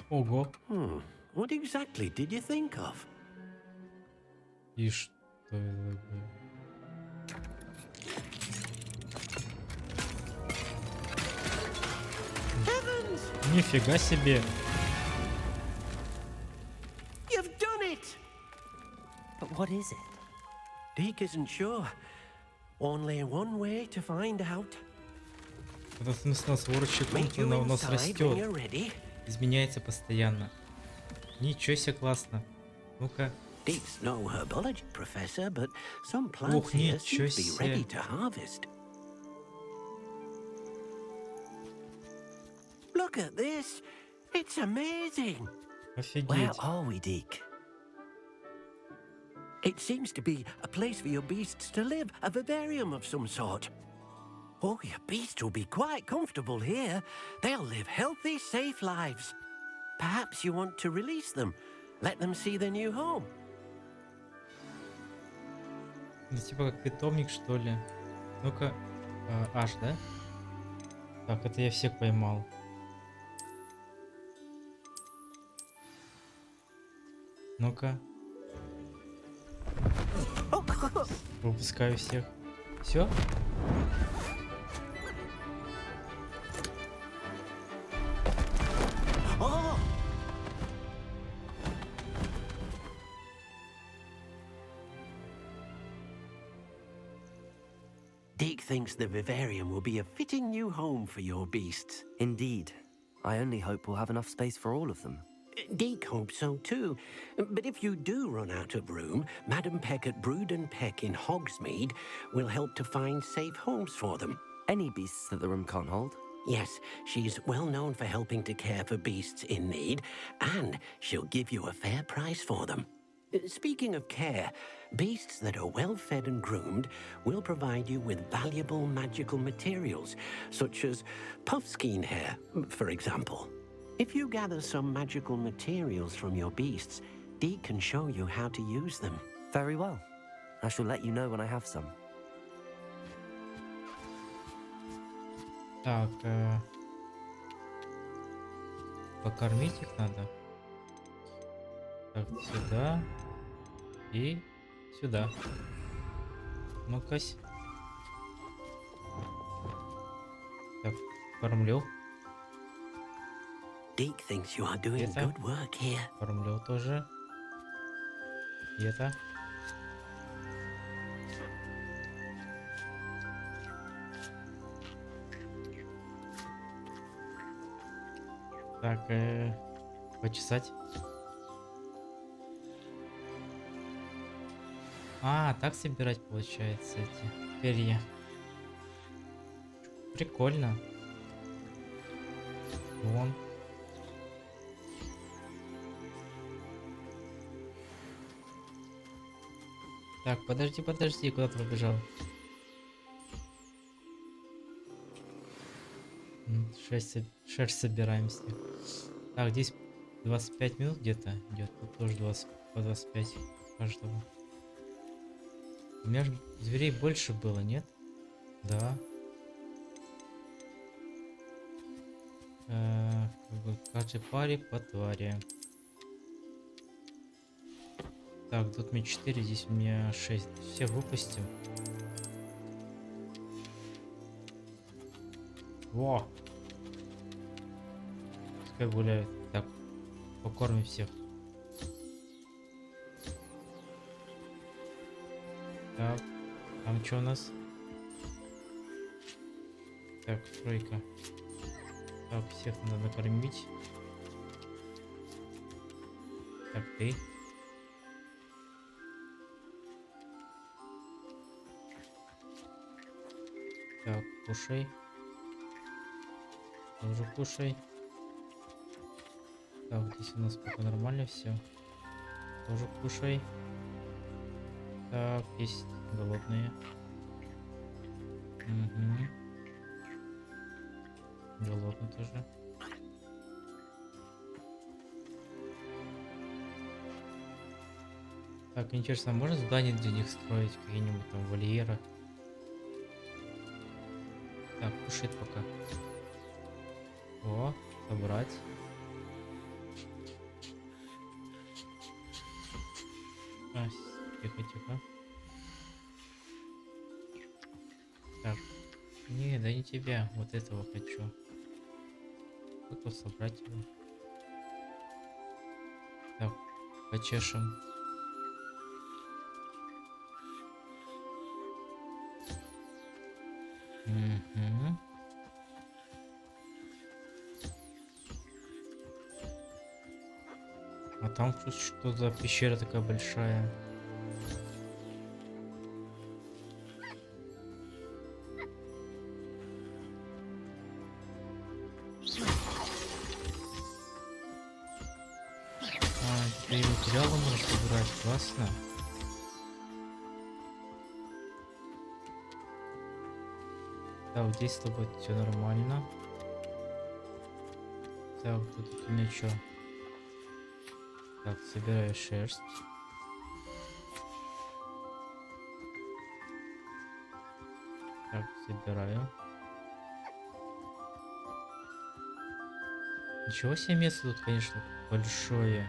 Ого. What exactly did you think of? И что это? Нифига себе. You've done it! But what is it? Deke isn't sure. Only one way to find out. Это смысл нас ворочай комната, она у нас растет. Изменяется постоянно. Ничего себе, классно. Ну-ка. Deke's no herbology professor, but some plants here seem to be ready to harvest. Look at this. It's amazing. Офигеть. Where are we, Deke? It seems to be a place for your beasts to live, a vivarium of some sort. Oh, your beasts will be quite comfortable here. They'll live healthy, safe lives. Perhaps you want to release them, let them see their new home. Ну, типа как питомник, что ли? Ну-ка. Аж, да? Так, это я всех поймал. Ну-ка. Выпускаю всех. Все? Deke thinks the vivarium will be a fitting new home for your beasts. Indeed. I only hope we'll have enough space for all of them. Deke hopes so too. But if you do run out of room, Madam Peck at Brood and Peck in Hogsmeade will help to find safe homes for them. Any beasts that the room can't hold? Yes, she's well known for helping to care for beasts in need, and she'll give you a fair price for them. Speaking of care, beasts that are well fed and groomed will provide you with valuable magical materials, such as puffskein hair, for example. If you gather some magical materials from your beasts, Deke can show you how to use them. Very well. I shall let you know when I have some. Так, покормить их надо. Так, сюда и сюда. Ну-ка. Так, кормлю. Deke thinks you are doing good work here. Кормлю тоже. И это. Так, почесать. А, так собирать получается эти перья. Прикольно. Вон. Так, подожди, куда ты побежал? Шерсть собираем с них. Так, здесь 25 минут где-то идет. Тут тоже 20, по 25 каждого. У меня же зверей больше было, нет? Да. В каждой паре по твари. Так, тут мне 4, здесь у меня 6. Всех выпустим. Во! Пускай гуляют. Так, покормим всех. Так, там что у нас? Так, тройка. Так, всех надо накормить. Так, ты. Так, кушай. Тоже кушай. Так, здесь у нас пока нормально все. Тоже кушай. Так, есть голодные. Угу. Голодный тоже. Так, интересно, можно здание для них строить? Какие-нибудь там вольеры? Так, кушает пока. О, собрать. А, тихо, тихо. Так. Не, да не тебя. Вот этого хочу. Только собрать его. Так, почешем. Угу. А там что за пещера такая большая? А, теперь материалы можно собирать, классно. Так, здесь с тобой все нормально. Так, тут у меня что? Так, собираю шерсть. Так, собираю. Ничего себе, место тут, конечно, большое.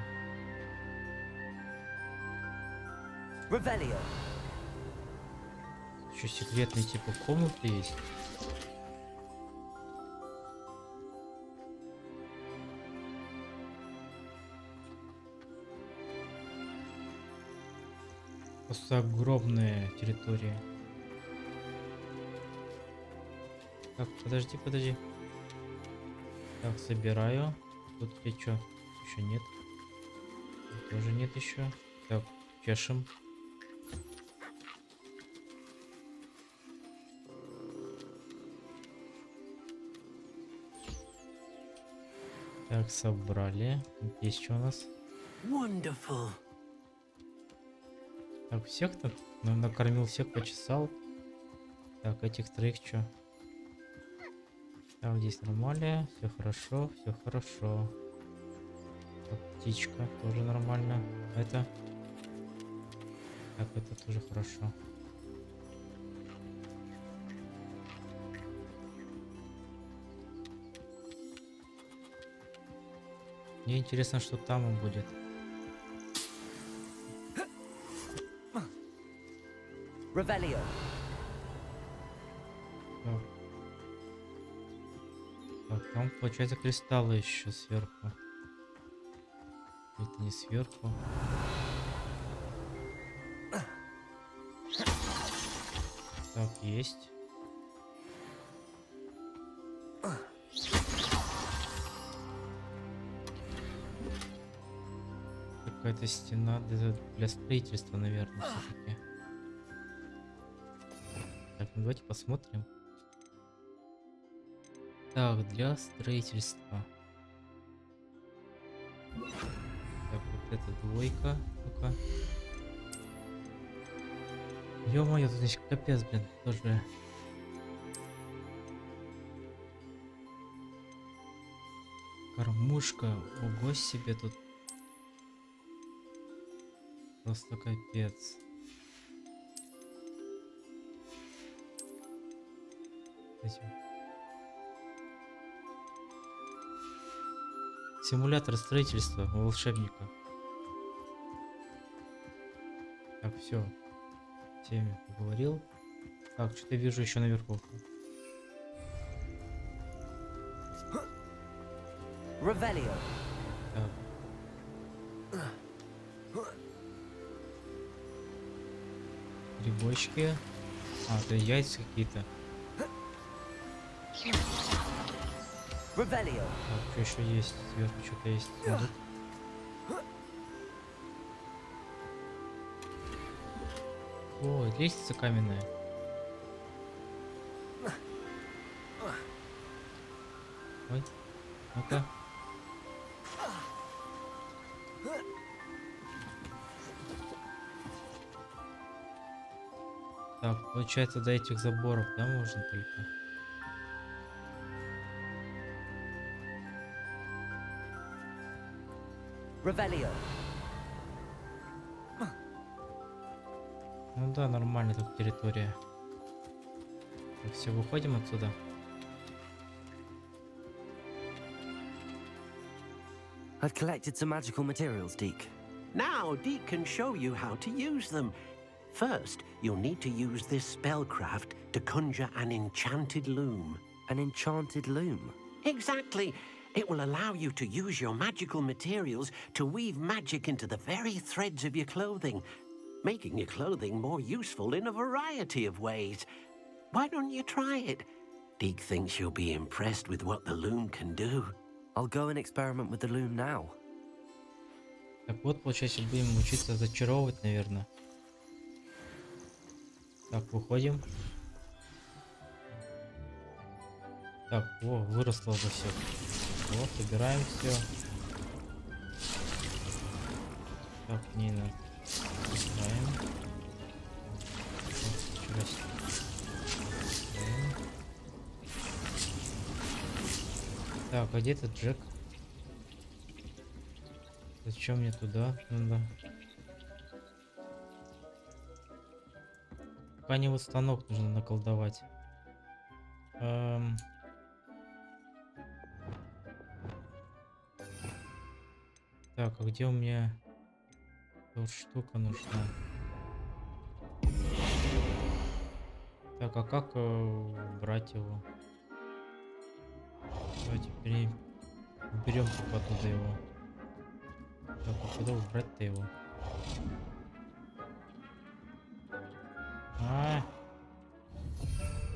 Revelio. Еще секретные типа комнаты есть. Просто огромная территория. Так, подожди. Так, собираю. Тут где что? Еще нет. Тут тоже нет еще. Так, чешем. Так, собрали. Есть что у нас? Wonderful. Так, всех тут накормил, всех почесал. Так, этих троих что? Так, здесь нормально, все хорошо, все хорошо. Так, птичка тоже нормально. Это? Так, это тоже хорошо. Мне интересно, что там будет. Revelio. Так, там получается кристаллы еще сверху. Это не сверху. Так, есть. Какая-то стена для строительства, наверное, все-таки. Так, ну давайте посмотрим. Так, для строительства. Так, вот это двойка. Ну-ка. Ё-моё, тут здесь капец, блин, тоже. Кормушка. Ого себе тут. Просто капец. Симулятор строительства у волшебника. Так, все. Теме поговорил. Так, что-то вижу еще наверху. Revelio. Так. Грибочки. А, это яйца какие-то. Revelio. Так, что еще есть? Сверху что-то есть. Смотрит. О, лестница каменная. Ой, ну-ка. Так, получается, до этих заборов, да, можно только? Revelio. Ну да, нормально так территория. Так, все, выходим отсюда. I've collected some magical materials, Deke. Now, Deke can show you how to use them. First, you'll need to use this spellcraft to conjure an enchanted loom. An enchanted loom? Exactly. It will allow you to use your magical materials to weave magic into the very threads of your clothing, making your clothing more useful in a variety of ways. Why don't you try it? Deke thinks you'll be impressed with what the loom can do. I'll go and experiment with the loom now. Так вот, получается, будем учиться зачаровывать, наверное. Так, выходим. Так, о, выросло уже все. Вот, собираем все. Так, Нина. Собираем. Так, а где этот Джек? Зачем мне туда надо? Пока не вот станок нужно наколдовать. Так, а где у меня вот штука нужна? Так, а как брать его? Давайте уберем типа оттуда его. Так, а куда убрать-то его?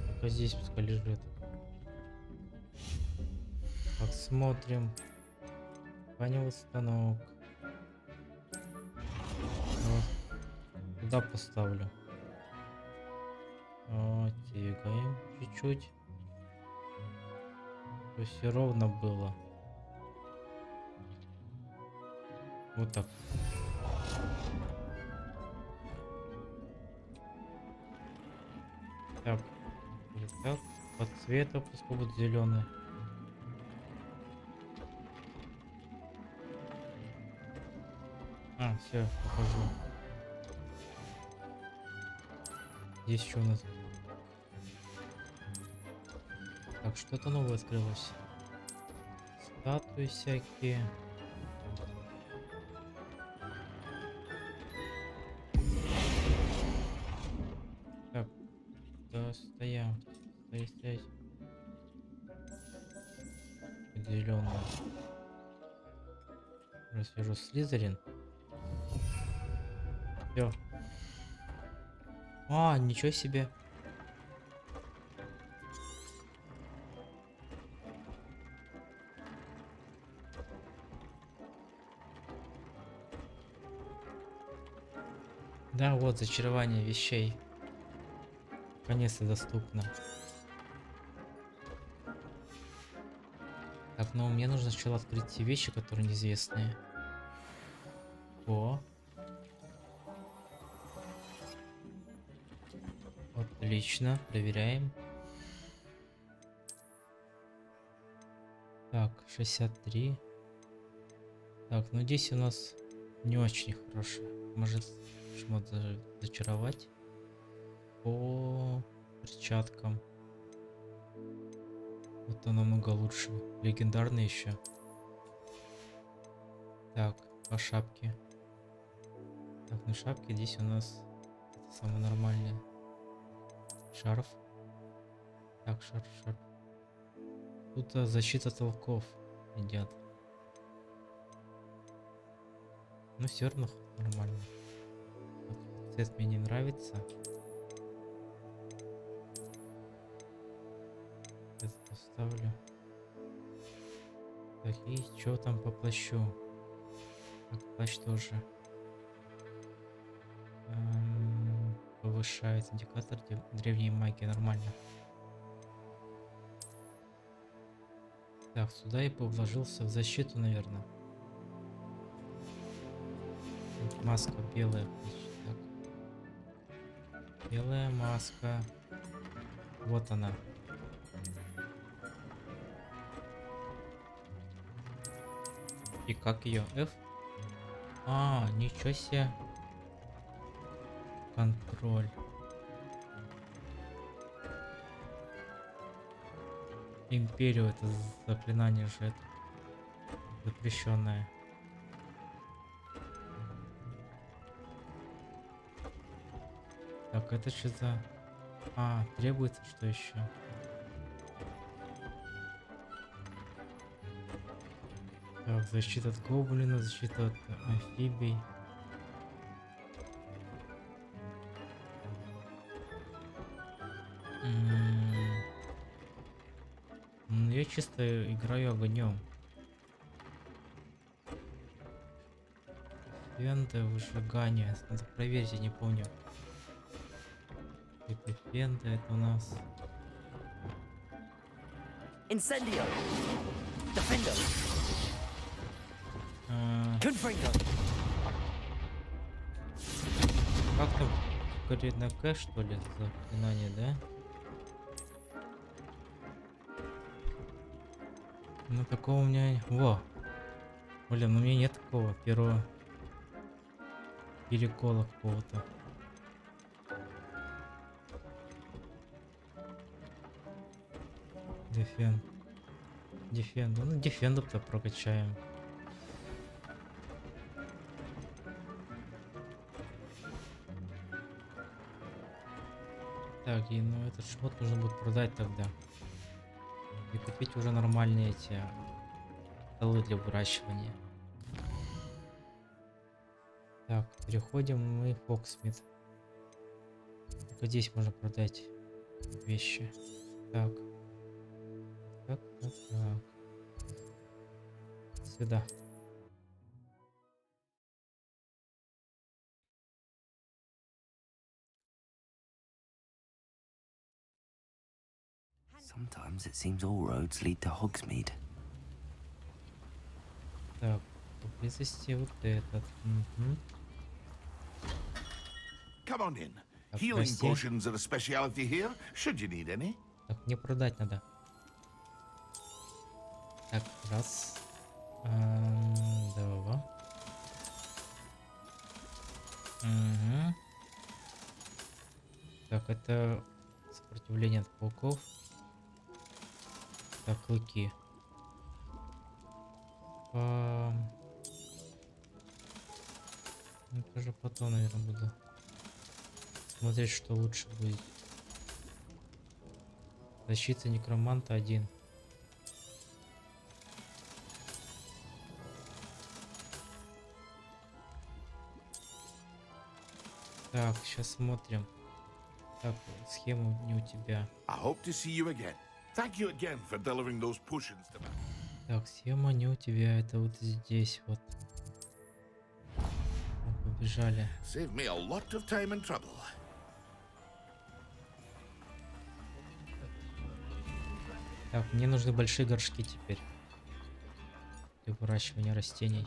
Только здесь пускай лежит. Так, смотрим. Тканевый станок. Вот. Куда поставлю? Двигаем чуть-чуть. То все ровно было. Вот так. Так. Или так. По цвету пускай будет зеленый. Все, покажу. Здесь что у нас? Так, что-то новое открылось. Статуи всякие. Так, да, стоять. Зеленый. Расвяжу Слизерин. Все. Ничего себе. Да, вот зачарование вещей. Наконец-то доступно. Так, ну мне нужно сначала открыть те вещи, которые неизвестные. Отлично, проверяем. Так, 63. Так, ну здесь у нас не очень хорошо. Может что-то зачаровать по перчаткам. Это намного лучше. Легендарный еще. Так, по шапке. Так, ну шапки здесь у нас самое нормальное. Шарф. Так, шарф. Тут защита от волков идет. Но все равно нормально. Вот, цвет мне не нравится. Это поставлю. Так, и что там по плащу? Так, плащ тоже повышает индикатор древней магии, нормально. Так, сюда я бы вложился в защиту, наверное. Маска белая. Так. Белая маска. Вот она. И как ее? F? Ничего себе. Контроль. Империю, это заклинание же, это запрещенное. Так, это что за... требуется что еще? Так, защита от гоблина, защита от амфибий. Я чисто играю огнем. Фенда, выжигание. Надо проверить, я не помню. Это фенда, это у нас. Incendio. Defendo. Confringo. Как там? Говорит на К, что ли? Заклинание, да? Ну такого у меня... Блин, у меня нет такого первого перекола какого-то. Дефенд. Ну, дефенду-то прокачаем. Так, и ну этот шмот нужно будет продать тогда. И купить уже нормальные эти столы для выращивания. Так, переходим мы в Фоксмит. Только здесь можно продать вещи. Так. Так. Сюда. Sometimes it seems all roads lead to Hogsmeade. Так, поблизости вот этот. Угу. Come on in. Так, Healing прости. potions are a speciality here, should you need any. Так, мне продать надо. Так, раз. Два. Угу. Так, это сопротивление от пауков. Так, клыки. Ну, тоже потом, наверное, буду смотреть, что лучше будет. Защита некроманта 1. Так, сейчас смотрим. Так, схему не у тебя. I hope to see you again. Thank you again for delivering those potions to me. Так, схема не у тебя, это вот здесь вот. Ну, побежали. Save me a lot of time and trouble. Так, мне нужны большие горшки теперь для выращивания растений.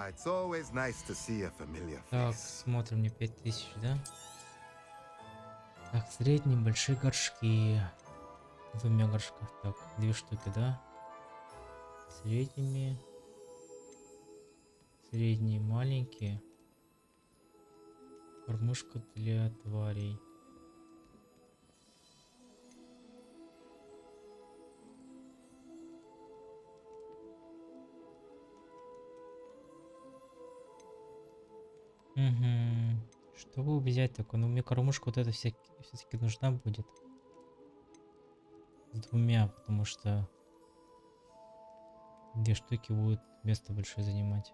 It's always nice to see a familiar Так, face. смотрим, мне 5000, да? Так, средние большие горшки. В 2 горшках. Так, 2 штуки, да? Средними. Средние, маленькие. Кормушка для тварей. Угу. Чтобы взять такое? Ну, мне кормушка вот эта все-таки нужна будет. С 2, потому что 2 штуки будут место большое занимать.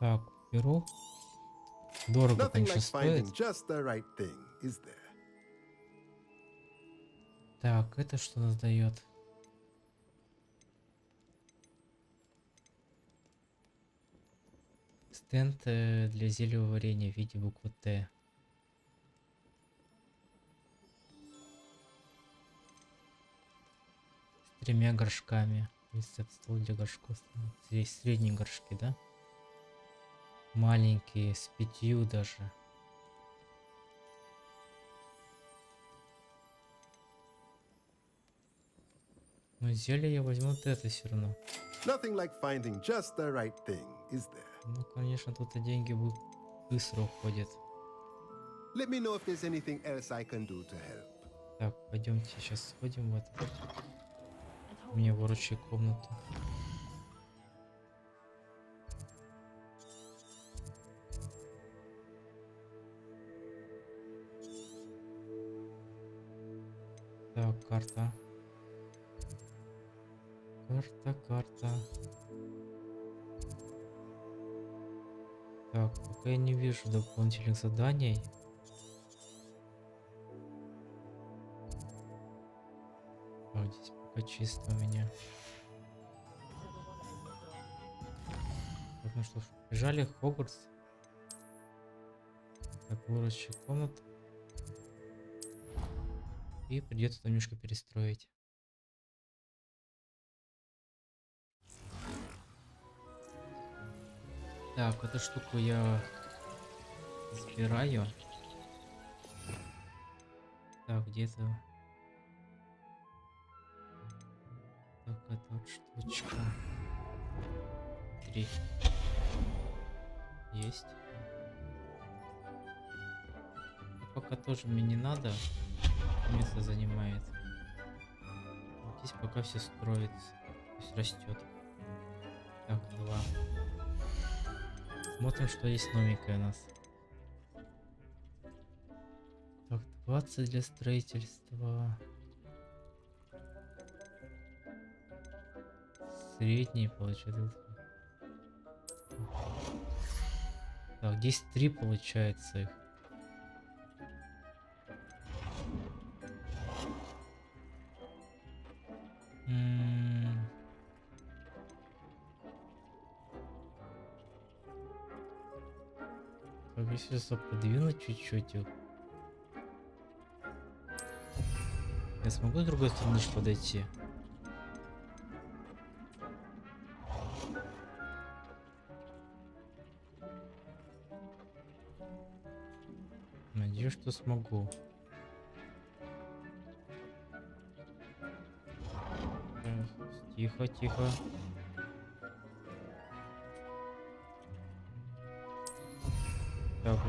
Так, беру. Дорого, Nothing конечно, like стоит. finding just the right thing, is there? Так, это что нас дает? Стенд для зелья варенья в виде буквы Т. С 3 горшками. Рецепт стол для горшков. Здесь средние горшки, да? Маленькие, с 5 даже. Но зелье я возьму вот это все равно. Nothing like finding just the right thing, is there? Ну, конечно, тут и деньги будут быстро уходят. Let me know if there's anything else I can do to help. Так, пойдемте сейчас сходим в это. Мне выручи комнату. Так, карта. Карта. Так, пока я не вижу дополнительных заданий. Так, здесь пока чисто у меня. Так, ну что ж, бежали в Хогвартс. Так, выручи комнату. И придется там немножко перестроить. Так, эту штуку я забираю. Так, где-то... Так, это вот штучка. 3. Есть. пока тоже мне не надо. Место занимает. Вот здесь пока все строится. То есть растет. Так, 2. Смотрим, что есть новенькое у нас. Так, 20 для строительства. Средний получается. Так, здесь 3 получается их. Так, если подвинуть чуть-чуть их. Я смогу с другой стороны подойти? Надеюсь, что смогу. Тихо, тихо. Так,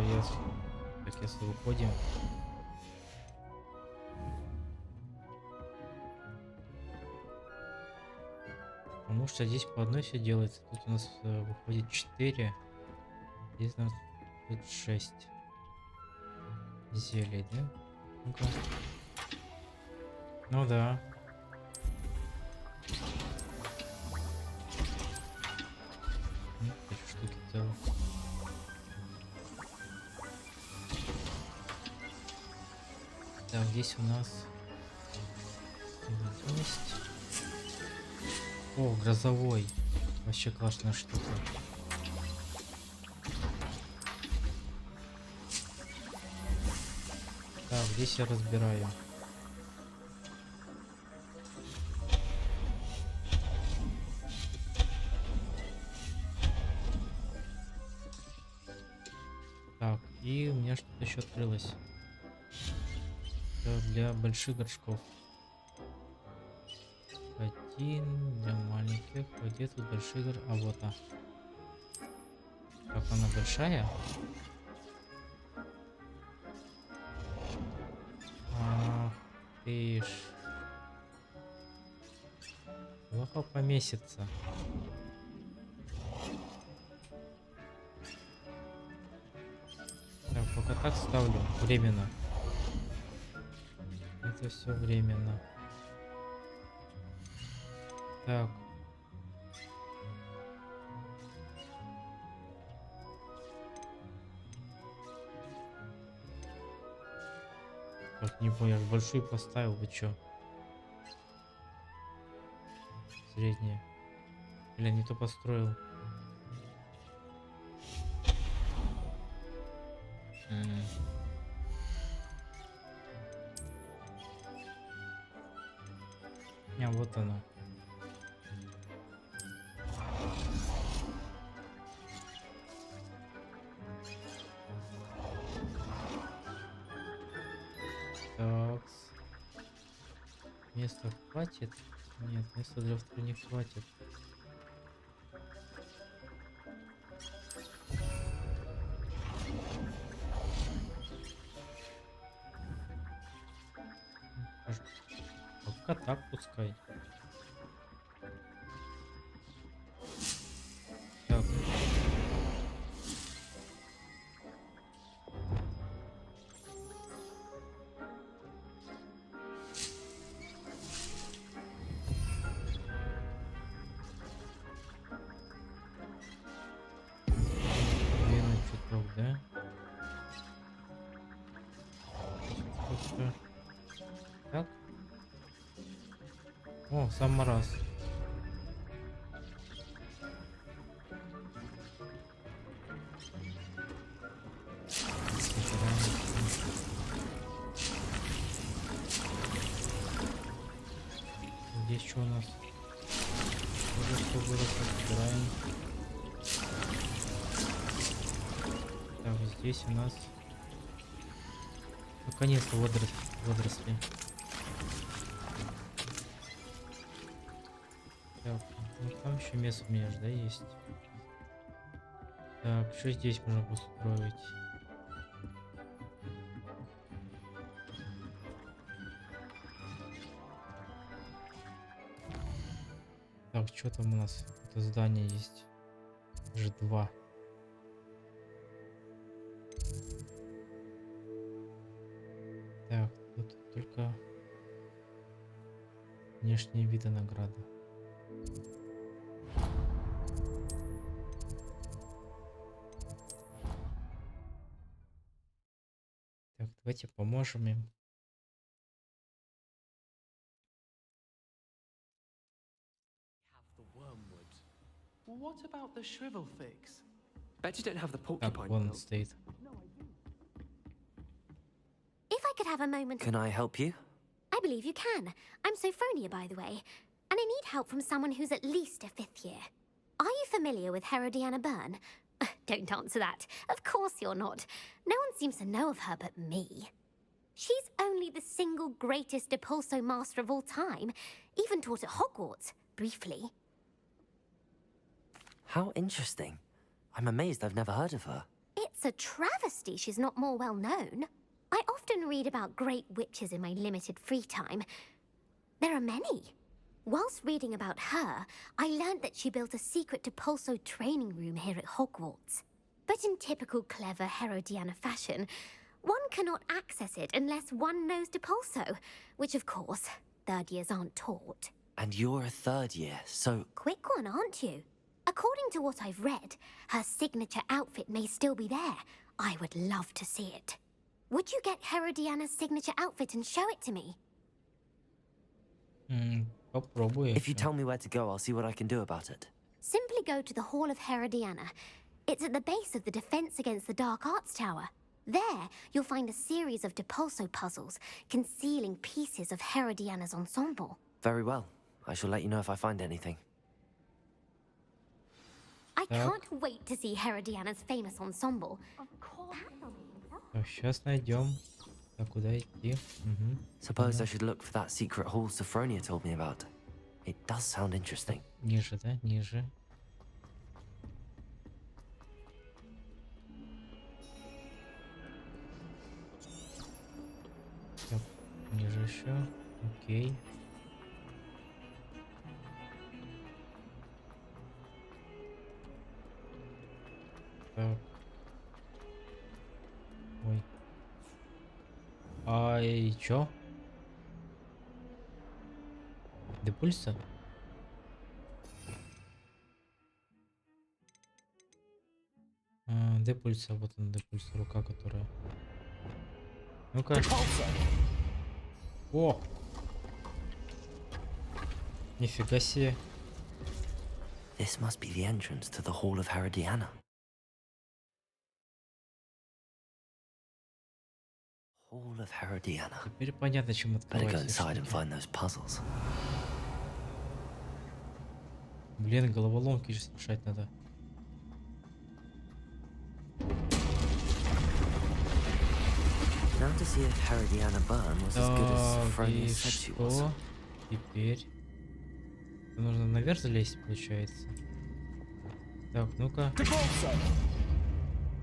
если выходим. Потому что здесь по одной все делается. Тут у нас выходит 4. Здесь у нас будет 6. Зелий, да? Ну-ка. Ну да. Эти штуки делать. Так, здесь у нас есть. О, грозовой. Вообще классная штука. Так, здесь я разбираю. Так, и у меня что-то еще открылось. Это для больших горшков. 1 для маленьких. Где тут большие горшки? А вот она. Как она большая? Ах ты ж. Плохо поместится. Так, пока так ставлю. Временно. Это все временно. Так. Так, не понял, большую поставил, вы чё? Среднее. Или не то построил? А вот она. Так. Места хватит? Нет, места для второй не хватит. Пока так пускай. Так. Да? Так. О, самый раз. Здесь что у нас? Уже что было, собираем. Так, здесь у нас наконец-то водоросли. Так, ну там еще место у меня же, да, есть. Так, что здесь можно построить? Так, что там у нас? Это здание есть. Ж2. Так, тут только внешние виды награды. Так, давайте поможем им. Well, what about the shrivel figs? Bet you don't have the Так, porcupine вон quilt. стоит. If I could have a moment... Can I help you? I believe you can. I'm Sophronia, by the way. And I need help from someone who's at least a 5th year. Are you familiar with ᴨᴏᴄᴛᴏ? Don't answer that. Of course you're not. No one seems to know of her but me. She's only the single greatest Depulso master of all time. Even taught at Hogwarts, briefly. How interesting. I'm amazed I've never heard of her. It's a travesty she's not more well known. I often read about great witches in my limited free time. There are many. Whilst reading about her, I learned that she built a secret Depulso training room here at Hogwarts. But in typical clever ᴨᴏᴄᴛᴏ fashion, one cannot access it unless one knows Depulso, which of course, 3rd years aren't taught. And you're a 3rd year, so... Quick one, aren't you? According to what I've read, her signature outfit may still be there. I would love to see it. Would you get ᴨᴏᴄᴛ's signature outfit and show it to me? Попробуй. If you tell me where to go, I'll see what I can do about it. Simply go to the Hall of ᴨᴏᴄᴛ. It's at the base of the Defense Against the Dark Arts Tower. There, you'll find a series of Depulso puzzles concealing pieces of ᴨᴏᴄᴛ's ensemble. Very well. I shall let you know if I find anything. I can't wait to see ᴨᴏᴄᴛ's famous ensemble. Of course. Сейчас найдем. А куда идти? Suppose I should look for that secret hall Sophronia told me about. It does sound interesting. Ниже, да? Ниже. Так, ниже еще. Окей. Так. Ой. И чё? Депульса? Депульса, вот он, депульса, рука, которая. Ну-ка. О! Нифига себе. This must be the entrance to the Hall of ᴨᴏᴄᴛ. Hall of ᴨᴏᴄᴛ. Теперь понятно, чем Better go открывать. inside and find those puzzles. Блин, головоломки же решать надо. Now to see if ᴨᴏᴄᴛᴏ was as good as Так, Sophronia и said she was. что теперь? Нужно наверх залезть, получается. Так, ну-ка.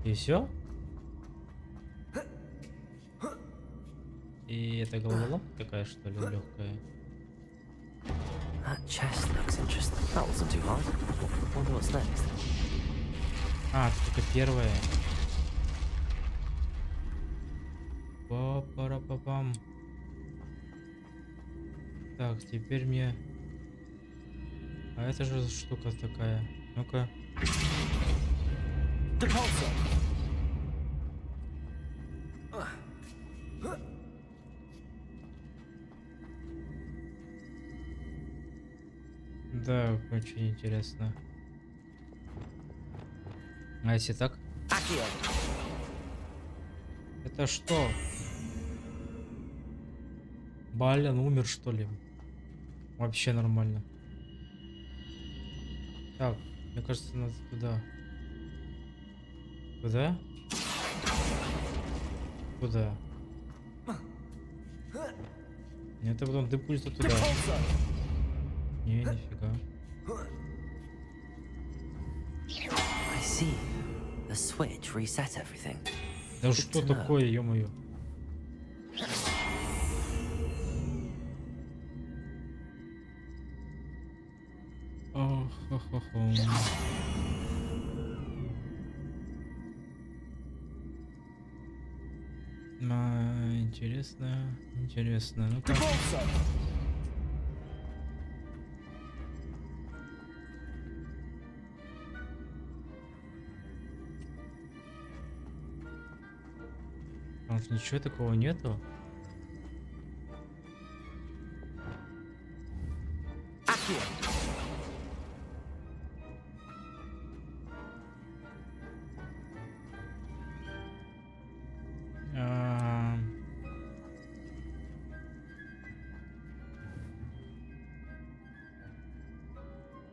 И все? И это головоломка такая, что ли, легкая? That chest looks interesting. That wasn't too hard. Wonder what's next. Это только первая. Па-пара-па-пам. Так, теперь мне... А это же штука такая. Ну-ка. Да, очень интересно. А если так? Это что? Блин, умер что ли? Вообще нормально. Так, мне кажется, надо туда. Куда? Куда? Это потом депульса туда. Не, нифига. I see. The switch reset everything. Да что такое, ё-моё? Хо-хо-хо. Интересно, интересно. Ну-ка. Там же ничего такого нету.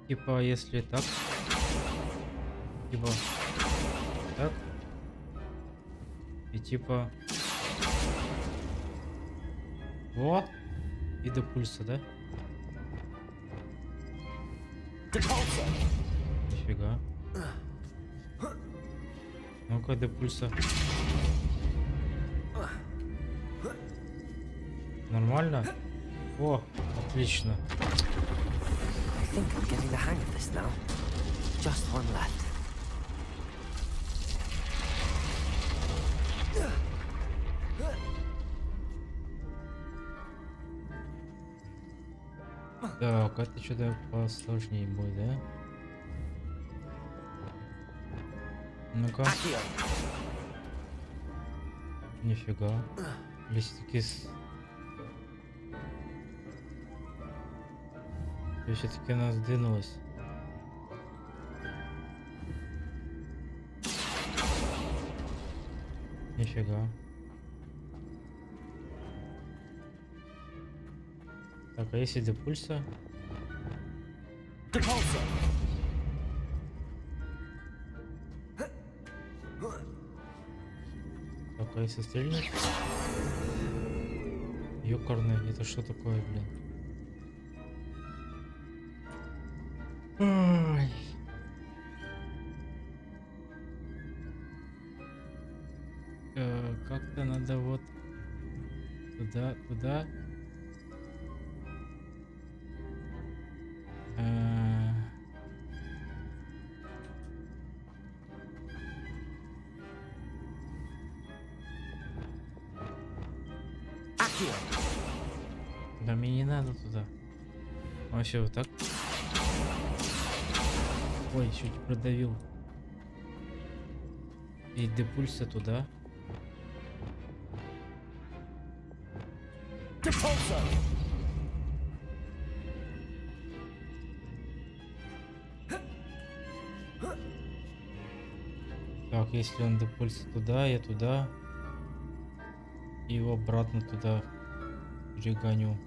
Типа, если так, типа, так, и типа, вот, и до пульса, да? Нифига. Ну-ка, до пульса. Нормально? О, отлично. I think I'm getting the hang of this now. Just one left. Так, это что-то посложнее будет, да? Ну-ка. Нифига. Листики с... Все-таки она сдвинулась. Нифига. Так, а если до пульса? Так, а если стрельнуть? Ёкарный, это что такое, блин? Ой. Как-то надо вот туда, туда. Да мне не надо туда. Вообще вот так. Ой, чуть продавил. И до пульса туда. Так, если он до пульса туда, я туда. И его обратно туда перегоню.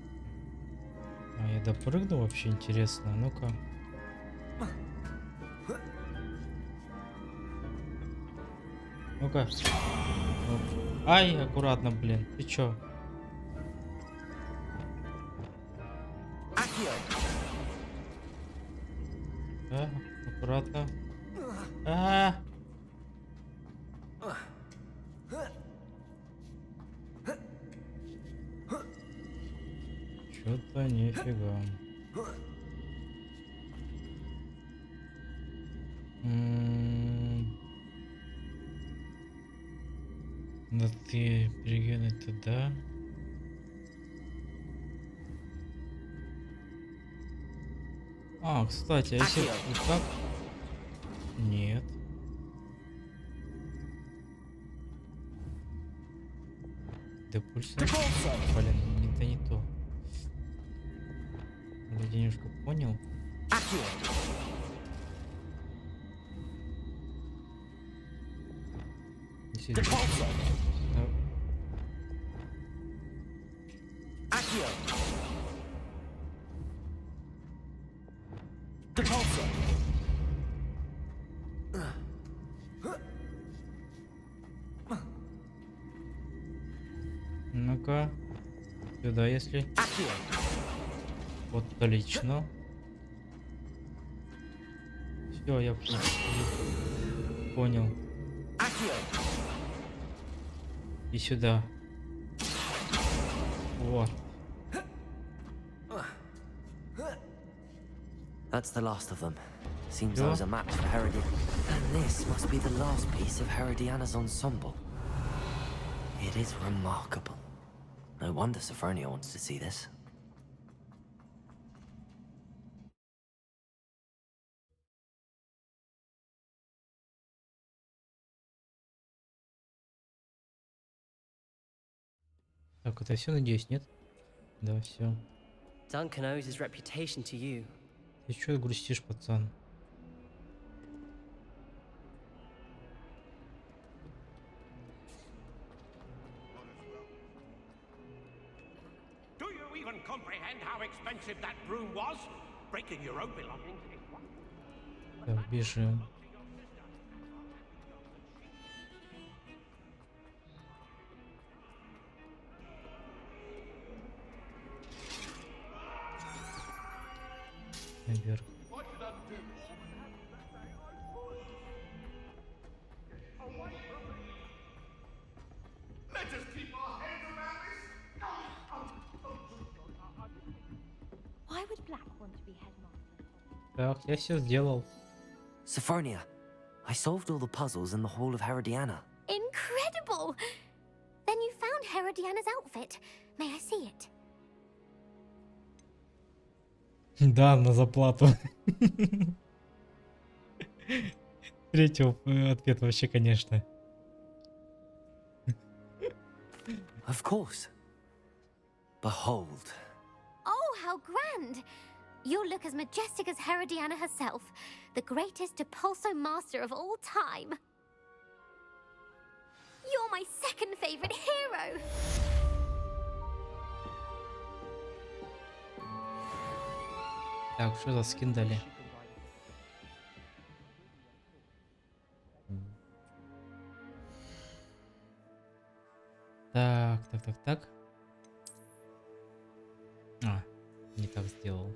А я допрыгну вообще, интересно. Ну-ка. Ну-ка. Ай, аккуратно, блин. Ты чё? Да, аккуратно. Чё-то нифига. Да ты перегонать туда. А, кстати, а если вот так? Нет. Да пульса. Блин, это не то. Вроде немножко понял. Если... Да. Ну-ка. Сюда, если... Вот, отлично. Все, я понял. И сюда. Вот. That's the last of them. Seems I was a match for Herodiana. And this must be the last piece of Herodiana's ensemble. It is remarkable. No wonder Sophronia wants to see this. Так, это все, надеюсь, нет? Да, все. Duncan owes his reputation to you. Ты чё грустишь, пацан? Do you even comprehend how expensive that broom was? Breaking your own belongings is one. Так, бежим. Наверх. Why would Black want to be headmaster? Так, я все сделал. Sophronia, I solved all the puzzles in the Hall of Herodiana. Incredible! Then you found Herodiana's outfit. May I see it? Да, на заплату. Третий ответ вообще, конечно. Of course. Behold. Oh, how grand! You'll look as majestic as Herodiana herself, the greatest Depulso master of all time. You're my second favorite hero! Так, что за скин дали? Так. А, не так сделал.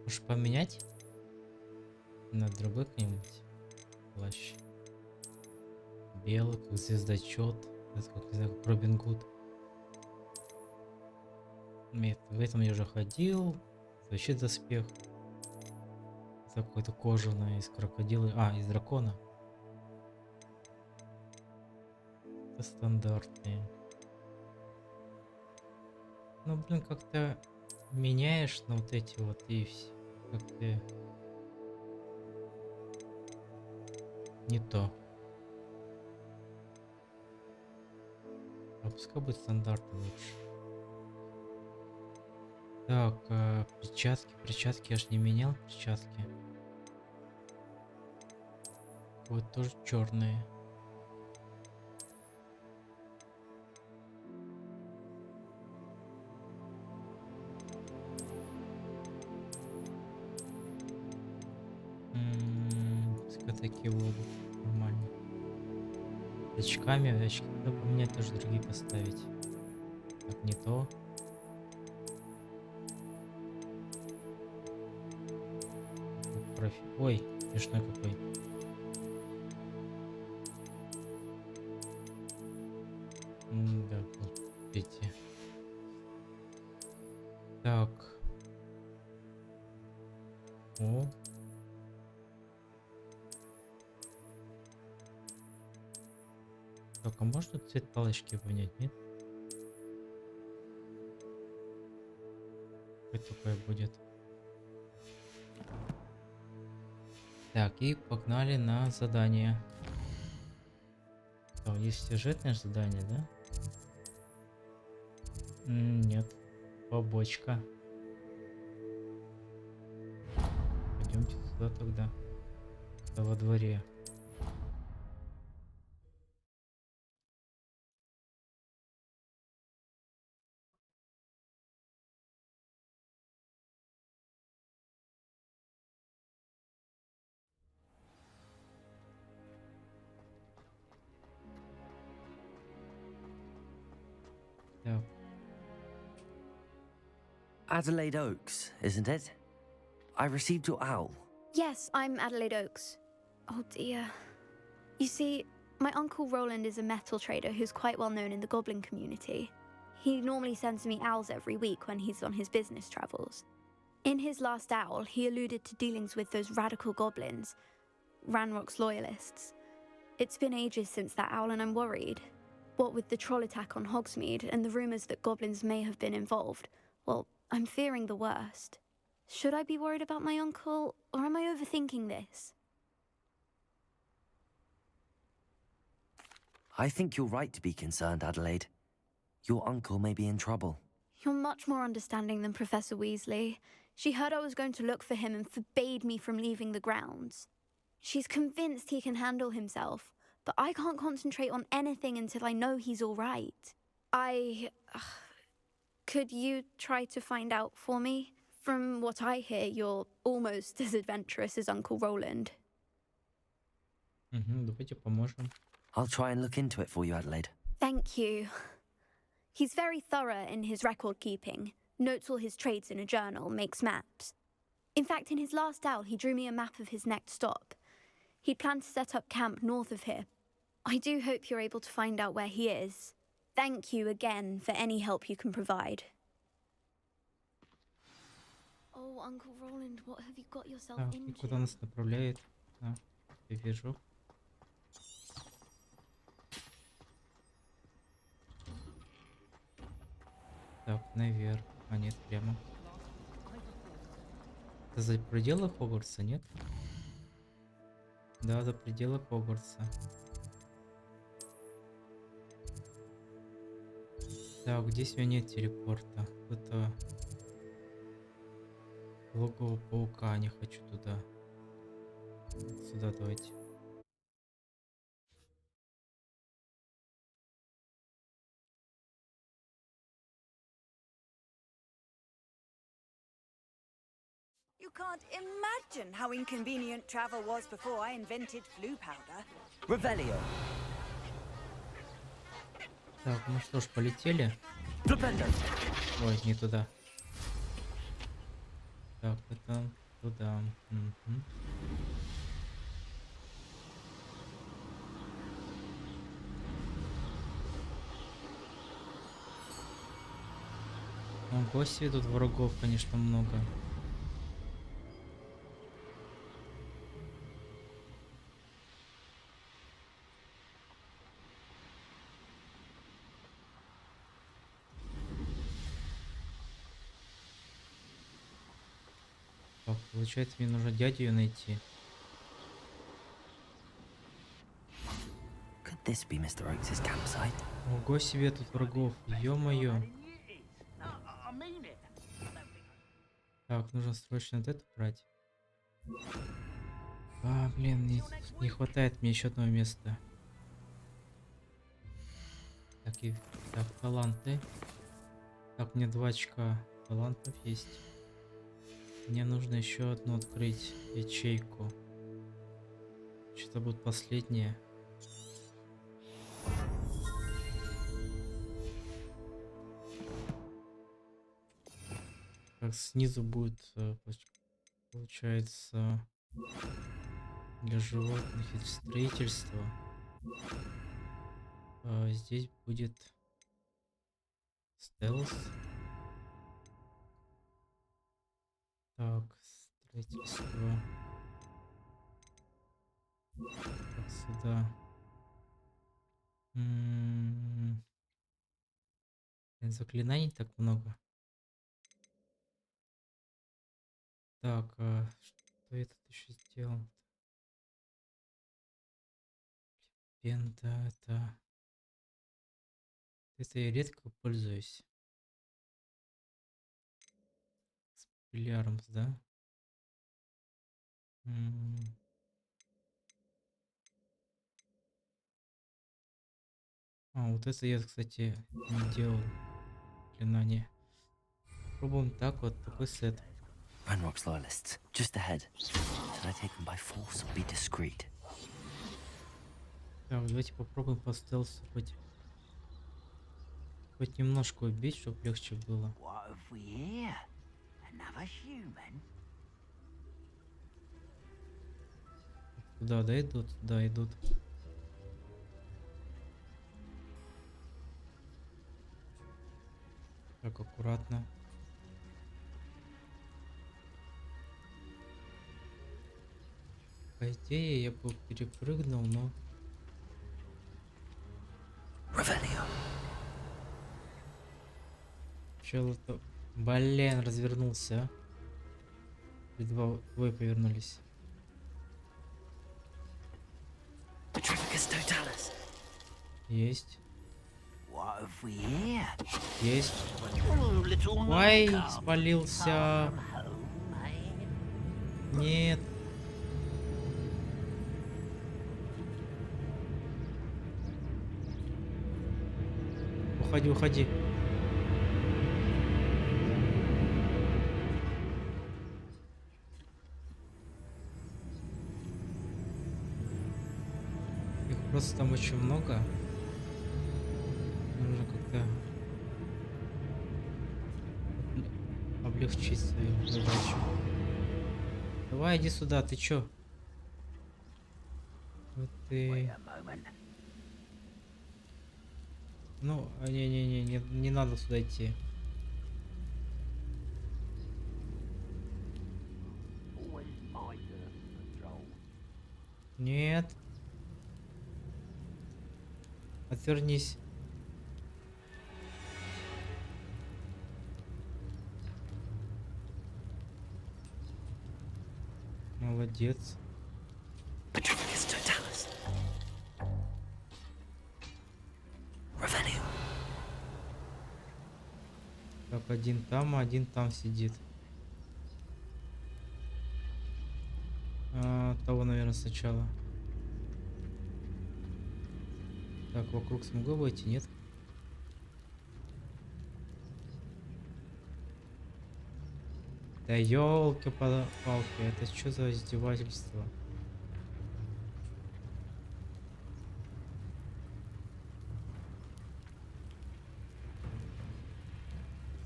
Может поменять? На другой какой-нибудь плащ. Белый, как звездочет. Это как, не знаю, как Робин Гуд. Нет, в этом я уже ходил. Вообще доспех. Это какой-то кожаный из крокодила. А, из дракона. Это стандартные. Ну, блин, как-то меняешь на вот эти вот и все. Как-то не то. А пускай будет стандарты лучше. Так, перчатки я ж не менял, перчатки. Вот тоже черные. Пускай такие будут нормально. Очки надо поменять, тоже другие поставить. Так, не то. Ой, смешной какой. Да, вот эти. Так. О. Так, а можно цвет палочки поменять, нет? Какой такой будет? Так, и погнали на задание. Что, есть сюжетное задание, да? Нет. Побочка. Пойдемте сюда тогда. Да, во дворе. Yeah. Adelaide Oaks, isn't it? I received your owl. Yes, I'm Adelaide Oaks. Oh dear. You see, my uncle Roland is a metal trader who's quite well known in the goblin community. He normally sends me owls every week when he's on his business travels. In his last owl, he alluded to dealings with those radical goblins, Ranrock's loyalists. It's been ages since that owl and I'm worried. What with the troll attack on Hogsmeade and the rumours that goblins may have been involved, well, I'm fearing the worst. Should I be worried about my uncle, or am I overthinking this? I think you're right to be concerned, Adelaide. Your uncle may be in trouble. You're much more understanding than Professor Weasley. She heard I was going to look for him and forbade me from leaving the grounds. She's convinced he can handle himself, but I can't concentrate on anything until I know he's all right. Could you try to find out for me? From what I hear, you're almost as adventurous as Uncle Roland. Давайте поможем. I'll try and look into it for you, Adelaide. Thank you. He's very thorough in his record keeping, notes all his trades in a journal, makes maps. In fact, in his last owl, he drew me a map of his next stop. He planned to set up camp north of here. I do hope you're able to find out where he is. Thank you again for any help you can provide. Oh, Uncle Roland, what have you got yourself Так, и into? куда нас направляет? Я вижу. Так, наверх. А нет, прямо. Это за пределы Хогвартса, нет? Да, за пределы Хогвартса. Так, здесь у меня нет телепорта. Это логово паука, не хочу туда. Сюда давайте. You can't imagine how inconvenient travel was before I invented flu powder. Revelio. Так, ну что ж, полетели. Ой, не туда. Так, это туда. Ого себе, тут врагов, конечно, много. Так, получается, мне нужно дядю ее найти. Could this be Mr. Oakes' campsite? Ого себе, тут врагов. Ё-моё. Так, нужно срочно вот это брать. А, блин, не хватает мне еще одного места. Так, так, таланты. Так, мне 2 очка талантов есть. Мне нужно еще одну открыть ячейку. Что-то будет последнее. Так, снизу будет, получается, для животных и строительства. Здесь будет стелс. Так, строительство. Так, сюда. Заклинаний так много. Так, что я тут еще сделал? Пента, это я редко пользуюсь. Спилярмс, да? А, вот это я, кстати, не делал. Заклинание. Пробуем так, вот такой сет. Ranrock's loyalists, just ahead. Should I take them by force or be discreet? Так, давайте попробуем по стелсу хоть немножко убить, чтобы легче было. Туда, да, идут? Да, идут. Так, аккуратно. По идее, я бы перепрыгнул, но... Чё-то... Блин, развернулся. Двое повернулись. Есть. Есть. Ой, спалился. Нет. Уходи, уходи. Их просто там очень много. Нужно как-то облегчить свою задачу. Давай, иди сюда, ты чё? Вот ты... Ну, не надо сюда идти. Нет. Отвернись. Молодец. Так, один там, а один там сидит. Того, наверное, сначала. Так, вокруг смогу обойти, нет? Да ёлки-палки, это что за издевательство?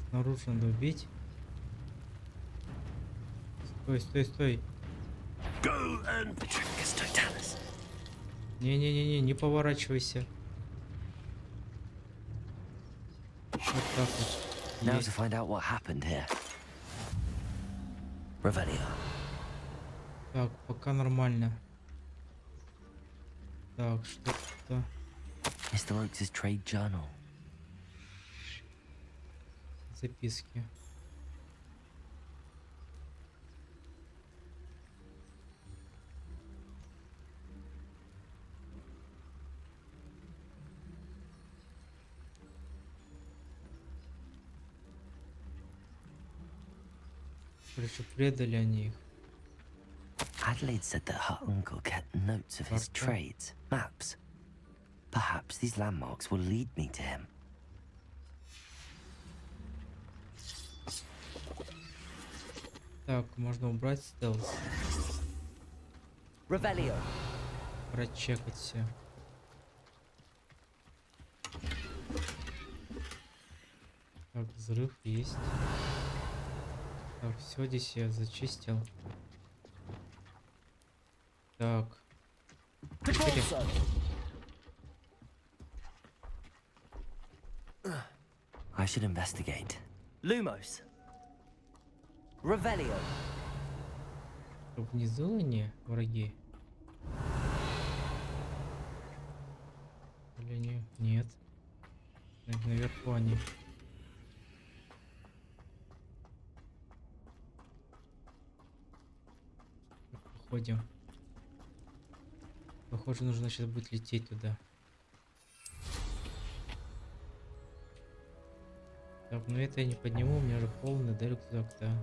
Снаружи надо убить. Стой, стой, стой. Не-не-не-не, не поворачивайся. Вот так вот. Now to find out what happened here. Revelio. Так, пока нормально. Так, что-то... Mr. Oakes' trade journal. Записки. Короче, предали они их. Adelaide said that her uncle kept notes of his trades, maps. Perhaps these landmarks will lead me to him. Так, можно убрать стелс. Revelio. Прочекать все. Так, взрыв есть. Так, все здесь я зачистил. Так. I should investigate. Lumos. Revelio. Внизу они враги? Или не? Нет. Наверху они. Ходим. Похоже, нужно сейчас будет лететь туда. Так, ну это я не подниму, у меня же полный, да, рюкзак-то.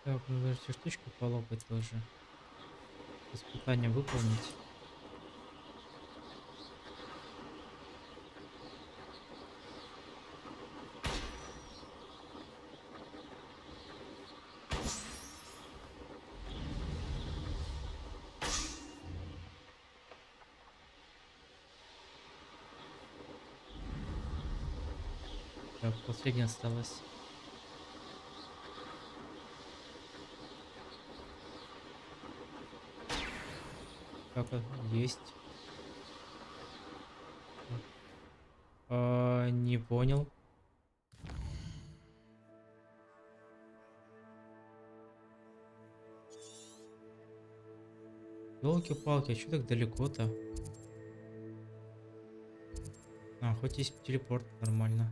Так, нужно эти штучки полопать тоже. Испытание выполнить. Так, последняя осталась. Как есть? Не понял. Ёлки-палки, а чё так далеко-то? А, хоть есть телепорт, нормально.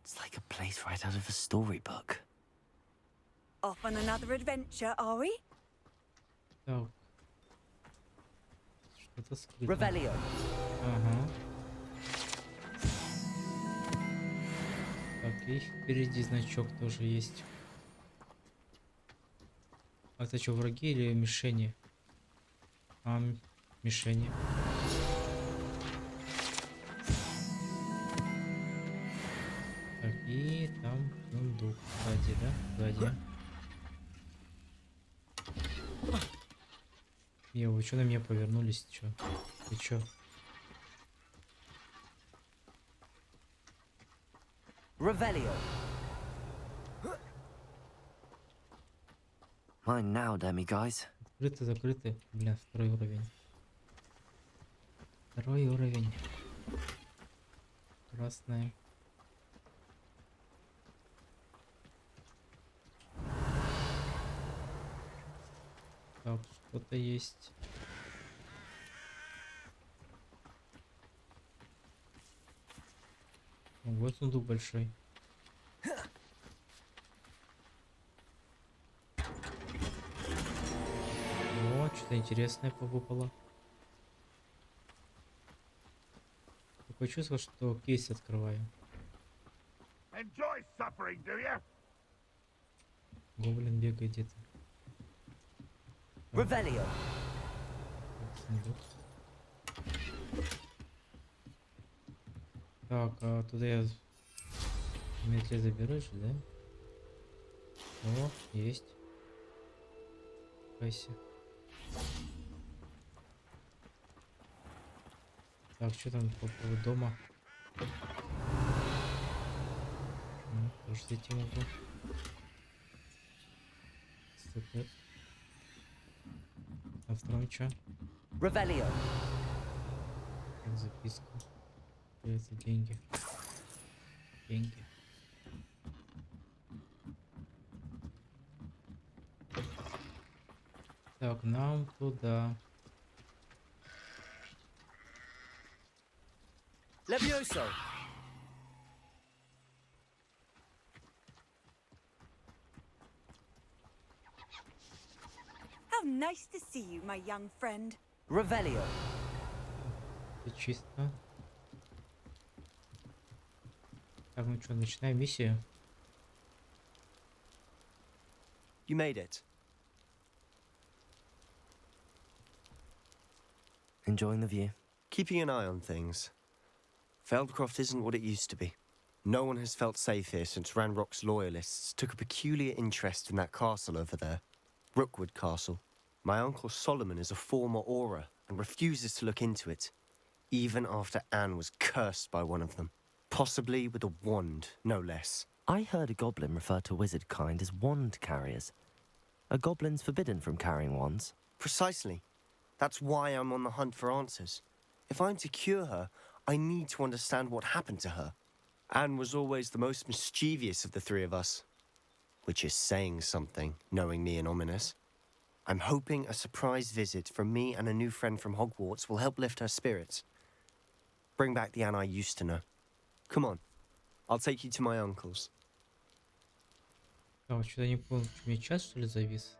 It's like a place right out of a storybook. Off on another adventure, are we? Так. Что-то скрыто. Revelio. Ага. Так, и впереди значок тоже есть. А это что, враги или мишени? А, мишени. Так, и там сундук сзади, да? Сзади. Вы что на меня повернулись? Чё? Ты чё? Revelio. Mine now, guys. Открыто, закрыто. Бля, второй уровень. Второй уровень. Красная. Так, что-то есть. Вот сундук большой. О, что-то интересное повыпало. Такое чувство, что кейс открываю. Гоблин бегает где-то. Revelio. Сундук. Так, а туда я метли заберусь, да? О, есть. Спасибо. Так, что там по поводу дома? Тоже зайти могу. Супер. А втором что? Revelio. Так, записка. Это деньги. Деньги. Так, нам туда. Levioso. How nice to see you, my young friend. Revelio. Чисто. Так, ну что, начинаем миссию. You made it. Enjoying the view? Keeping an eye on things. Feldcroft isn't what it used to be. No one has felt safe here since Ranrock's loyalists took a peculiar interest in that castle over there. Rookwood Castle. My uncle Solomon is a former Auror and refuses to look into it, even after Anne was cursed by one of them. Possibly with a wand, no less. I heard a goblin refer to wizard kind as wand carriers. Are goblins forbidden from carrying wands? Precisely. That's why I'm on the hunt for answers. If I'm to cure her, I need to understand what happened to her. Anne was always the most mischievous of the three of us. Which is saying something, knowing me and ominous. I'm hoping a surprise visit from me and a new friend from Hogwarts will help lift her spirits. Bring back the Anne I used to know. Come on. I'll take you to my uncle's. А, что-то не понял. Мне час, что ли, завис?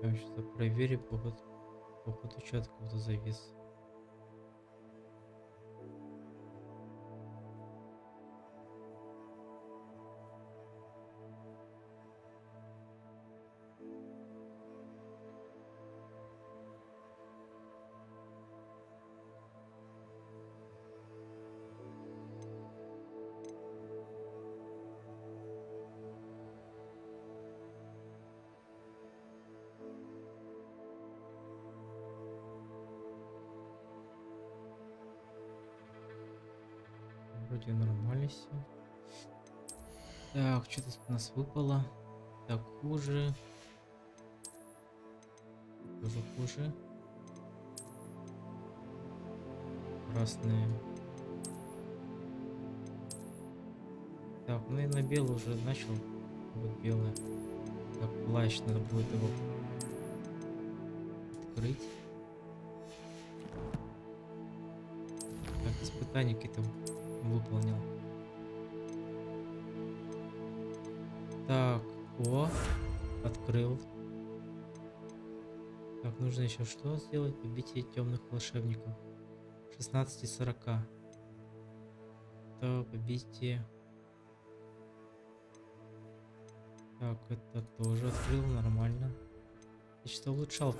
Я что-то проверю, походу чат кого-то завис. вроде нормально все. Так, что тут у нас выпало? Так, хуже. Тоже хуже. Красные. Так, ну и на белый уже начал. Вот белый. Так, плащ надо будет его открыть. Так, испытания какие-то выполнил. Так, о, открыл. Так, нужно еще что сделать? Побитие темных волшебников. 16 из 40. Так, побитие. Так, это тоже открыл, нормально. И что улучшалки?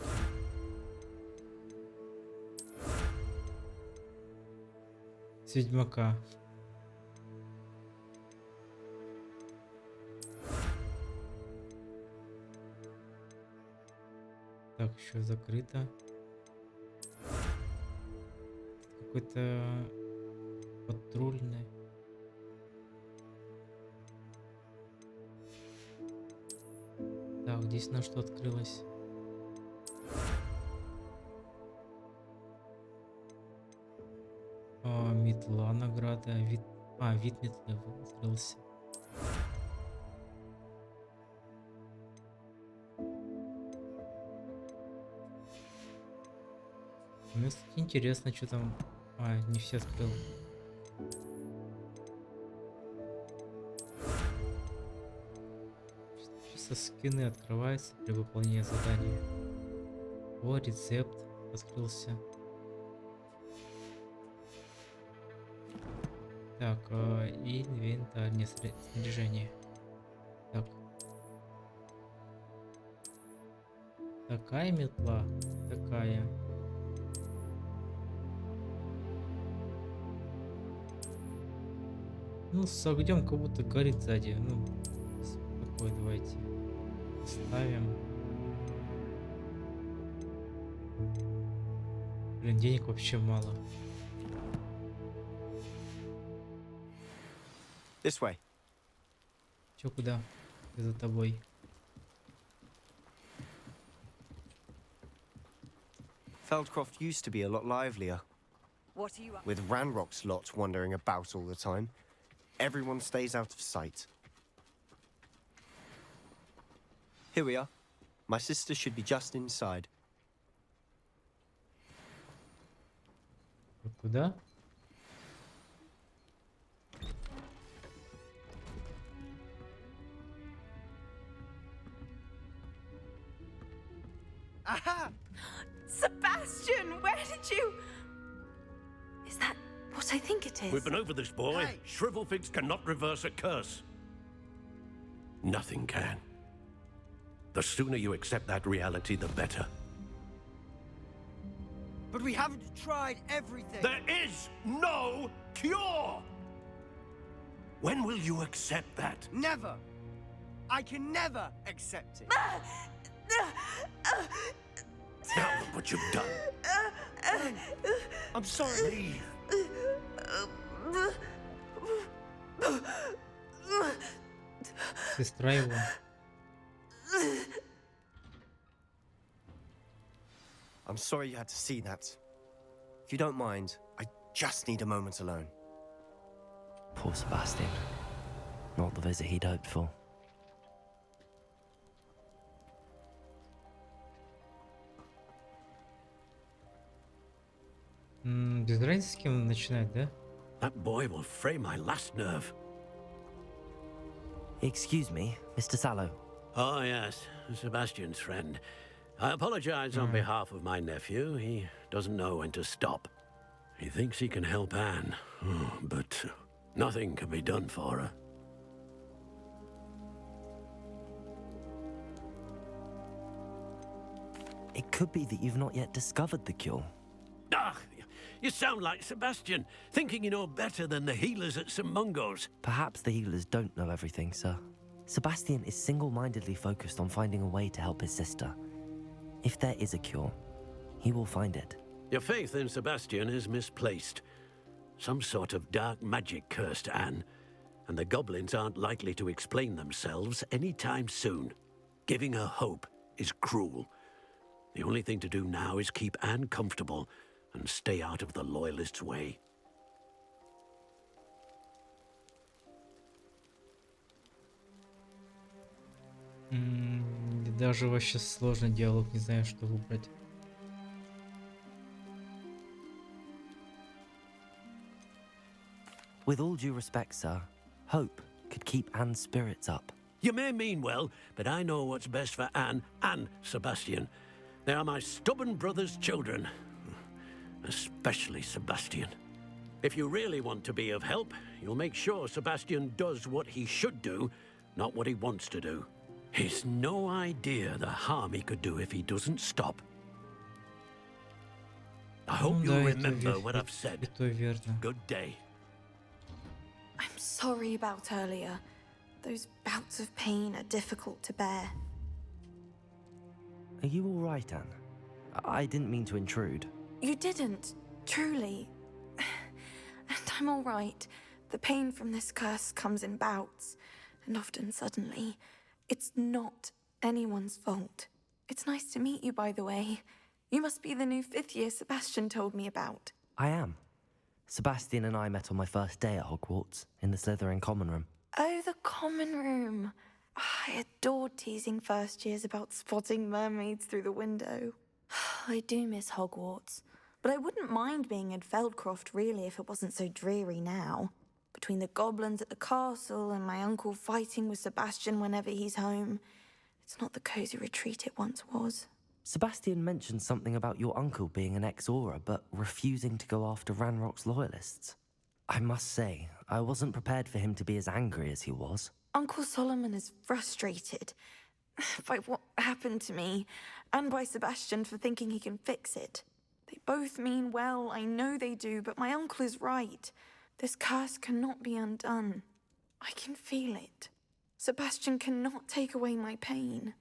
С Ведьмака. Так, еще закрыто. Какой-то патрульный. Так, здесь на что открылось? Метла, награда, вид метлы открылся. Мне, кстати, интересно, что там. Не все открыл. Чисто скины открываются при выполнении задания. О, рецепт открылся. Так, и инвентарь, снаряжение. Так. Такая метла, такая. Ну, с огнем как будто горит сзади. Ну, такой давайте ставим. Блин, денег вообще мало. This way. Чё, куда? Я за тобой. Feldcroft used to be a lot livelier. What are you up? With Ranrock's lot wandering about all the time, everyone stays out of sight. Here we are. My sister should be just inside. Куда? Aha! Sebastian, where did you... Is that what I think it is? We've been over this, boy. Hey. Shrivelfigs cannot reverse a curse. Nothing can. The sooner you accept that reality, the better. But we haven't tried everything. There is no cure! When will you accept that? Never. I can never accept it. Now look what you've done. I'm sorry. Сестра его. I'm sorry you had to see that. If you don't mind, I just need a moment alone. Poor Sebastian. Not the visit he'd hoped for. Без разницы, с кем начинать, да? That boy will fray my last nerve. Excuse me, Mr. Sallow. Oh, yes, Sebastian's friend. I apologize on behalf of my nephew. He doesn't know when to stop. He thinks he can help Anne, but nothing can be done for her. It could be that you've not yet discovered the cure. Ah, you sound like Sebastian, thinking you know better than the healers at St. Mungo's. Perhaps the healers don't know everything, sir. Sebastian is single-mindedly focused on finding a way to help his sister. If there is a cure, he will find it. Your faith in Sebastian is misplaced. Some sort of dark magic cursed Anne, and the goblins aren't likely to explain themselves anytime soon. Giving her hope is cruel. The only thing to do now is keep Anne comfortable and stay out of the Loyalists' way. Даже вообще сложный диалог, не знаю, что выбрать. With all due respect, sir, hope could keep Anne's spirits up. You may mean well, but I know what's best for Anne and Sebastian. They are my stubborn brother's children. Especially Sebastian. If you really want to be of help, you'll make sure Sebastian does what he should do, not what he wants to do. He's no idea the harm he could do if he doesn't stop. I hope you'll remember what I've said. Good day. I'm sorry about earlier. Those bouts of pain are difficult to bear. Are you all right, Anne? I didn't mean to intrude. You didn't, truly. And I'm all right. The pain from this curse comes in bouts, and often suddenly. It's not anyone's fault. It's nice to meet you, by the way. You must be the new 5th year Sebastian told me about. I am. Sebastian and I met on my first day at Hogwarts, in the Slytherin common room. Oh, the common room. I adored teasing first years about spotting mermaids through the window. I do miss Hogwarts, but I wouldn't mind being in Feldcroft really if it wasn't so dreary now. Between the goblins at the castle and my uncle fighting with Sebastian whenever he's home, it's not the cozy retreat it once was. Sebastian mentioned something about your uncle being an ex-Auror, but refusing to go after Ranrock's Loyalists. I must say, I wasn't prepared for him to be as angry as he was. Uncle Solomon is frustrated by what happened to me, and by Sebastian for thinking he can fix it. They both mean well, I know they do, but my uncle is right. This curse cannot be undone. I can feel it. Sebastian cannot take away my pain.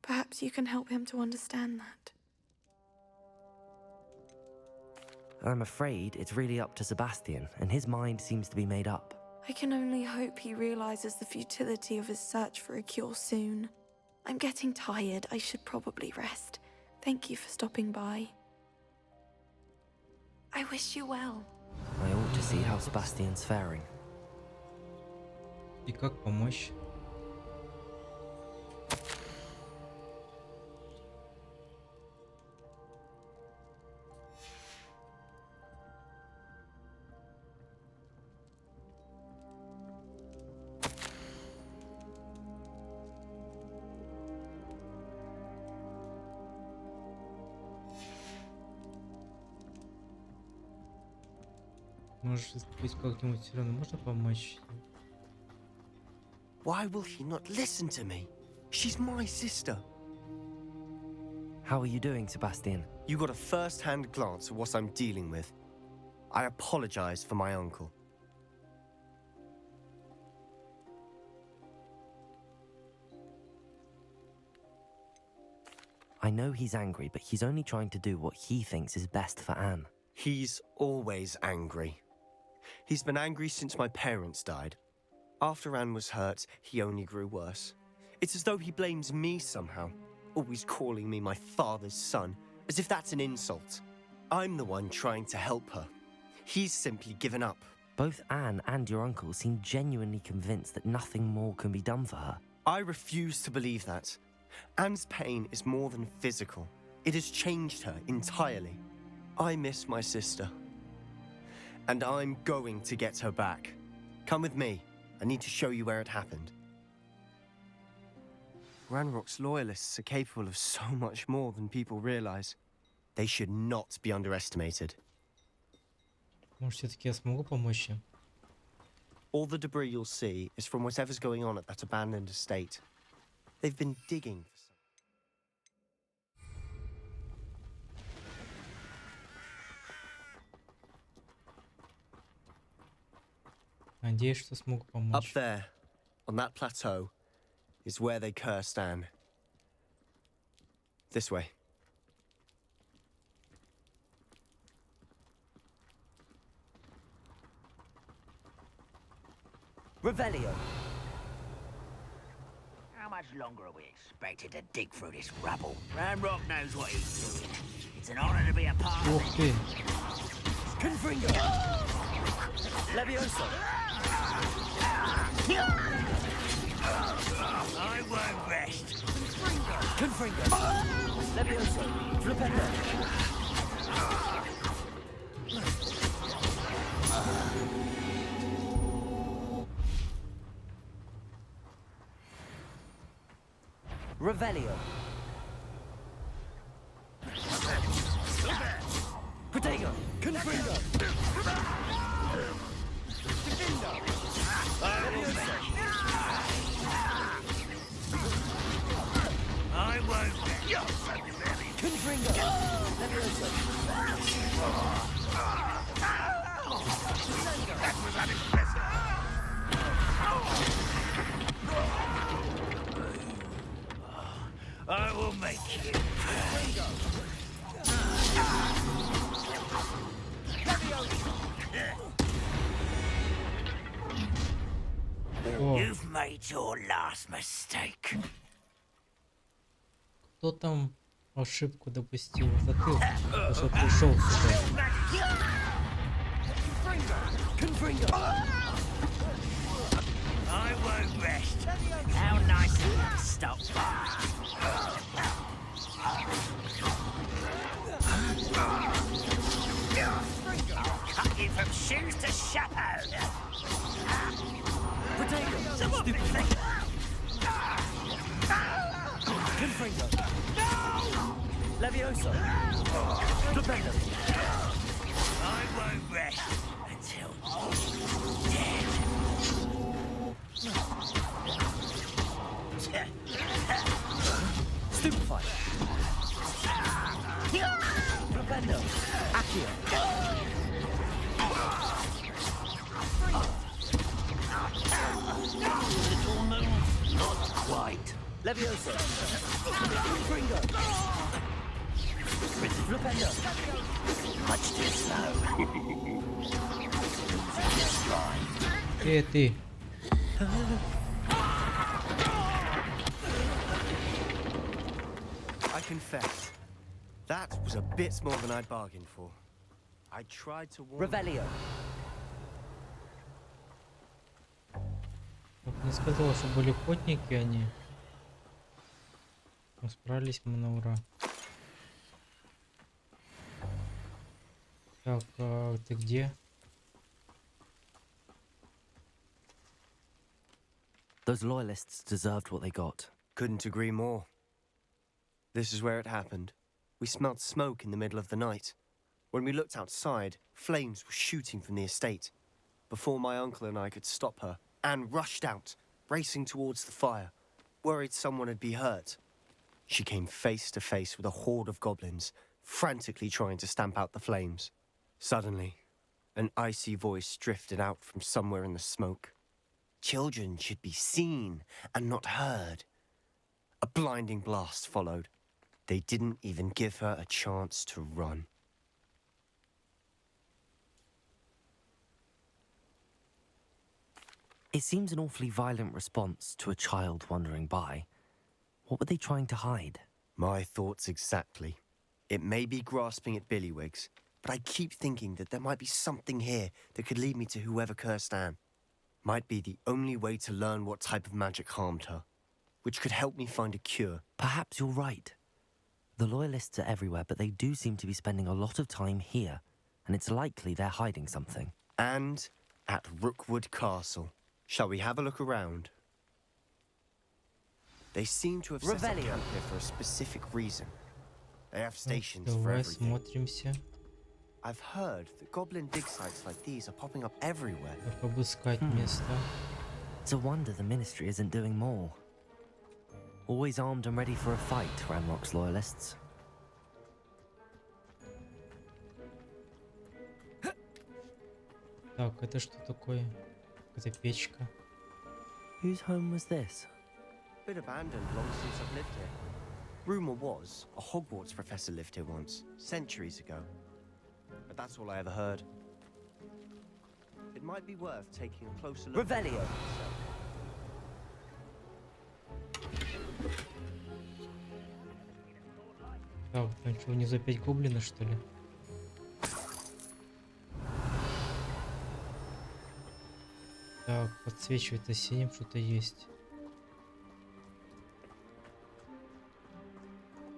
Perhaps you can help him to understand that. I'm afraid it's really up to Sebastian, and his mind seems to be made up. I can only hope he realizes the futility of his search for a cure soon. I'm getting tired. I should probably rest. Thank you for stopping by. I wish you well. I ought to see how Sebastian's faring. И как помочь? Может быть, как-нибудь все равно можно помочь? Why will he not listen to me? She's my sister. How are you doing, Sebastian? You got a first-hand glance at what I'm dealing with. I apologize for my uncle. I know he's angry, but he's only trying to do what he thinks is best for Anne. He's always angry. He's been angry since my parents died. After Anne was hurt, he only grew worse. It's as though he blames me somehow, always calling me my father's son, as if that's an insult. I'm the one trying to help her. He's simply given up. Both Anne and your uncle seem genuinely convinced that nothing more can be done for her. I refuse to believe that. Anne's pain is more than physical. It has changed her entirely. I miss my sister. And I'm going to get her back. Come with me. I need to show you where it happened. Ranrock's Loyalists are capable of so much more than people realize. They should not be underestimated. Может, все-таки я смогу помочь им? All the debris you'll see is from whatever's going on at that abandoned estate. They've been digging for something. Надеюсь, что смогу помочь. Up there, on that plateau, is where they cursed Anne. This way. Revelio. How much longer are we expected to dig through this rubble? Ramrock knows what he's doing. It's an honor to be a part of it. Confringo. Levioso. I won't rest. Confringo. Levioso. Flipendo. Revelio. Protego. Confringo. Defendo. I won't rest. Confringo. Levioso. That was unimpressive. I will make you. You've made your last mistake. Кто там ошибку допустил? Это ты уже пришел сюда. I won't rest. How nice of you to stop by. I'll cut you from shoes to chapeau. Protego. Stupid thing. Confringo. Levioso. Flipendo. I won't rest until you're dead. Stupefy. Flipendo. Accio. Little move, not quite. Levioso. Confringo. Flipendo. Much too slow. Ты. I confess, that was a bit more than I'd bargained for. I tried to warn... Revelio. Вот не сказал, что были охотники они. Но справились мы на ура. Так, ты где? Those loyalists deserved what they got. Couldn't agree more. This is where it happened. We smelled smoke in the middle of the night. When we looked outside, flames were shooting from the estate. Before my uncle and I could stop her, Anne rushed out, racing towards the fire, worried someone had been hurt. She came face to face with a horde of goblins, frantically trying to stamp out the flames. Suddenly, an icy voice drifted out from somewhere in the smoke. Children should be seen and not heard. A blinding blast followed. They didn't even give her a chance to run. It seems an awfully violent response to a child wandering by. What were they trying to hide? My thoughts exactly. It may be grasping at Billywigs, but I keep thinking that there might be something here that could lead me to whoever cursed Anne. Might be the only way to learn what type of magic harmed her, which could help me find a cure. Perhaps you're right. The loyalists are everywhere, but they do seem to be spending a lot of time here, and it's likely they're hiding something. And at Rookwood Castle. Shall we have a look around? They seem to have set up camp here for a specific reason. They have stations for Давай everything. смотримся. I've heard that goblin dig sites like these are popping up everywhere. Как обыскать место. It's a wonder the Ministry isn't doing more. Always armed and ready for a fight, Ranrock's loyalists. Так, это что такое? Это печка. Whose home was this? Been abandoned long since I've lived here. Rumor was a Hogwarts professor lived here once, centuries ago. But that's all I ever heard. It might be worth taking a closer look. Revelio. Так, там что, внизу опять гоблины, что ли? Так, подсвечивает синим, что-то есть.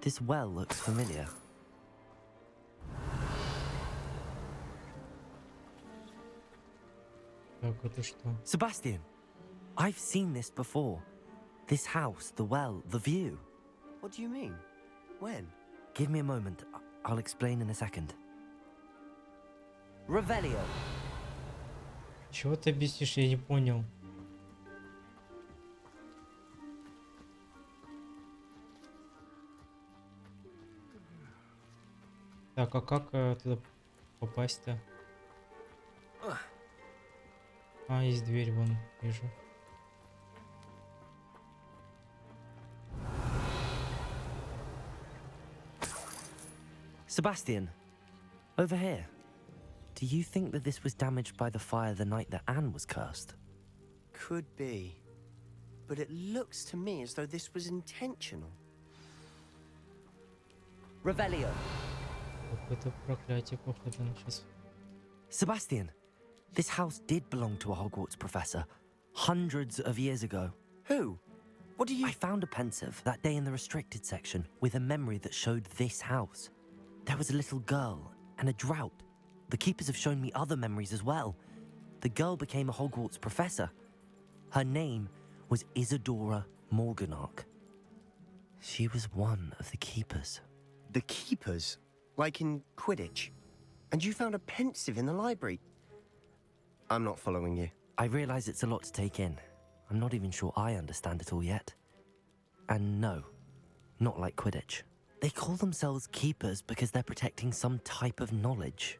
This well looks familiar. Так, это что? Sebastian, I've seen this before. This house, the well, the view. What do you mean? When? Give me a moment. I'll explain in a second. Revelio. Чего ты объяснишь? Я не понял. Так, а как туда попасть-то? А, есть дверь, вон, вижу. Sebastian, over here. Do you think that this was damaged by the fire the night that Anne was cursed? Could be. But it looks to me as though this was intentional. Revelio. Какое-то проклятие, походу, сейчас. Sebastian, this house did belong to a Hogwarts professor hundreds of years ago. Who? What do you... I found a pensive that day in the restricted section with a memory that showed this house. There was a little girl and a drought. The keepers have shown me other memories as well. The girl became a Hogwarts professor. Her name was Isadora Morganach. She was one of the keepers. The keepers? Like in Quidditch? And you found a pensive in the library? I'm not following you. I realize it's a lot to take in. I'm not even sure I understand it all yet. And no, not like Quidditch. They call themselves keepers because they're protecting some type of knowledge.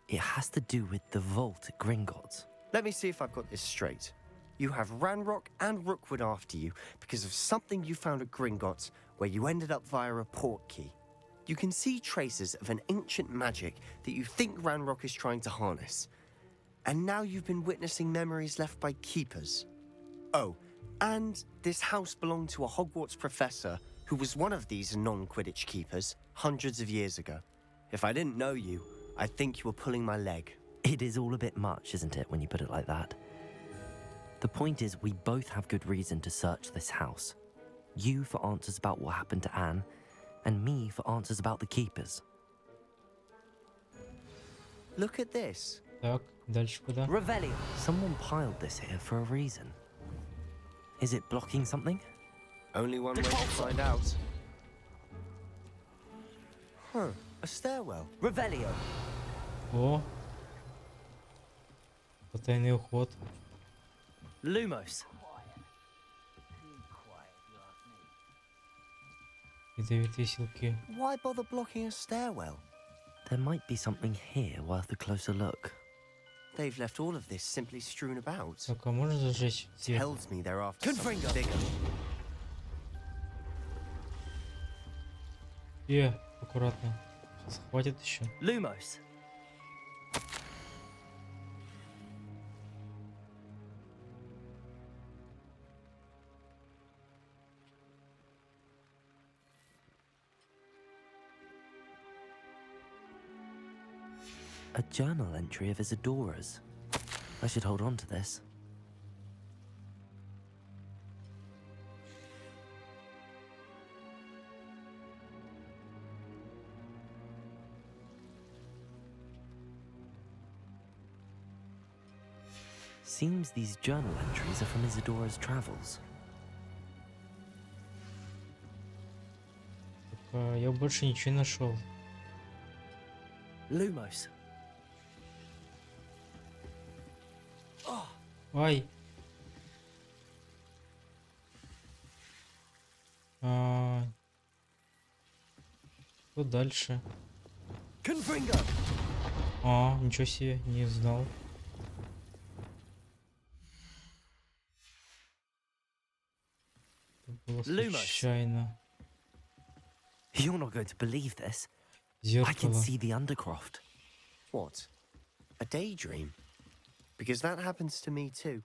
It has to do with the vault at Gringotts. Let me see if I've got this straight. You have Ranrock and Rookwood after you because of something you found at Gringotts where you ended up via a port key. You can see traces of an ancient magic that you think Ranrock is trying to harness. And now you've been witnessing memories left by keepers. Oh, and this house belonged to a Hogwarts professor who was one of these non-Quidditch keepers hundreds of years ago. If I didn't know you, I'd think you were pulling my leg. It is all a bit much, isn't it, when you put it like that? The point is, we both have good reason to search this house. You for answers about what happened to Anne, and me for answers about the keepers. Look at this. Так, дальше куда? Revelio. Someone piled this here for a reason. Is it blocking something? Only one way to find out. Huh, a stairwell. Revelio. О! Потайный уход. Lumos. Ядовитые силки. Why bother blocking a stairwell? There might be something here worth a closer look. They've left all of this simply strewn about. Так, а можно зажечь свет? Tells me they're after something bigger. Аккуратно. Сейчас хватит еще. Lumos. A journal entry of Isadora's. I should hold on to this. Seems these journal entries are from Isadora's travels. Так, я больше ничего не нашел. Lumos. Ай! Что дальше? Ничего себе, не знал. Это было случайно. You're not going to believe this. I can Зеркало. see the Undercroft. What? A daydream? because that happens to me too.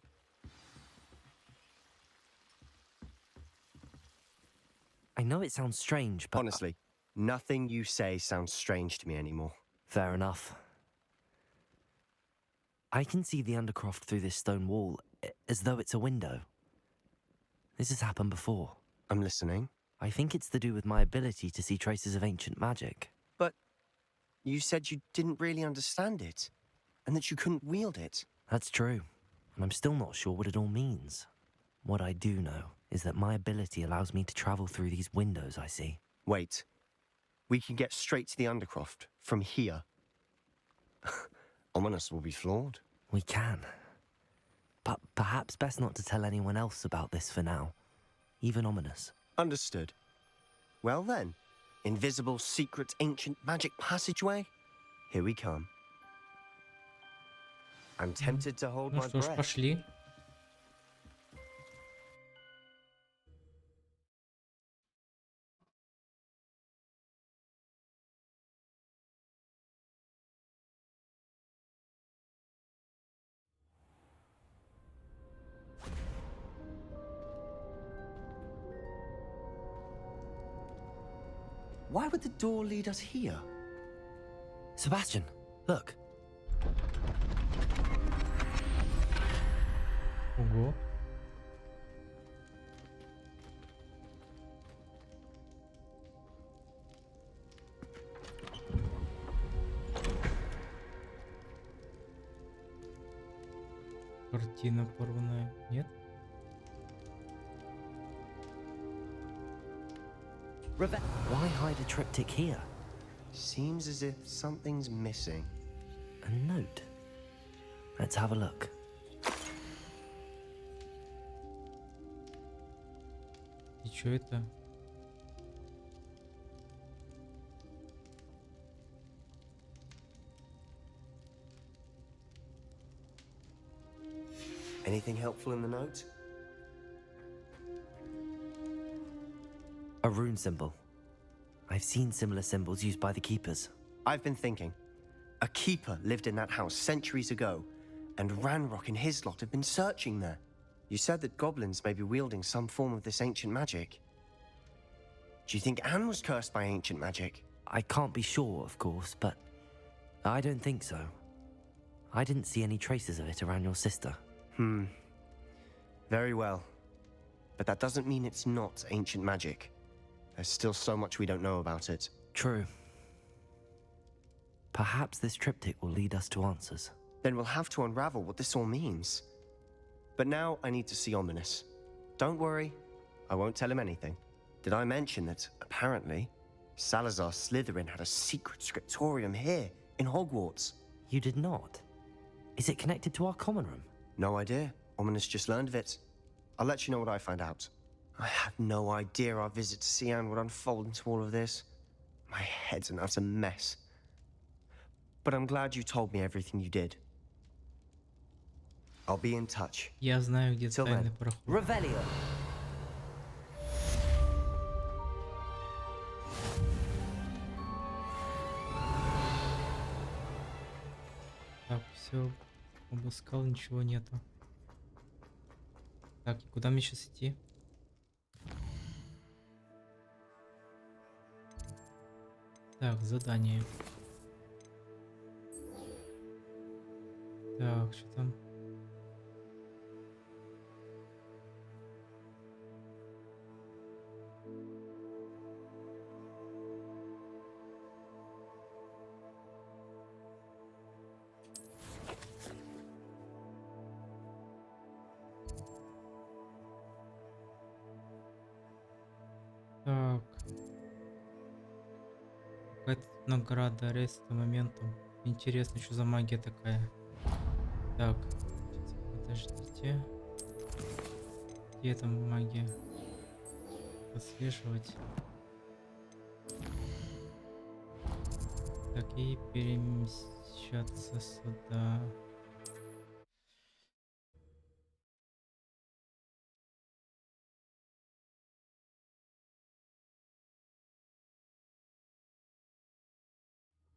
I know it sounds strange, but... Honestly, nothing you say sounds strange to me anymore. Fair enough. I can see the Undercroft through this stone wall, as though it's a window. This has happened before. I'm listening. I think it's to do with my ability to see traces of ancient magic. But you said you didn't really understand it, and that you couldn't wield it. That's true, and I'm still not sure what it all means. What I do know is that my ability allows me to travel through these windows I see. Wait. We can get straight to the Undercroft from here. Ominis will be floored. We can. But perhaps best not to tell anyone else about this for now. Even Ominis. Understood. Well then, invisible, secret, ancient magic passageway? Here we come. I'm tempted to hold my что ж, breath. пошли. Why would the door lead us here? Sebastian, look. Ого. Картина порванная. Нет? Why hide a triptych here? Seems as if something's missing. A note. Let's have a look. И что это? Anything helpful in the note? A rune symbol. I've seen similar symbols used by the keepers. I've been thinking. A keeper lived in that house centuries ago, and Ranrock and his lot have been searching there. You said that goblins may be wielding some form of this ancient magic. Do you think Anne was cursed by ancient magic? I can't be sure, of course, but I don't think so. I didn't see any traces of it around your sister. Very well. But that doesn't mean it's not ancient magic. There's still so much we don't know about it. True. Perhaps this triptych will lead us to answers. Then we'll have to unravel what this all means. But now I need to see Ominis. Don't worry, I won't tell him anything. Did I mention that, apparently, Salazar Slytherin had a secret scriptorium here, in Hogwarts? You did not? Is it connected to our common room? No idea. Ominis just learned of it. I'll let you know what I find out. I had no idea our visit to Cian would unfold into all of this. My head's an utter mess. But I'm glad you told me everything you did. I'll be in touch. Я знаю, где тайный проход. Revelio. Так, все обыскал, ничего нету. Так, и куда мне сейчас идти? Так, задание. Так, что там? Так. Какая-то награда ареста моментом. Интересно, что за магия такая. Так, подождите. Где там магия? Отслеживать. Так, и перемещаться сюда.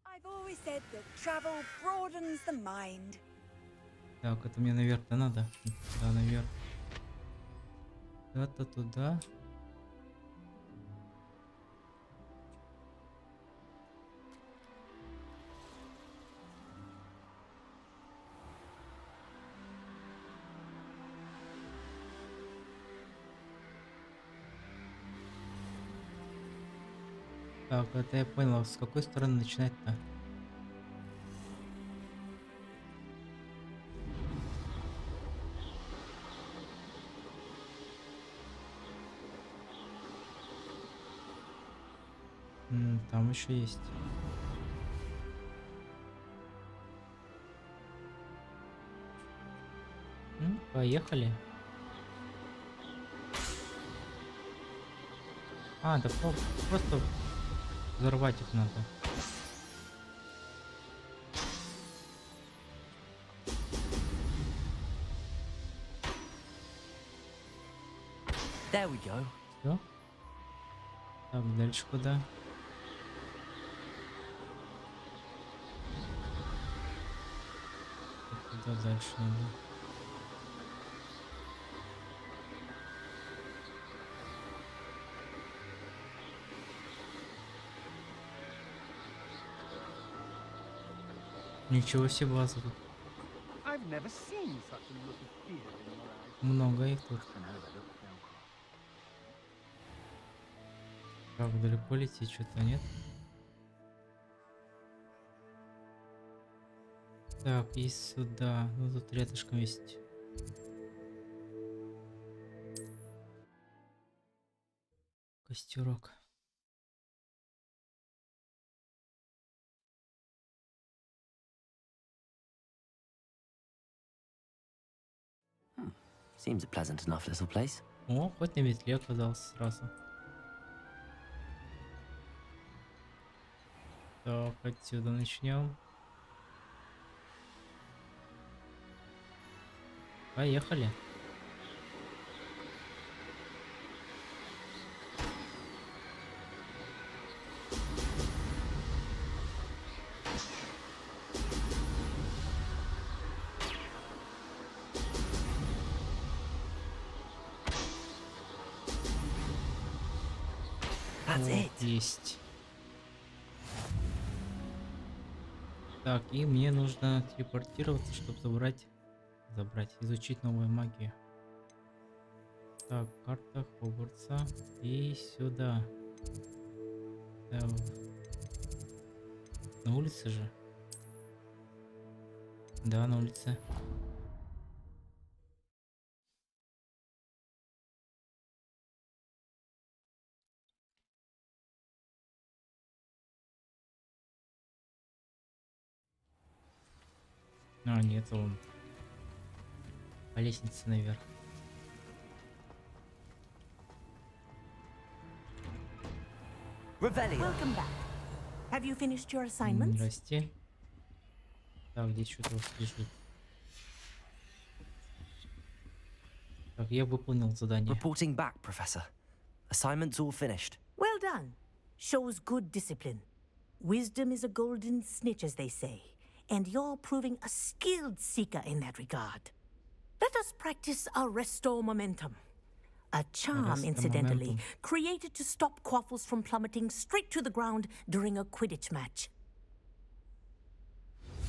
I've always said that travel broadens the mind. Так, это мне наверх-то надо. Да, наверх. Куда-то туда. Так, это я понял, с какой стороны начинать-то? Там еще есть. Поехали. А, да просто взорвать их надо. There we go. Все. Так, дальше куда? Куда дальше надо? Ничего себе, база тут. I've never seen such a look of fear in your eyes. Много их тут. Так, далеко лететь что-то нет? Так, и сюда. Ну тут рядышком есть. Костерок. Seems a pleasant enough little place. О, хоть на метле оказался сразу. Так, отсюда начнем. Поехали. That's it. Есть. Так, и мне нужно телепортироваться, чтобы изучить новую магию. Так, карта Хогвартса. И сюда. Да, на улице же. Да, на улице. А, нет, он по лестнице наверх. Welcome back. Have you finished your assignments? Здрасте. Так, здесь что-то лежит. Так, я выполнил задание. Reporting back, Professor. Assignments all finished. Well done. Shows good discipline. Wisdom is a golden snitch, as they say, and you're proving a skilled seeker in that regard. Let us practice our restore momentum. A charm, Restore incidentally, momentum. created to stop quaffles from plummeting straight to the ground during a Quidditch match.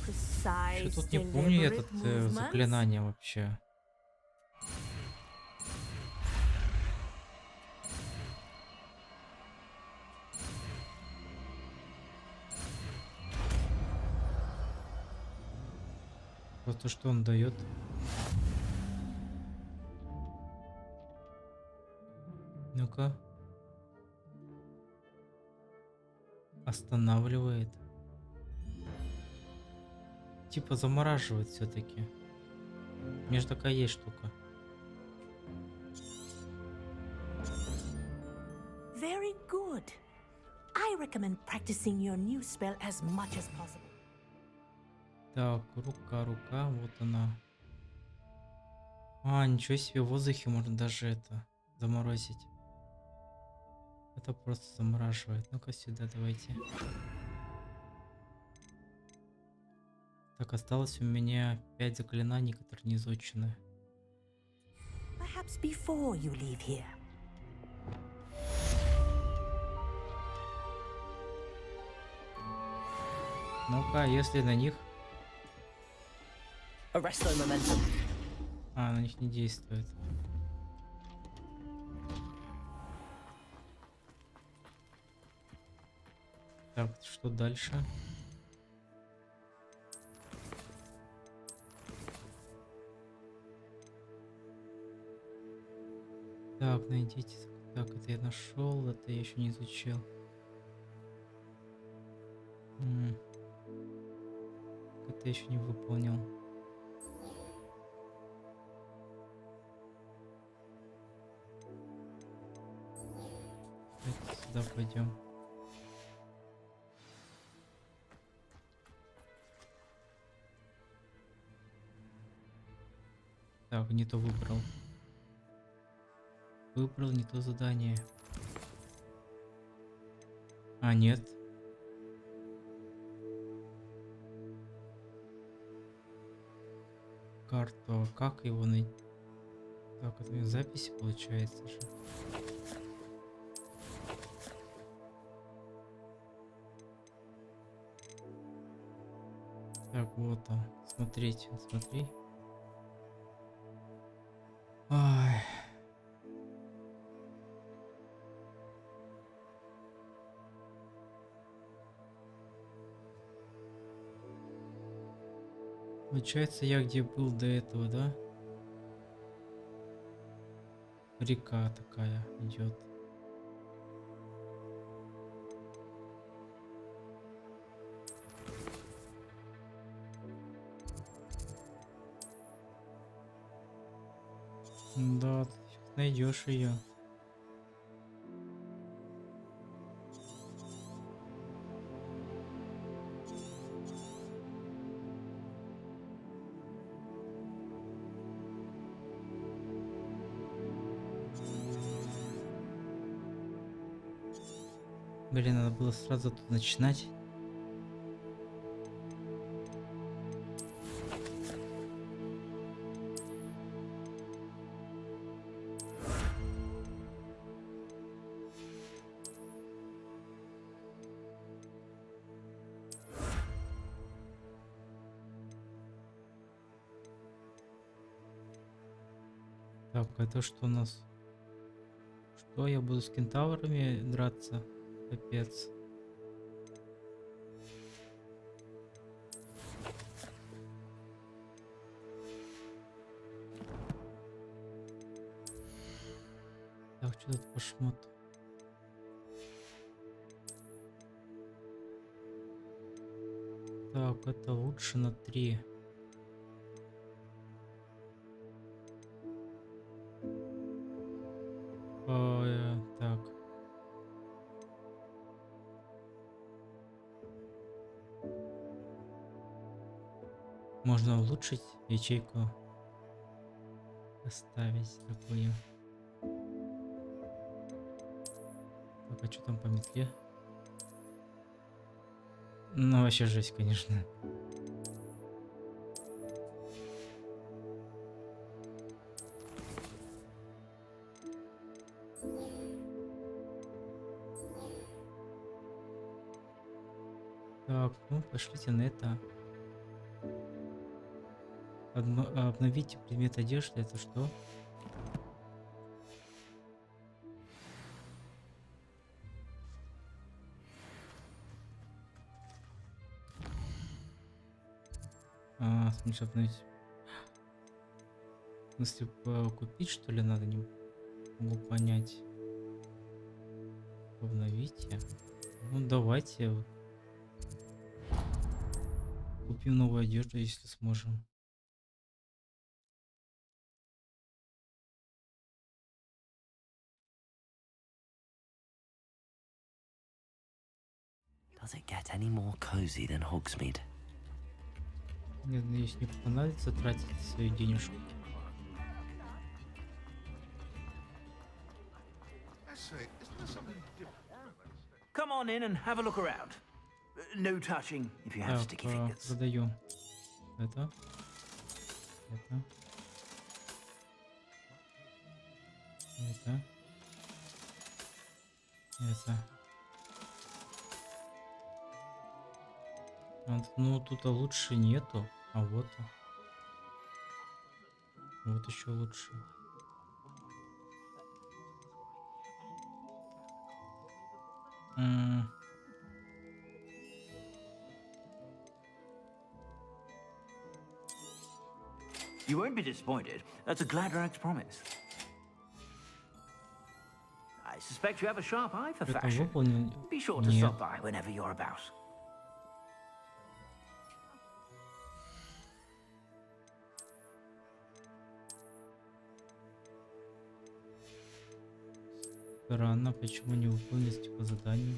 Precise, Что тут не помню я deliberate тут movements. заклинание вообще. Просто что он дает? Ну-ка. Останавливает. Типа замораживает все-таки. У меня же такая есть штука. Very good. I recommend practicing your new spell as much as possible. Так, рука, вот она. А, ничего себе, в воздухе можно даже это заморозить. Это просто замораживает. Ну-ка сюда давайте. Так, осталось у меня 5 заклинаний, которые не изучены. Perhaps before you leave here. Ну-ка, если на них... ᴨᴏᴄᴛᴏ. А, на них не действует. Так, что дальше? Так, найдите. Так, это я нашел, это я еще не изучил. Это я еще не выполнил. Давайте сюда пойдем. Так, не то выбрал. Выбрал не то задание. А, нет. Карту. А как его найти? Так, это у меня записи получается же. Так, вот он. Смотрите, смотри. Ай. Получается, я где был до этого, да? Река такая идет. Да, ты найдешь ее. Блин, надо было сразу тут начинать. Так, это что у нас? Что, я буду с кентаврами драться? Капец. Так, что тут по шмоту? Так, это лучше на 3. Так. Можно улучшить ячейку. Оставить такую. Так, а что там по метле? Ну, вообще жесть, конечно. Так, ну пошлите на это. Обновите предмет одежды, это что? А, в смысле обновить? В смысле купить, что ли, надо? Не могу понять. Обновите. Ну, давайте. Купим новую одежду, если сможем. Does it get any more cozy than Hogsmeade? Мне, надеюсь, не понадобится тратить свою денежку. Come on in and have a look around. No touching if you have Так, sticky fingers. продаю. Это. Это. Это. Это. Ну, тут лучше нету. А вот. Вот еще лучше. You won't be disappointed. That's a Gladrag's promise. I suspect you have a sharp eye for Это fashion. выполнил? Be sure to Нет. stop by whenever you're about. Странно, почему не выполнить типа задание?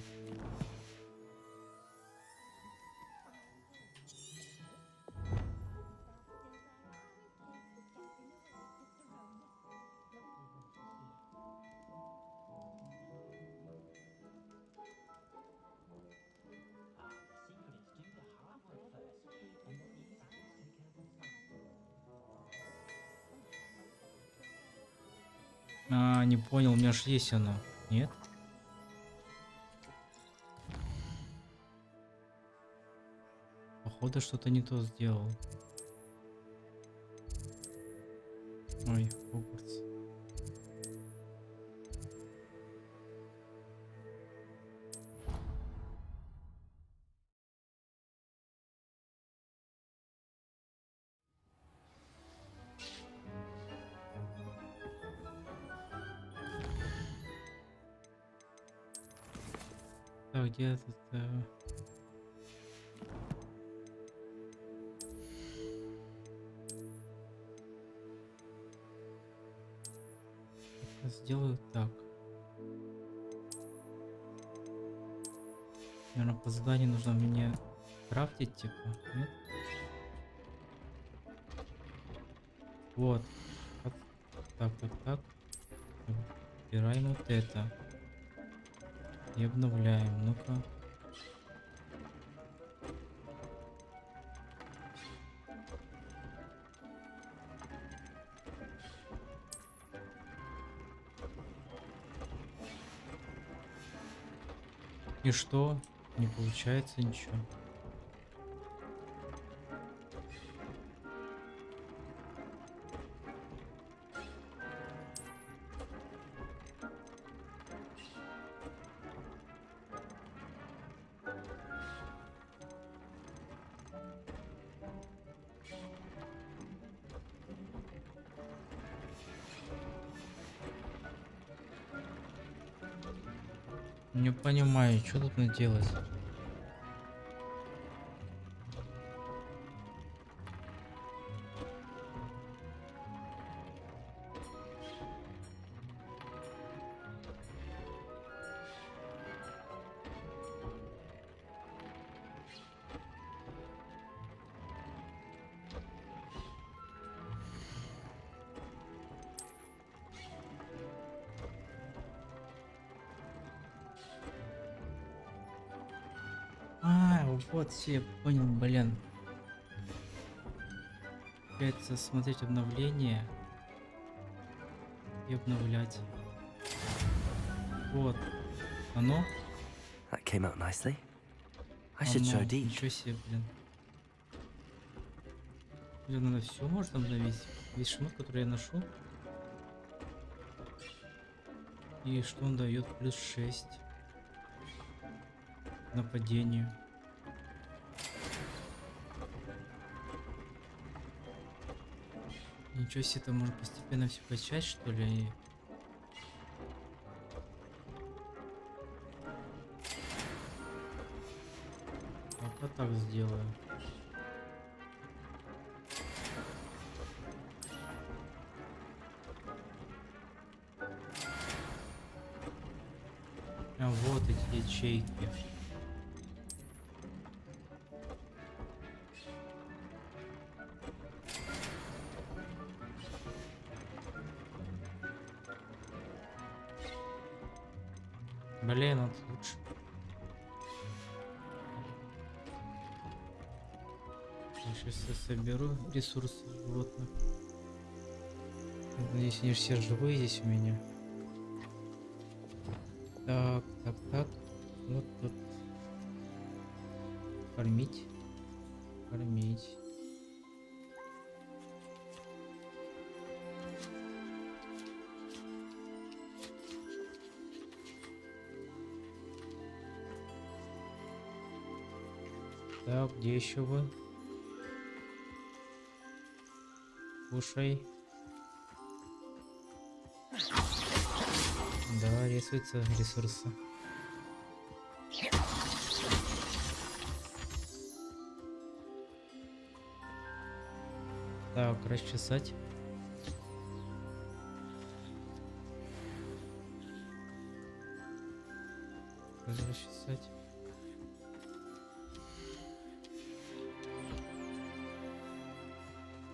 Не понял, у меня же есть оно. Нет? Походу что-то не то сделал. Ой, Хогвартс. Так, где этот... Сделаю так. Наверное, по заданию нужно мне крафтить, типа, нет? Вот. Так, так, так. Убираем вот это. И обновляем. Ну-ка. И что? Не получается ничего. Не понимаю, что тут надо делать. Вот все, я понял, блин. Опять смотреть обновление и обновлять. Вот. Оно. That came out nicely. I should show Deke. Ничего себе, блин. Блин, надо все можно обновить. Весь шмот, который я ношу. И что он дает? Плюс 6 нападению. Ничего себе, это можно постепенно все качать, что ли? Пока так сделаю. А вот эти ячейки. Блин, вот лучше. Я сейчас соберу ресурсы животных. Надеюсь, они все живые здесь у меня. Так, так, так. Вот тут. Кормить. Кормить. Так, где еще вы? Кушай. Да, рисуются ресурсы. Так, расчесать. Расчесать.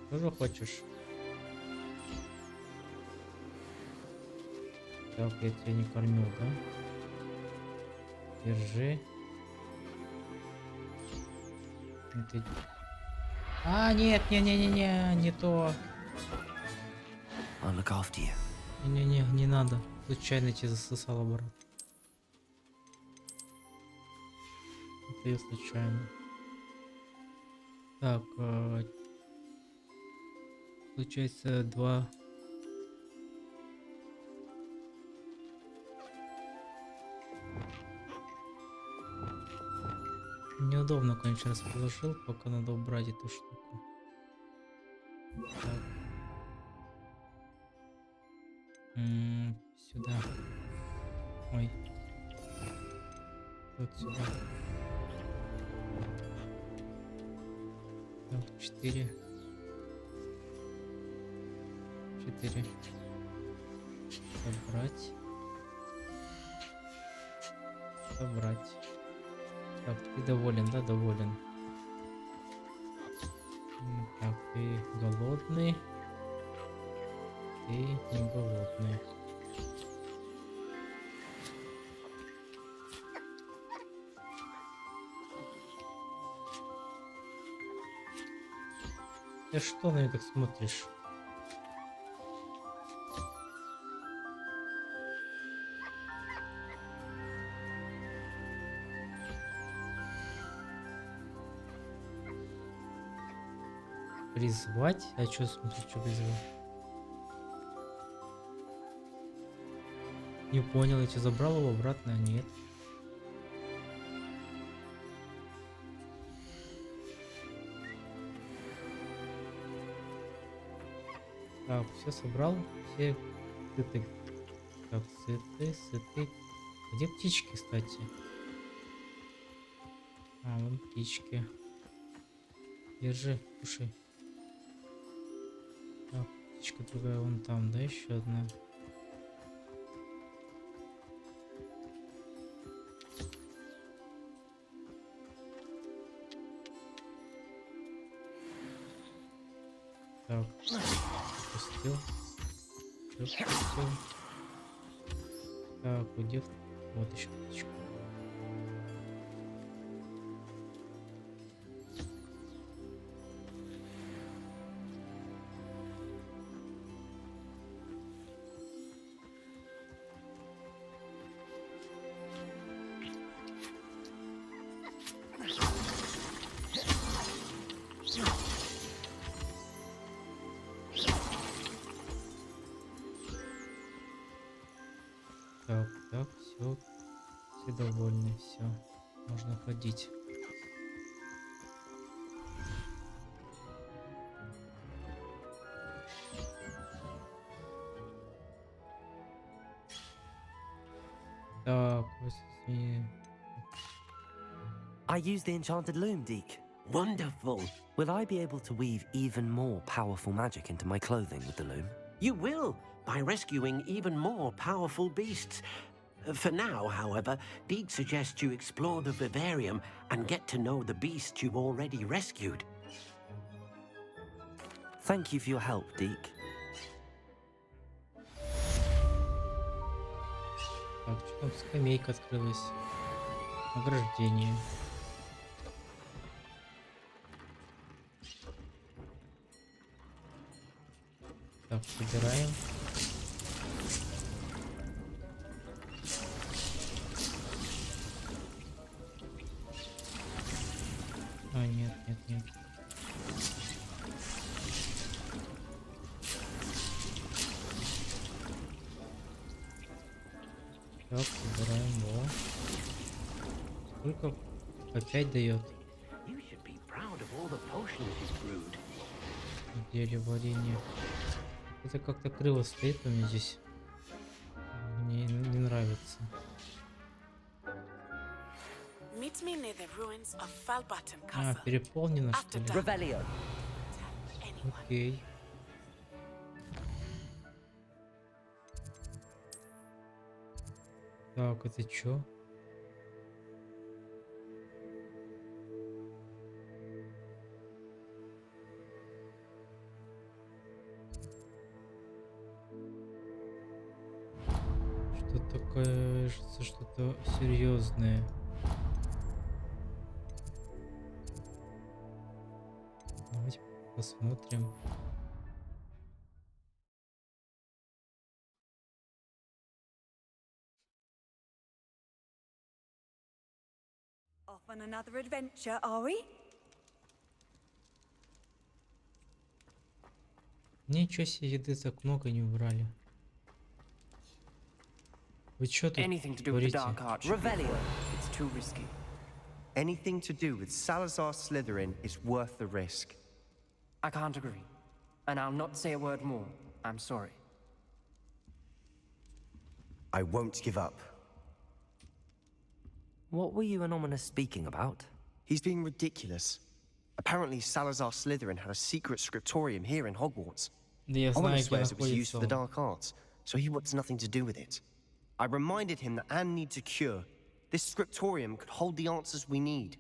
Тоже хочешь? Так, я тебя не кормил, да? Держи. Это... А, нет, не то. Не надо. Случайно тебя засосал обратно. Это я случайно. Так, получается 2. Неудобно, конечно, расположил, пока надо убрать эту штуку. Так. Сюда. Ой. Вот сюда. Так, 4. 4. Собрать. Собрать. Так, ты доволен, да? Доволен. Так, ты голодный. Ты не голодный. Ты что на меня так смотришь? Призвать? А что смотри, что призвал? Не понял, я тебя забрал его обратно, а нет. Так, все собрал, все сыты. Так, сыты. Где птички, кстати? А, вон птички. Держи, кушай. Так, птичка другая вон там, да, еще одна. Так, пустил. Пустил. Так, уйди. Вот еще птичку. Так, все довольны, все, можно ходить. Так, I use the enchanted loom, Deke. Wonderful. Will I be able to weave even more powerful magic into my clothing with the loom? You will, by rescuing even more powerful beasts. For now, however, Deke suggests you explore the vivarium and get to know the beasts you've already rescued. Thank you for your help, Deke. Так, что там скамейка открылась? Награждение. Так, собираем. А, нет, нет, нет. Так, собираем его. Сколько? По 5 дает. Зелье варенье. Это как-то криво стоит у меня здесь. Мне не нравится. Meet me near the ruins of Pᴏdᴨиᴄᴛᴏ А, Castle. переполнено, что ли? Revelio. Окей. Так, это чё? Что такое, что-то серьезное. Давайте посмотрим. Off on another adventure, are we? Ничего себе, еды так много не убрали. Вы чё тут Anything to do with the творите? Dark Arch. Revelio. It's too risky. Anything to do with Salazar Slytherin is worth the risk. I can't agree. And I'll not say a word more. I'm sorry. I won't give up. What were you and Ominous speaking about? He's being ridiculous. Apparently, Salazar Slytherin had a secret scriptorium here in Hogwarts. Да я знаю, Ominous где swears it was used for the находится он. dark arts, so he wants nothing to do with it. I reminded him that Anne needs a cure. This scriptorium could hold the answers we need.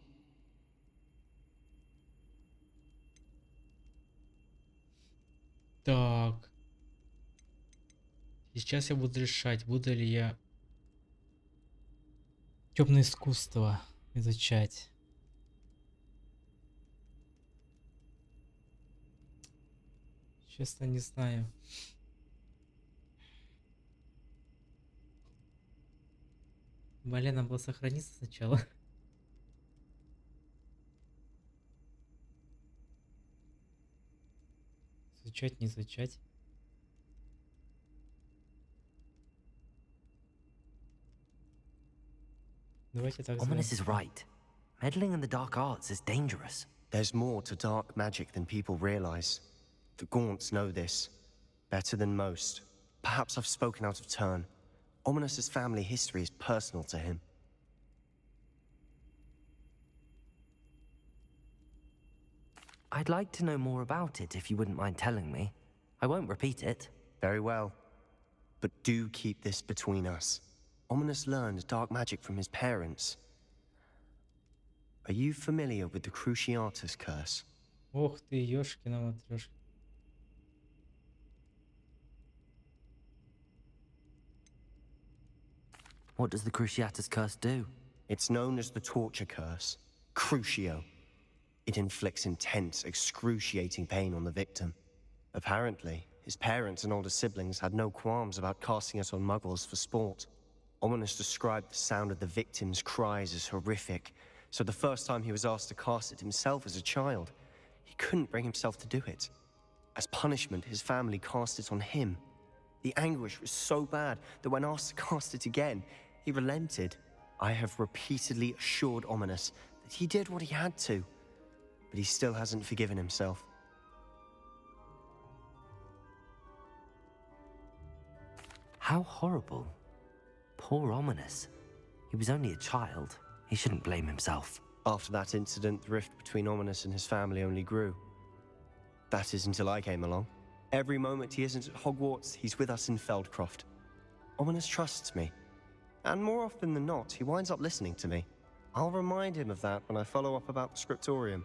Так. Сейчас я буду решать, буду ли я темное искусство изучать. Честно, не знаю. Блин, надо было сохраниться сначала. Изучать, не изучать. Давайте так Ominous сделаем. is right. Meddling in the dark arts is dangerous. There's more to dark magic than people realize. The Gaunts know this better than most. Perhaps I've spoken out of turn. Ominous's family history is personal to him. I'd like to know more about it if you wouldn't mind telling me. I won't repeat it. Very well. But do keep this between us. Ominous learned dark magic from his parents. Are you familiar with the Cruciatus curse? Ох ты, ёшкина матрёшка. What does the Cruciatus curse do? It's known as the torture curse. Crucio. It inflicts intense, excruciating pain on the victim. Apparently, his parents and older siblings had no qualms about casting it on muggles for sport. Ominous described the sound of the victim's cries as horrific, so the first time he was asked to cast it himself as a child, he couldn't bring himself to do it. As punishment, his family cast it on him. The anguish was so bad that when asked to cast it again, he relented. I have repeatedly assured Ominous that he did what he had to, but he still hasn't forgiven himself. How horrible. Poor Ominous. He was only a child. He shouldn't blame himself. After that incident, the rift between Ominous and his family only grew. That is until I came along. Every moment he isn't at Hogwarts, he's with us in Feldcroft. Ominous trusts me. And more often than not, he winds up listening to me. I'll remind him of that when I follow up about the scriptorium.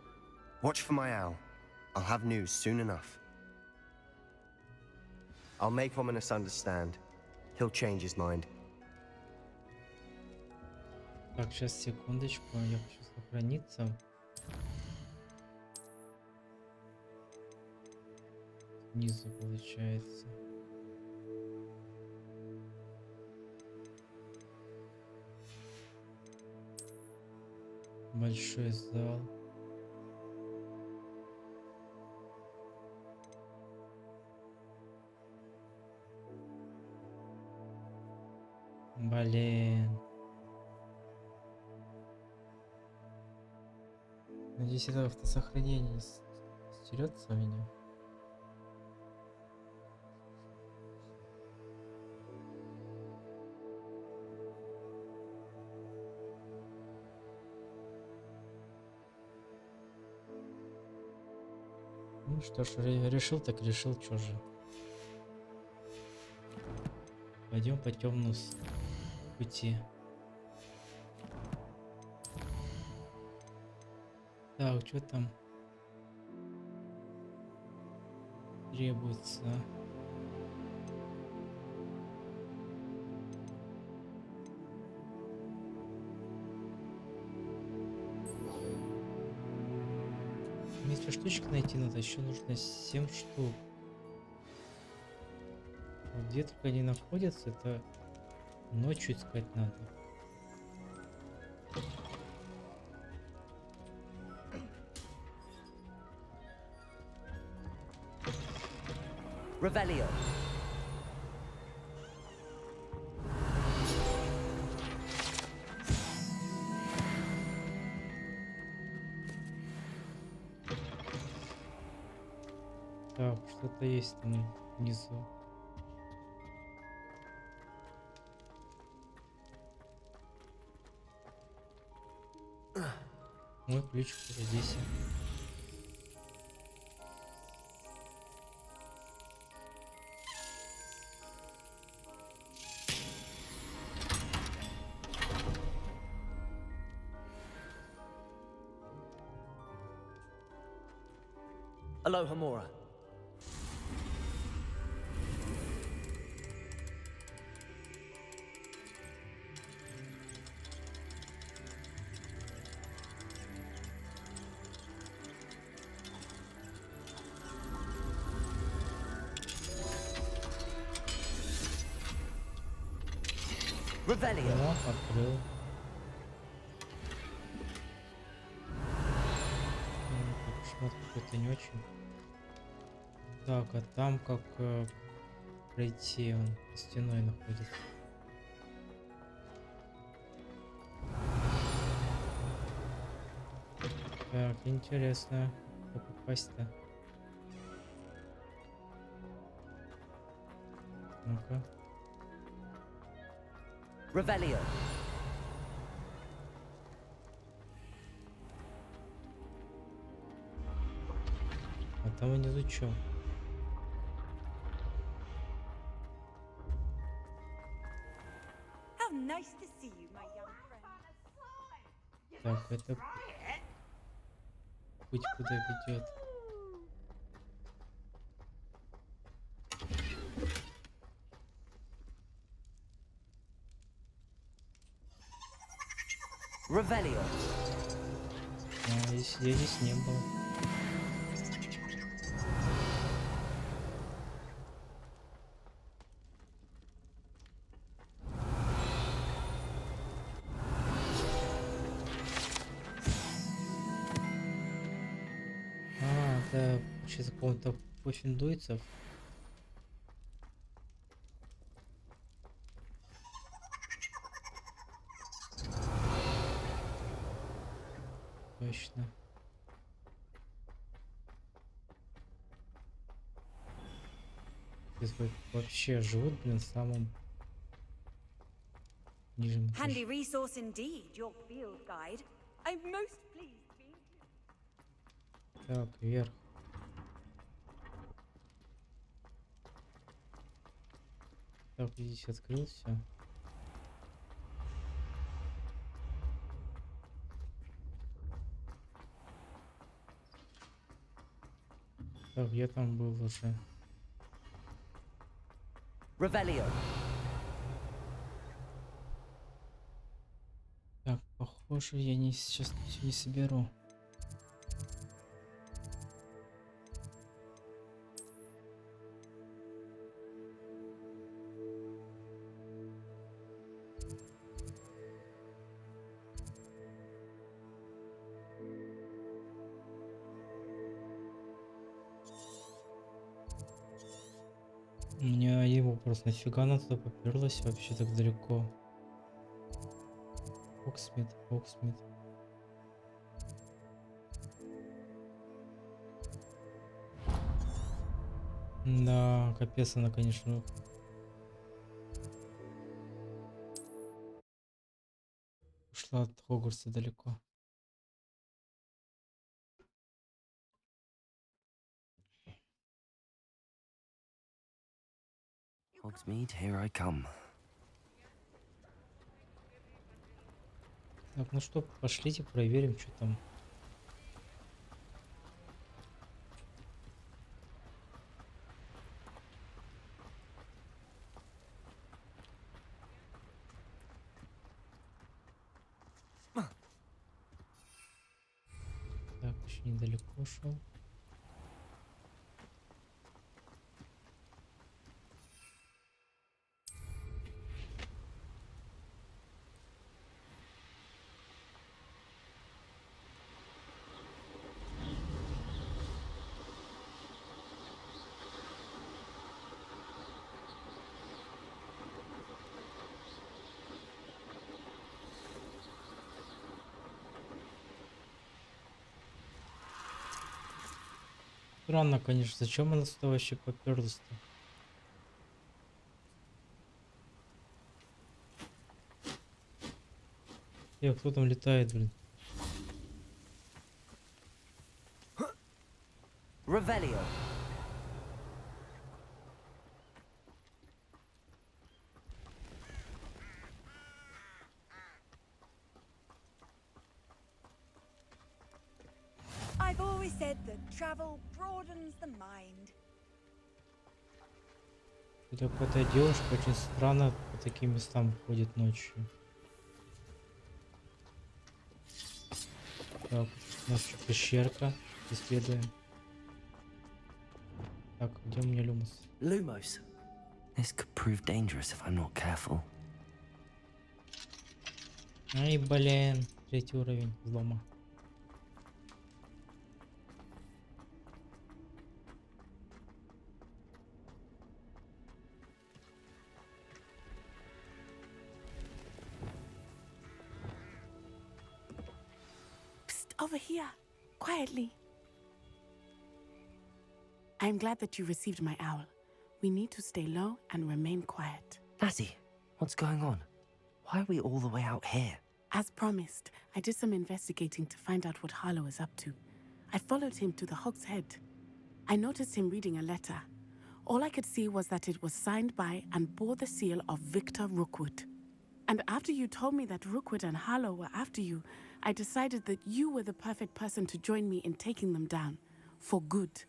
Watch for my owl. I'll have news soon enough. I'll make Ominous understand. He'll change his mind. Так, сейчас секундочку, я хочу сохраниться. внизу получается. Большой зал. Блин. Надеюсь, это автосохранение не стерется у меня. Ну что ж, решил так решил, чё же. Пойдем по темному пути. Так, что там требуется? Если штучек найти надо, еще нужно 7 штук. Где только они находятся, это ночью искать надо. Revelio. Так, что-то есть там внизу. Мой ключик уже здесь. ᴨᴏᴄᴛᴏ. Revelio. Да, открыл. Шмот какой-то не очень. Так, а там как пройти? Он стеной находится. Так, интересно, как попасть-то? Ну-ка. Revelio. А там внизу чё? How nice to see you, my young friend. Так, это путь куда ведет? Revelio. А, я здесь не был. А, это получается какого-то пуффендуйцев. Точно. Здесь вообще живут, блин, в самом нижнем этаже. Handy resource indeed, your field guide. I'm most pleased to be. Так, вверх. Так, здесь открылся. Так, я там был уже. Revelio. Так, похоже, я сейчас все не соберу. У меня один вопрос. Нафига она туда поперлась вообще так далеко? Хогсмит. Да, капец она, конечно. Ушла от Хогвартса далеко. Hogsmeade, here I come. Так, ну что, пошлите проверим, что там. Так, еще недалеко ушел. Странно, конечно, зачем она сюда вообще поперлась-то? Кто там летает, блин? Revelio. I've always said that travel broadens the mind. Это какая-то девушка очень странно по таким местам ходит ночью. Так, у нас пещерка. Исследуем. Так, где у меня Люмос? Lumos. This could prove dangerous if I'm not careful. Ай, блин. 3-й уровень взлома. Over here, quietly. I'm glad that you received my owl. We need to stay low and remain quiet. Lassie, what's going on? Why are we all the way out here? As promised, I did some investigating to find out what Harlow is up to. I followed him to the Hog's Head. I noticed him reading a letter. All I could see was that it was signed by and bore the seal of Victor Rookwood. And after you told me that Rookwood and Harlow were after you, I decided that you were the perfect person to join me in taking them down, for good.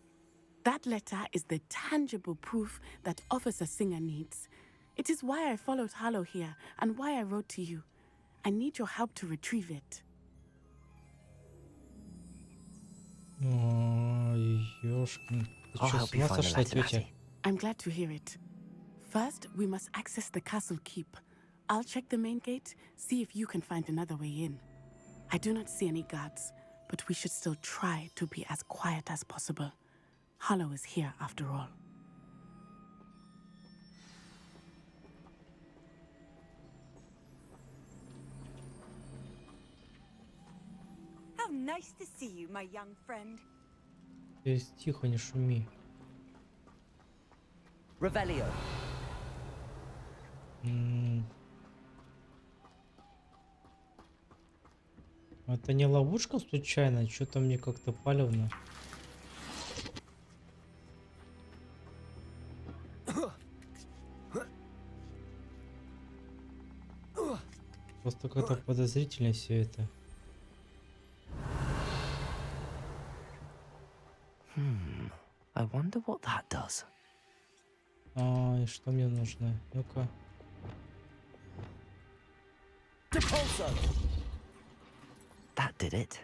That letter is the tangible proof that Officer Singer needs. It is why I followed Harlow here, and why I wrote to you. I need your help to retrieve it. Ёшкин. Ты I'll чё, help с you ума find the сошла, letter, тётя? Lassie. I'm glad to hear it. First, we must access the castle keep. I'll check the main gate, see if you can find another way in. I do not see any guards, but we should still try to be as quiet as possible. Harlow is here after all. How nice to see you, my young friend. Тихо, не шуми. Revelio. Это не ловушка случайно? Что-то мне как-то палевно. Просто как-то подозрительно все это. I wonder what that does. И что мне нужно? Ну-ка. That did it.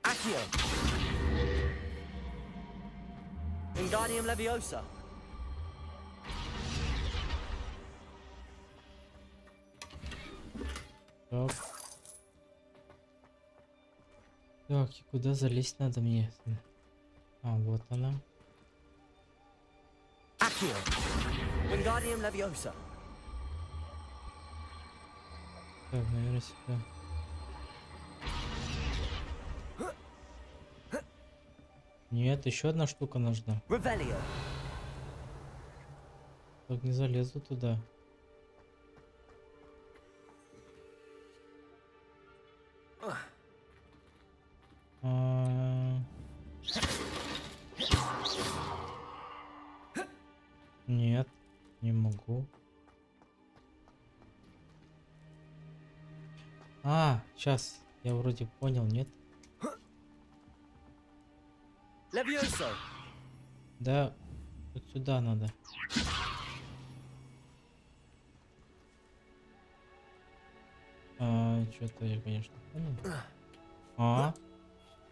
Accio. Wingardium Leviosa. Так. Так, и куда залезть надо мне? А, вот она. ᴨᴏᴄᴛᴏиʍᴇᴩu. Так, наверное, сюда. Нет, еще одна штука нужна. Так, не залезу туда. Нет, не могу. Сейчас. Я вроде понял, нет? Да, вот сюда надо. Что-то я, конечно, понял.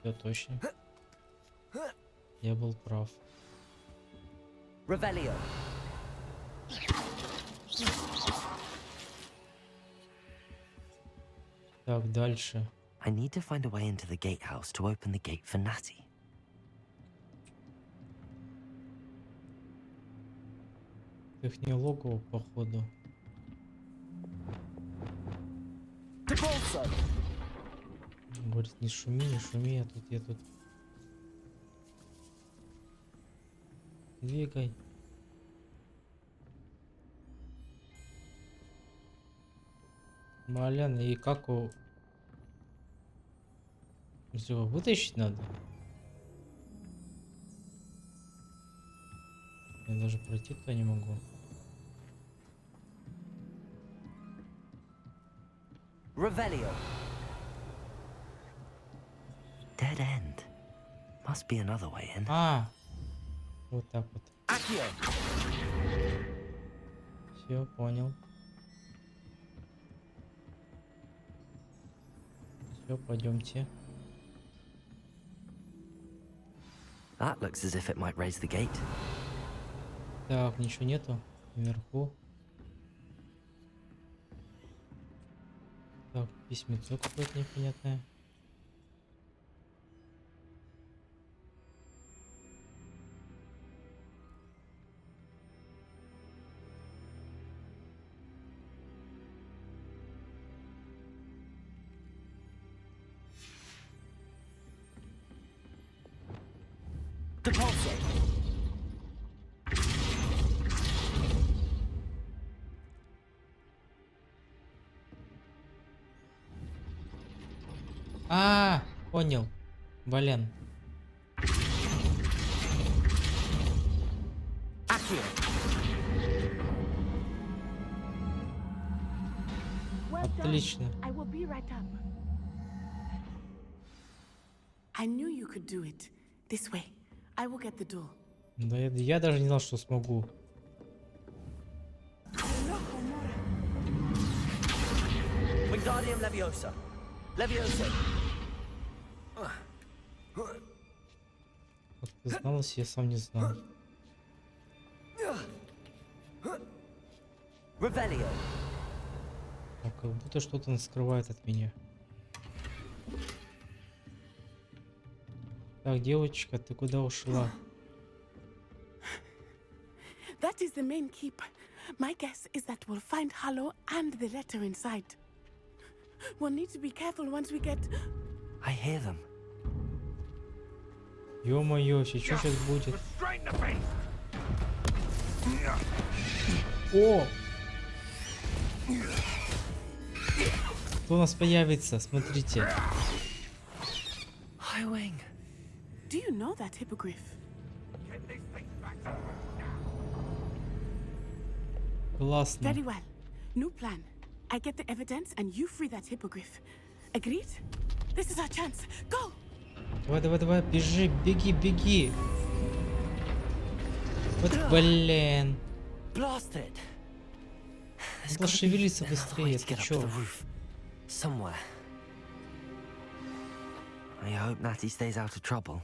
Все точно. Я был прав. Так, дальше. I need to find a way into the gatehouse to open the gate for Natty. Их не логово, походу. Говорит, не шуми, а тут я тут. Двигай. Блин, и как его... Его вытащить надо? Я даже пройти-то не могу. Dead end. Must be another way in. Вот так вот. Все, понял. Все, пойдемте. That looks as if it might raise the gate. Так, ничего нету наверху. Так, письмецо какое-то непонятное. Понял. Блин. Отлично. I knew you could do it. This way. I will get the door. Да я даже не знал, что смогу. Как ты зналась, я сам не знал. Как будто что-то скрывает от меня. Так, девочка, ты куда ушла? That is the main keep. My guess is that we'll find Hallow and the letter inside. We'll need to be careful once we get... I hear them. Ё-моё, что сейчас будет? О! Кто у нас появится? Смотрите. Do you know that hippogriff? Классно. Very well. New plan. I get the evidence and you free that hippogriff. Agreed? This is our chance. Go! Давай, бежи, беги. Вот, блин. Надо шевелиться быстрее, ты чё? Somewhere. I hope Natty stays out of trouble.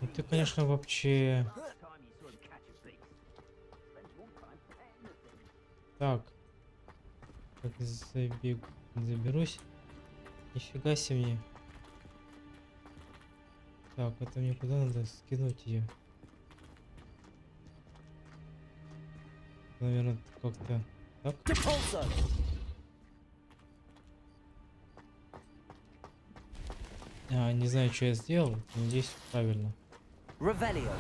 Ну ты, конечно, вообще... Так. Как забегу. Заберусь. Нифига себе мне. Так, это мне куда надо скинуть ее? Наверное, как-то так. Не знаю, что я сделал. Надеюсь, правильно. Revelio.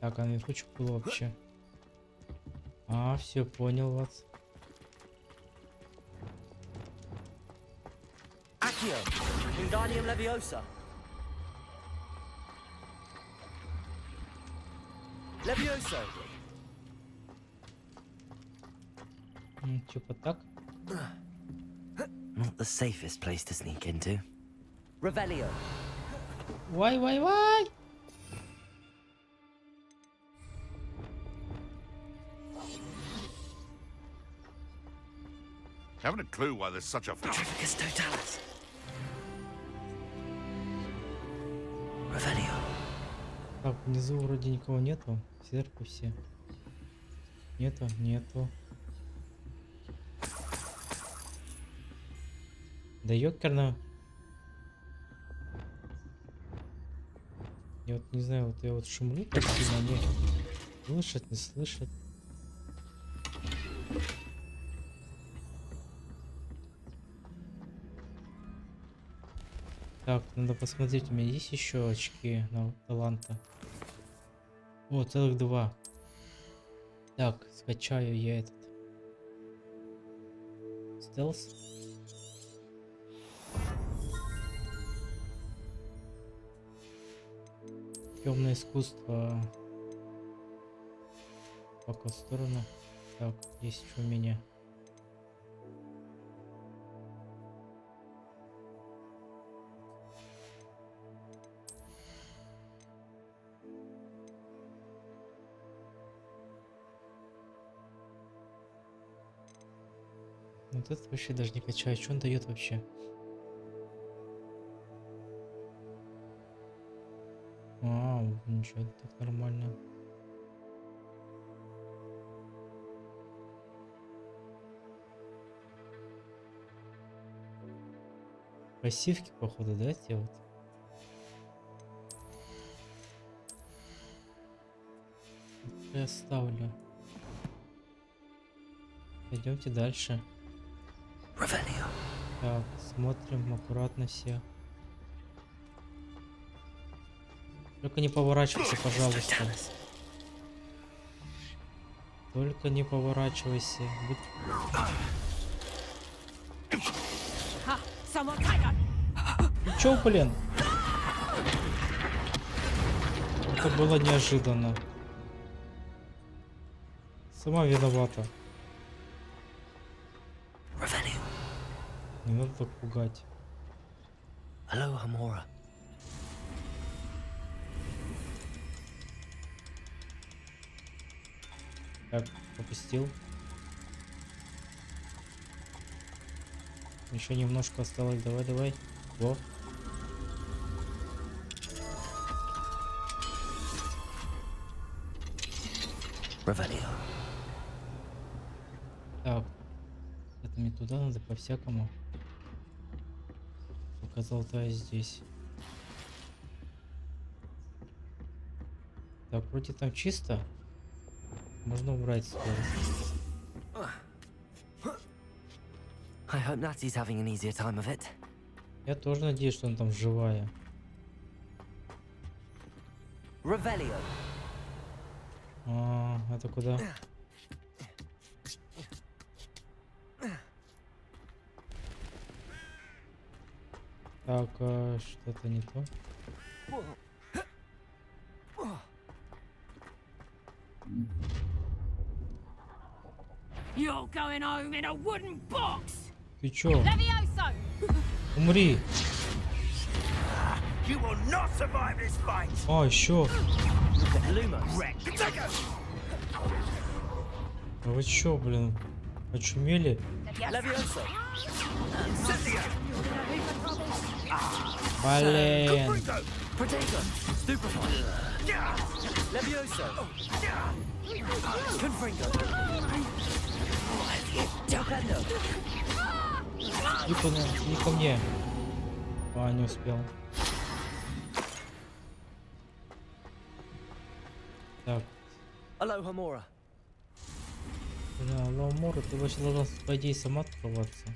Так, а наверху что было вообще? Все, понял вас. Accio. Wingardium Leviosa. Levioso. Типа так. Not the safest place to sneak into. Revelio. Why? Haven't a clue why there's such a... Petrificus Totalis. Revelio. Так, внизу вроде никого нету. Сверху все. Нету. Да ёкарно. Я вот не знаю, вот я вот шумлю так сильно, они слышат, не слышат. Так, надо посмотреть, у меня есть еще очки на таланта. О, целых 2. Так, скачаю я этот стелс. Темное искусство. Пока в сторону. Так, есть у меня. Вот это вообще даже не качаю. Что он дает вообще? Ничего, так нормально. Пассивки, походу, да, те вот? Это я ставлю. Пойдемте дальше. Так, смотрим аккуратно все. Только не поворачивайся, пожалуйста. Только не поворачивайся. Ну чё, блин? Это было неожиданно. Сама виновата. Не надо так пугать. ᴨᴏᴄᴛᴏ. Так, попустил. Еще немножко осталось. Давай. Во. Так. Это мне туда надо по-всякому. Пока золотая здесь. Так, вроде там чисто. Можно убрать скорость. I hope Natty's having an easier time of it. Я тоже надеюсь, что она там живая. Revelio. Это куда? Так, что-то не то. You're going home in a wooden box. Ты чё? Умри. You will not survive this fight. Еще. А вы чё, блин? Очумели? Блин. Protego, Stupefy, Levioso, Confringo, Ďapendo. Не ко мне. А, не успел. Так. ᴨᴏᴄᴛᴏ. Бля, Лаумора, ты вообще должна, по идее, сама открываться.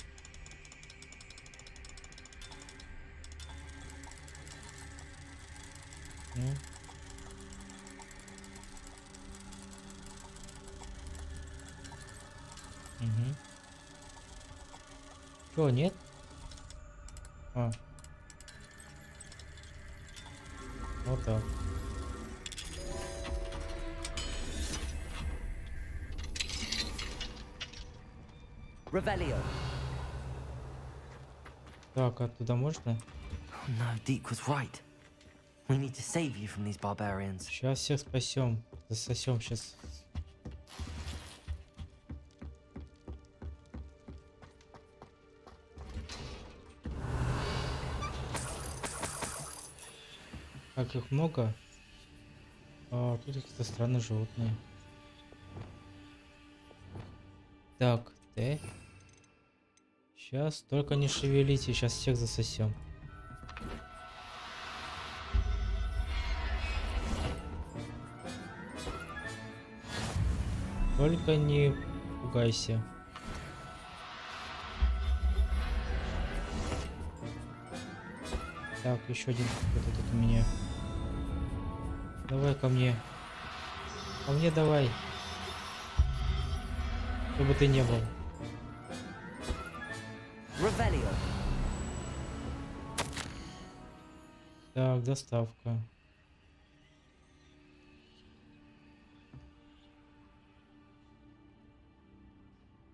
Угу. Чё, нет? А. Вот так. Revelio. Так, оттуда можно? No, Deek was right. We need to save you from these barbarians. Сейчас всех спасем. Засосем сейчас. Как их много? А, тут какие-то странные животные. Так, Т. Сейчас только не шевелите, сейчас всех засосем. Только не пугайся. Так, еще один какой-то тут у меня. Давай ко мне. Ко мне давай. Чтобы ты не был. Revelio. Так, доставка.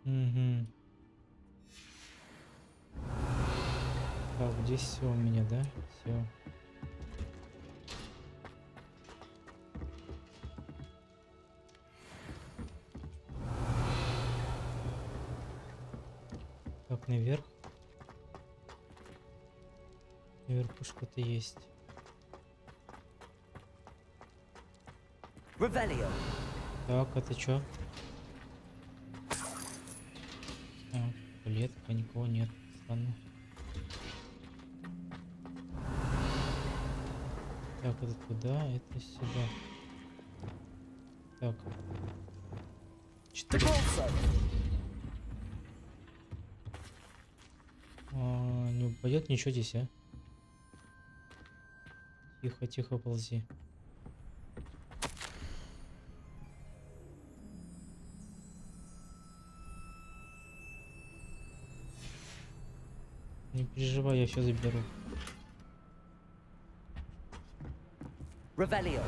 Угу. Так, здесь все у меня, да? Все. Так, наверх. Наверху что-то есть. Revelio. Так, это что? А, клетка, никого нет. Странно. Так, это туда, это сюда. Так. 4. Не упадет ничего здесь, а? Тихо, тихо, ползи. Не переживай, я все заберу. Revelio.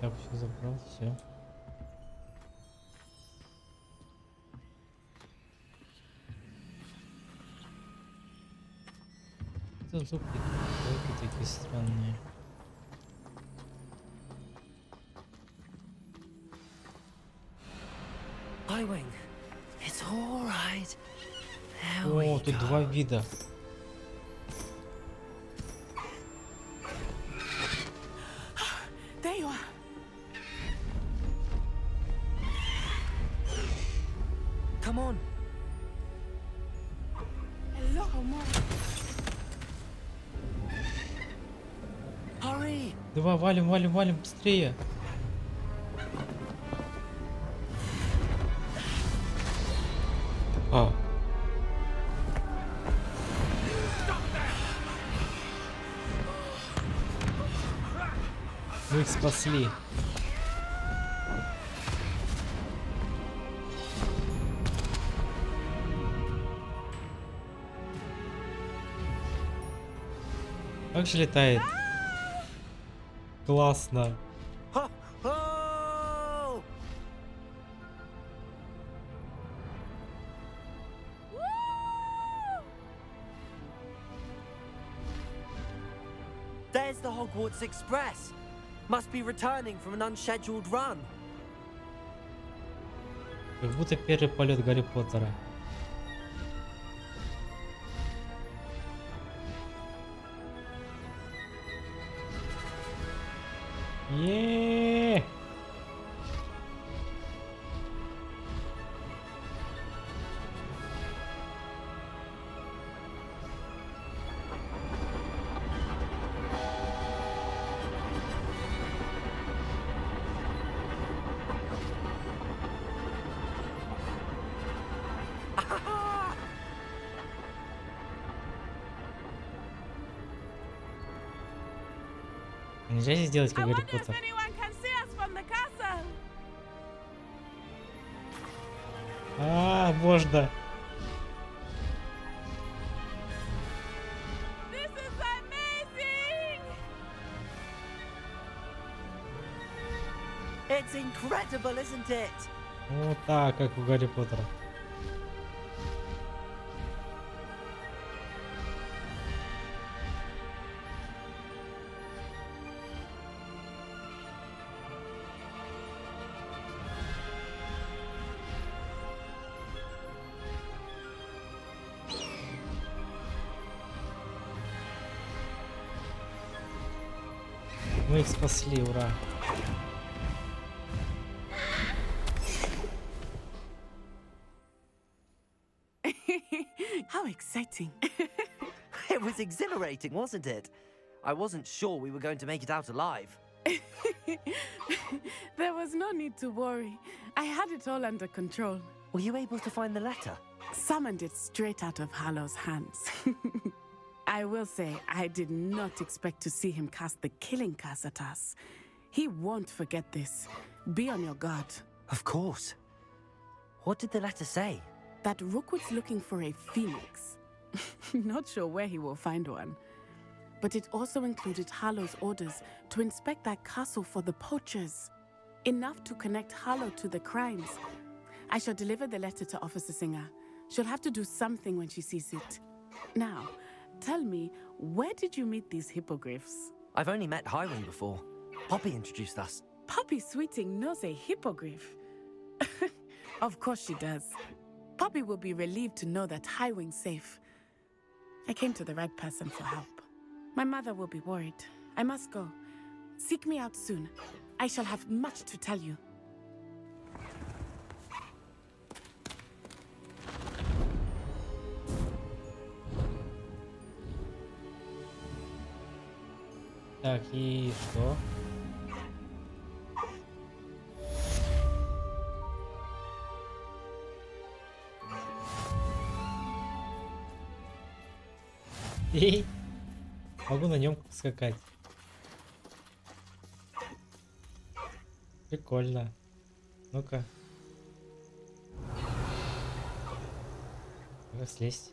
Так, все забрал, все. Это звуки такие странные. Highwing, it's all right. О, тут два вида. There you are. Come on. Hello, Mom. Hurry. Два, валим, валим, валим, быстрее. А. Мы их спасли. Как же летает? Классно. There's the Hogwarts Express. Must be returning from an unscheduled run. Как будто первый полет Гарри Поттера. Еее! Нельзя здесь делать как Гарри Поттер. А, можно. It's incredible, isn't it? Вот так, как у Гарри Поттера. Мы их спасли, ура. How exciting. It was exhilarating, wasn't it? I wasn't sure we were going to make it out alive. There was no need to worry. I had it all under control. Were you able to find the letter? Summoned it straight out of Hallow's hands. I will say, I did not expect to see him cast the killing curse at us. He won't forget this. Be on your guard. Of course. What did the letter say? That Rookwood's looking for a phoenix. Not sure where he will find one. But it also included Hallow's orders to inspect that castle for the poachers. Enough to connect Hallow to the crimes. I shall deliver the letter to Officer Singer. She'll have to do something when she sees it. Now, tell me, where did you meet these hippogriffs? I've only met Highwing before. Poppy introduced us. Poppy Sweeting knows a hippogriff. Of course she does. Poppy will be relieved to know that Highwing's safe. I came to the right person for help. My mother will be worried. I must go. Seek me out soon. I shall have much to tell you. Так, и что? И могу на нем скакать. Прикольно. Ну-ка. Как слезть?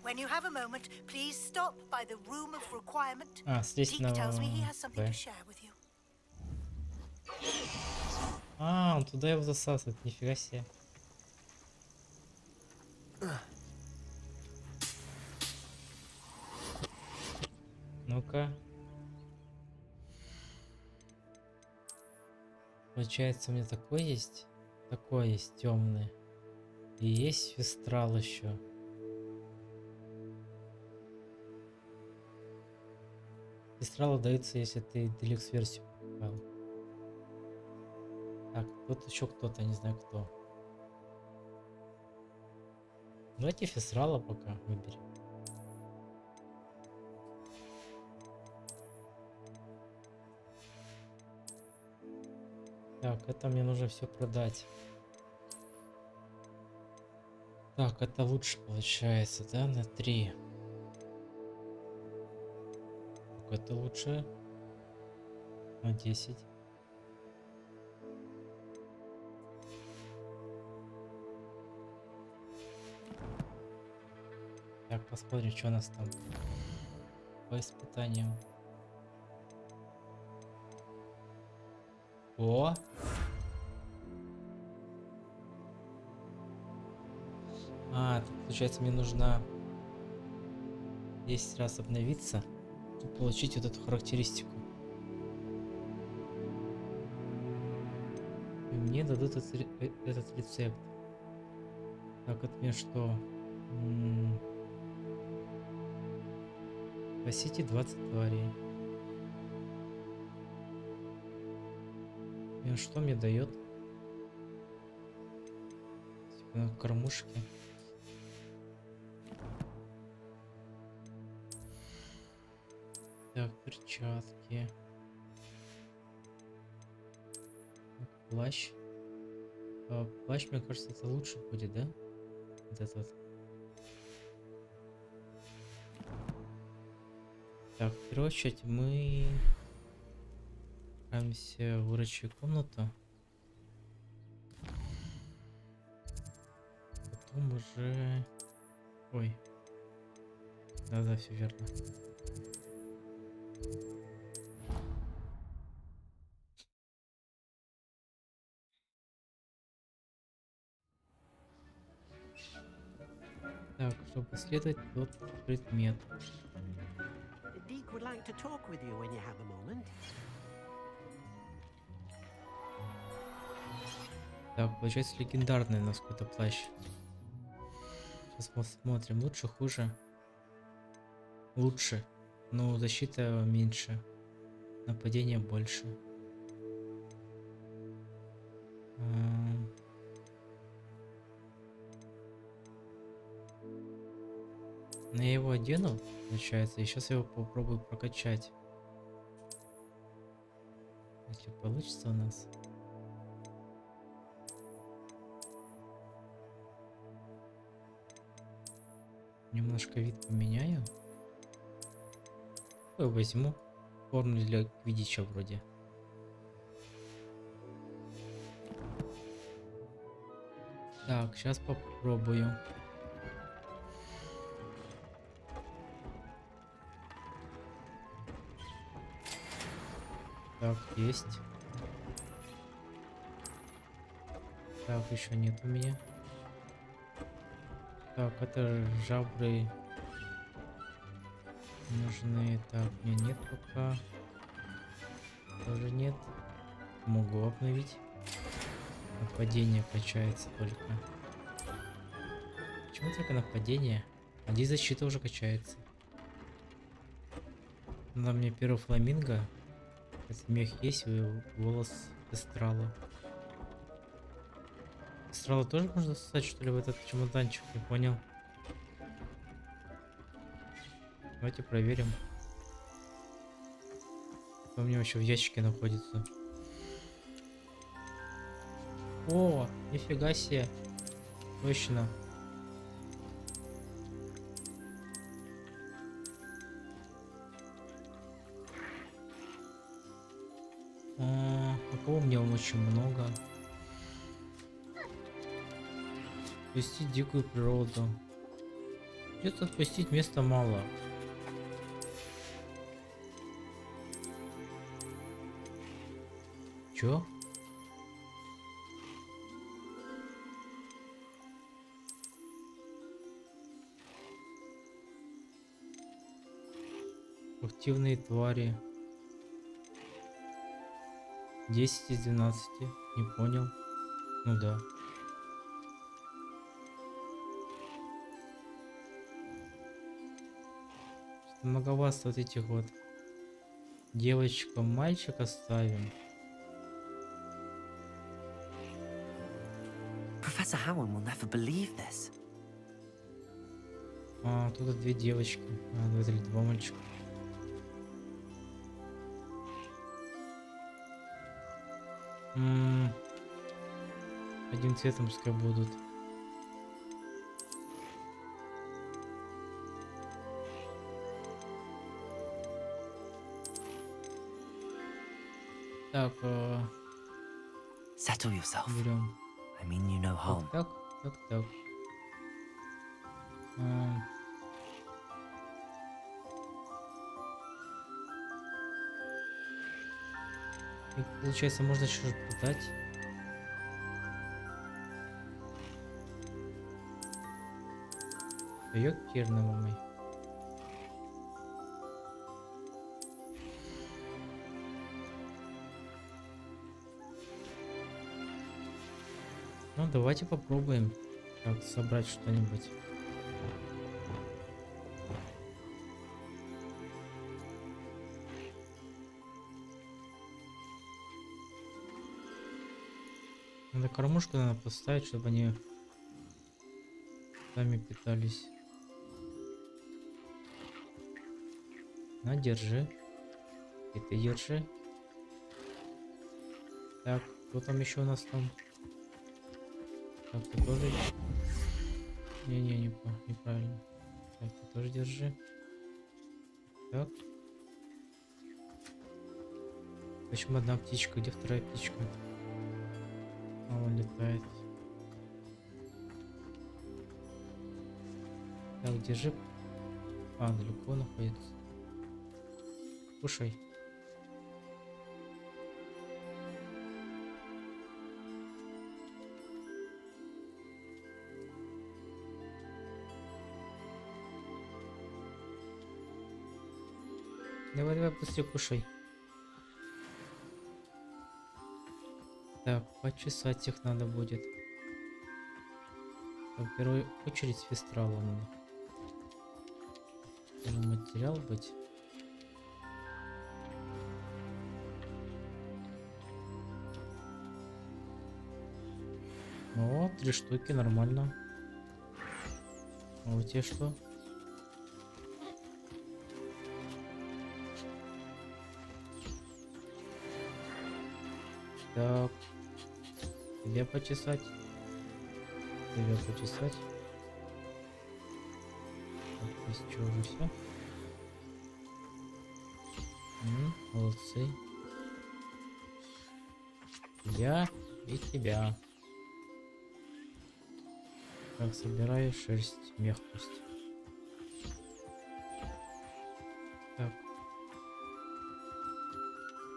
When you have a moment, please stop by the room of requirement. Слезть на... Deke tells me he has something to share with you. Он туда его засасывает, нифига себе. Ну-ка. Получается, у меня такой есть темный. И есть фестрал еще. Фестралы даются, если ты делюкс-версию покупал. Так, тут еще кто-то, не знаю кто. Давайте фестрала пока выберем. Так, это мне нужно все продать. Так, это лучше получается, да, на 3. Так, это лучше на 10. Так, посмотрим, что у нас там по испытаниям. О! Так, получается, мне нужно 10 раз обновиться, чтобы получить вот эту характеристику. И мне дадут этот рецепт. Так, это мне что? Спасите 20 тварей. Что мне дает? Кормушки. Так, перчатки. Плащ. Плащ, мне кажется, это лучше будет, да? Вот этот. Так, в первую очередь мы отправимся в урочью комнату. Потом уже... Ой. Да-да, все верно. Так, чтобы исследовать тот предмет. Deek would like to talk with you when you have a moment. Так, получается легендарный у нас какой-то плащ. Сейчас посмотрим. Лучше, хуже. Лучше. Но защита меньше. Нападение больше. Но я его одену, получается, и сейчас я его попробую прокачать. Если получится у нас. Немножко вид поменяю. Ой, возьму. Форму для квиддича вроде. Так, сейчас попробую. Так, есть. Так, еще нет у меня. Так, это жабры нужны. Так, мне нет пока. Тоже нет. Могу обновить. Нападение качается только. Почему только нападение? А здесь защита уже качается. На мне первый фламинго. Это мех есть, и волос эстрала. Эстрала тоже можно достать, что ли, в этот чемоданчик? Не понял. Давайте проверим. Что у меня вообще в ящике находится. О, нифига себе. Точно. Какого у меня очень много. Отпустить дикую природу. Где-то отпустить места мало. Чё? Активные твари. 10 из 12. Не понял. Ну да. Что многовато вот этих вот. Девочка, мальчика ставим. Professor Howin will never believe this. А, тут две девочки. А, два мальчика. Одним цветом пускай будут. Так, Settle yourself. берем. I mean you no harm. Так. И получается, можно еще продать. Ёкерного мой. Ну, давайте попробуем так собрать что-нибудь. Надо кормушку надо поставить, чтобы они сами питались. На, держи. И ты держи. Так, кто там еще у нас там? Так, ты тоже... неправильно. Так, ты тоже держи. Так. Почему одна птичка? Где вторая птичка? А, он летает. Так, держи. А, далеко находится. Кушай. Давай, давай, быстрее кушай. Так, почесать их надо будет. Так, в первую очередь фестралу надо. Должен материал быть. О, 3 штуки, нормально. А у тебя что? Так, тебя почесать, тебя почесать. Так, здесь что, уже все? Молодцы. Тебя и тебя. Так, собираю шерсть, мех пусть. Так.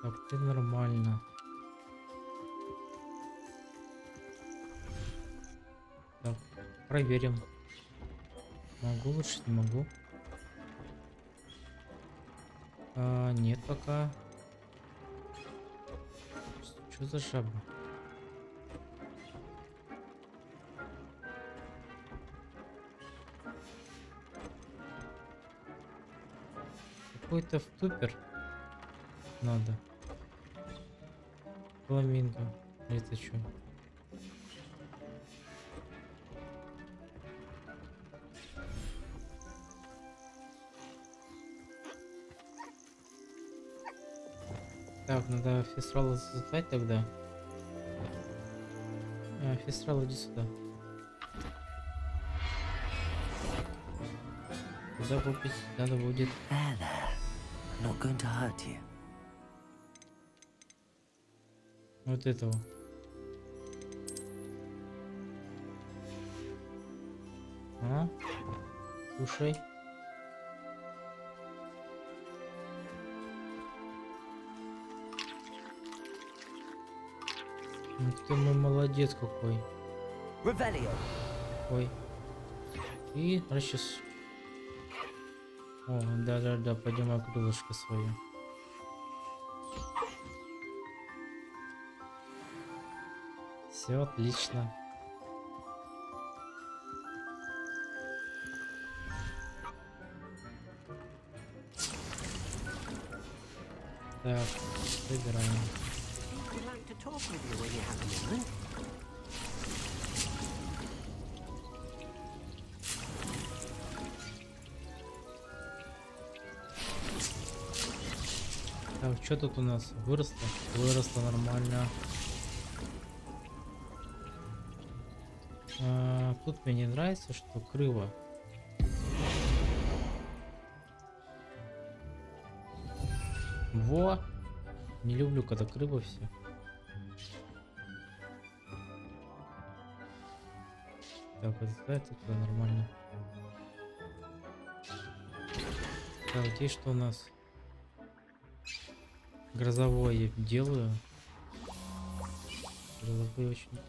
Так, ты нормально. Так, проверим. Могу, лучше не могу. Нет пока. Что за жаба? Какой-то втупер надо. Фламинго. Это что? Так, надо фестрала создать тогда. Фестрал, иди сюда. Куда купить надо будет? Вот этого. Кушай. Ну ты мой молодец какой. Ой. И расчес. О, да, поднимай крылышко свое. Все отлично. Так, собираем. Так, что тут у нас? Выросло? Выросло нормально. Тут мне не нравится, что крыло. Во! Не люблю, когда крыло все. Так, вот это нормально. Так, здесь что у нас? Грозовое делаю. Грозовые очень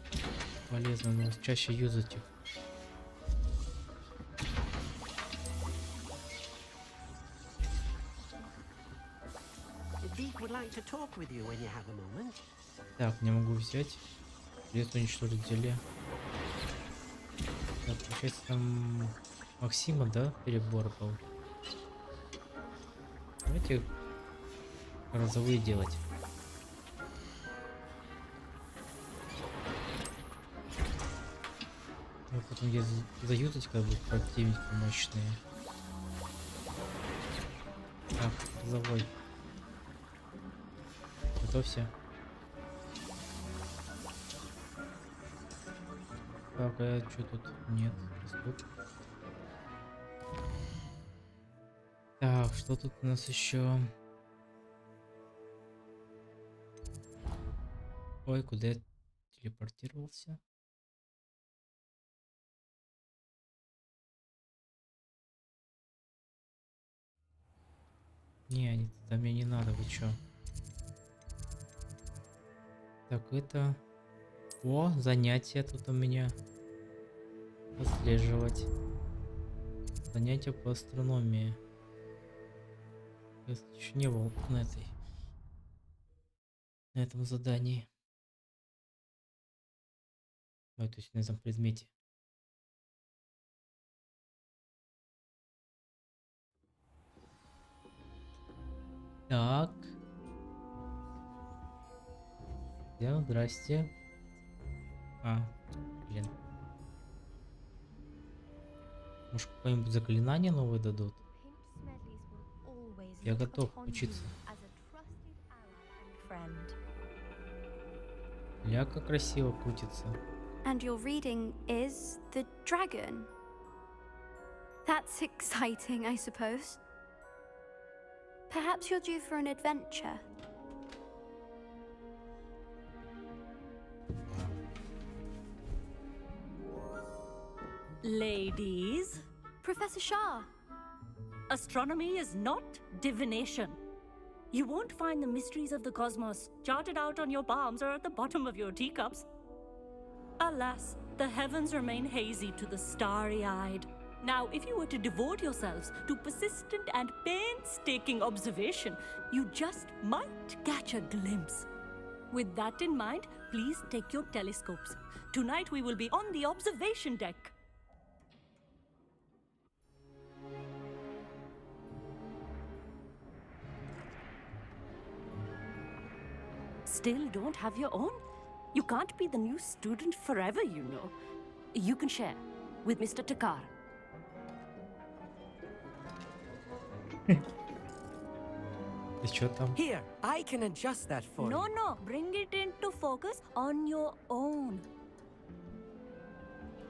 полезно, но чаще юзать их. Так, не могу взять. Придется уничтожить зелье. Так, получается там Максима, да, перебор был. Давайте грозовые делать. Надо потом где заюзать, когда будут противники мощные. Так, завой. Готовься. Так, а что тут? Нет, тут. Так, что тут у нас еще? Ой, куда я телепортировался? Не, туда мне не надо, вы чё? Так, это... О, занятие тут у меня. Отслеживать. Занятие по астрономии. Я еще не был на этом задании. Ой, то есть на этом предмете. Так. Всем здрасте. А, блин. Может, какое-нибудь заклинание новое дадут? Я готов учиться. Ля, как красиво крутится. And your reading is the dragon. That's exciting, I suppose. Perhaps you're due for an adventure. Ladies. Professor Shah. Astronomy is not divination. You won't find the mysteries of the cosmos charted out on your palms or at the bottom of your teacups. Alas, the heavens remain hazy to the starry-eyed. Now, if you were to devote yourselves to persistent and painstaking observation, you just might catch a glimpse. With that in mind, please take your telescopes. Tonight we will be on the observation deck. Still don't have your own? You can't be the new student forever, you know. You can share with Mr. Takar. Here, I can adjust that for you. No, bring it into focus on your own.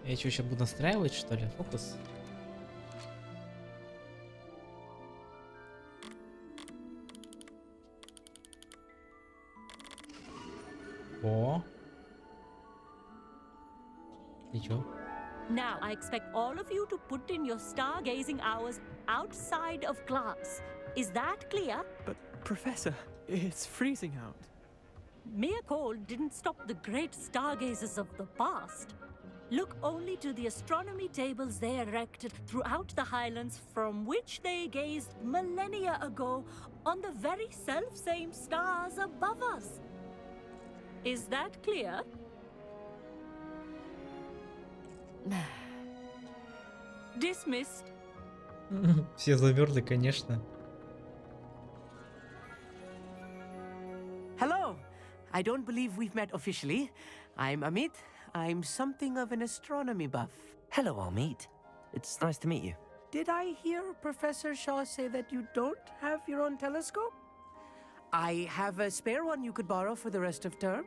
Я что, сейчас буду настраивать, что ли? Фокус? О. И чё? Now, I expect all of you to put in your stargazing hours outside of class. Is that clear? But, Professor, it's freezing out. Mere cold didn't stop the great stargazers of the past. Look only to the astronomy tables they erected throughout the highlands from which they gazed millennia ago on the very self-same stars above us. Is that clear? Dismissed. Все замерзли, конечно. Hello. I don't believe we've met officially. I'm Amit. I'm something of an astronomy buff. Hello, Amit. It's nice to meet you. Did I hear Professor Shaw say that you don't have your own telescope? I have a spare one you could borrow for the rest of term.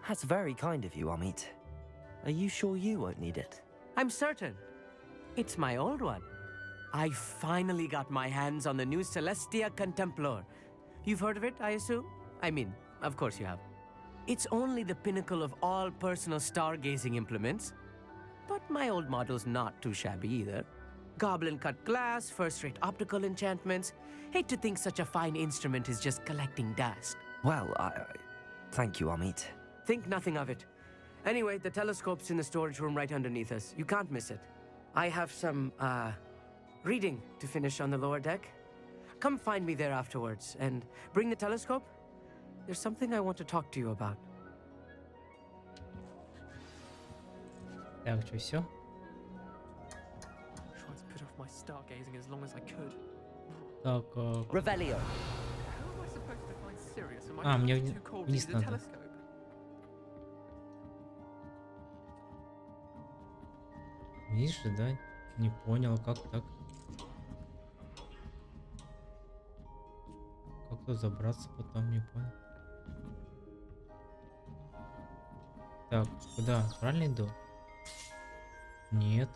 That's very kind of you, Amit. Are you sure you won't need it? I'm certain. It's my old one. I finally got my hands on the new Celestia Contemplor. You've heard of it, I assume? I mean, of course you have. It's only the pinnacle of all personal stargazing implements. But my old model's not too shabby either. Goblin-cut glass, first-rate optical enchantments. Hate to think such a fine instrument is just collecting dust. Well, thank you, Amit. Think nothing of it. Anyway, the telescope's in the storage room right underneath us. You can't miss it. I have some, reading to finish on the lower deck. Come find me there afterwards, and bring the telescope. There's something I want to talk to you about. Так, что, все? Tried to put off my stargazing as long as I could. Так, Revelio. How am I supposed to find Sirius? Am I А, мне too cold to вниз use a надо. telescope? Вниз же, да? Не понял, как так? Как тут забраться потом, не понял. Так, куда? Правильно иду? Нет.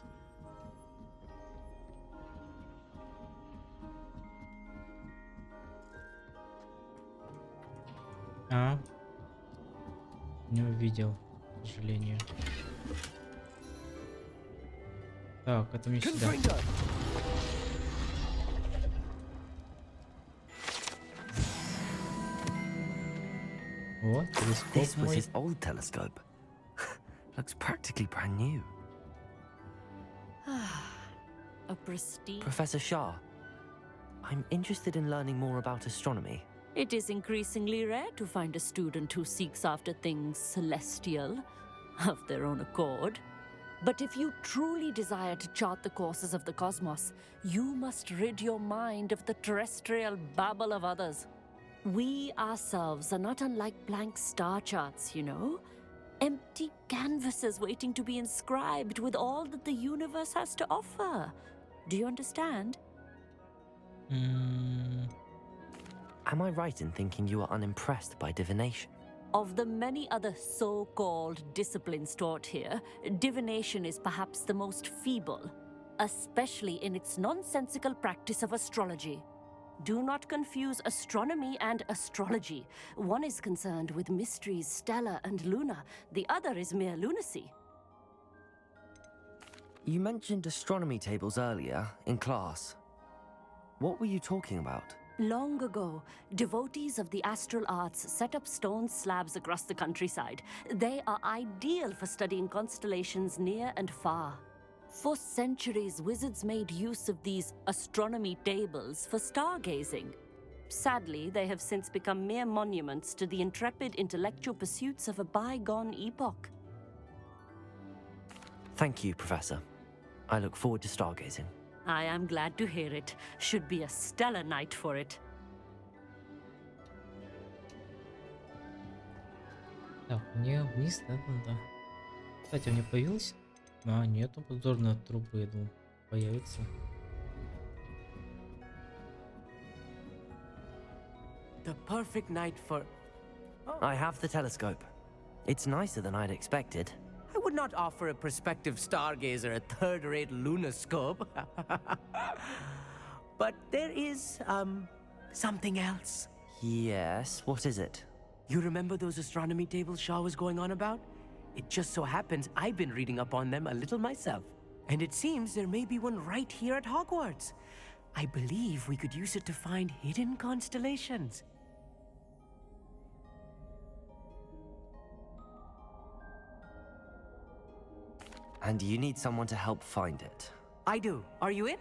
А? Не увидел, к сожалению. Так, это мне сюда. Вот, This was телескоп his old telescope. Looks practically brand new. A prestige. Professor Shah, I'm interested in learning more about astronomy. It is increasingly rare to find a student who seeks after things celestial of their own accord. But if you truly desire to chart the courses of the cosmos, you must rid your mind of the terrestrial babble of others. We ourselves are not unlike blank star charts, you know? Empty canvases waiting to be inscribed with all that the universe has to offer. Do you understand? Am I right in thinking you are unimpressed by divination? Of the many other so-called disciplines taught here, divination is perhaps the most feeble, especially in its nonsensical practice of astrology. Do not confuse astronomy and astrology. One is concerned with mysteries stellar and lunar, the other is mere lunacy. You mentioned astronomy tables earlier in class. What were you talking about? Long ago, devotees of the astral arts set up stone slabs across the countryside. They are ideal for studying constellations near and far. For centuries, wizards made use of these astronomy tables for stargazing. Sadly, they have since become mere monuments to the intrepid intellectual pursuits of a bygone epoch. Thank you, Professor. I look forward to stargazing. I am glad to hear it. Should be a stellar night for it. Так, мне вниз, да, надо. Кстати, у меня появился? А, нету подзорной трубы, я думал, появится. The perfect night for... I have the telescope. It's nicer than I'd expected. I would not offer a prospective stargazer a third-rate lunoscope. But there is, something else. Yes, what is it? You remember those astronomy tables Shaw was going on about? It just so happens I've been reading up on them a little myself. And it seems there may be one right here at Hogwarts. I believe we could use it to find hidden constellations. And you need someone to help find it. I do. Are you in?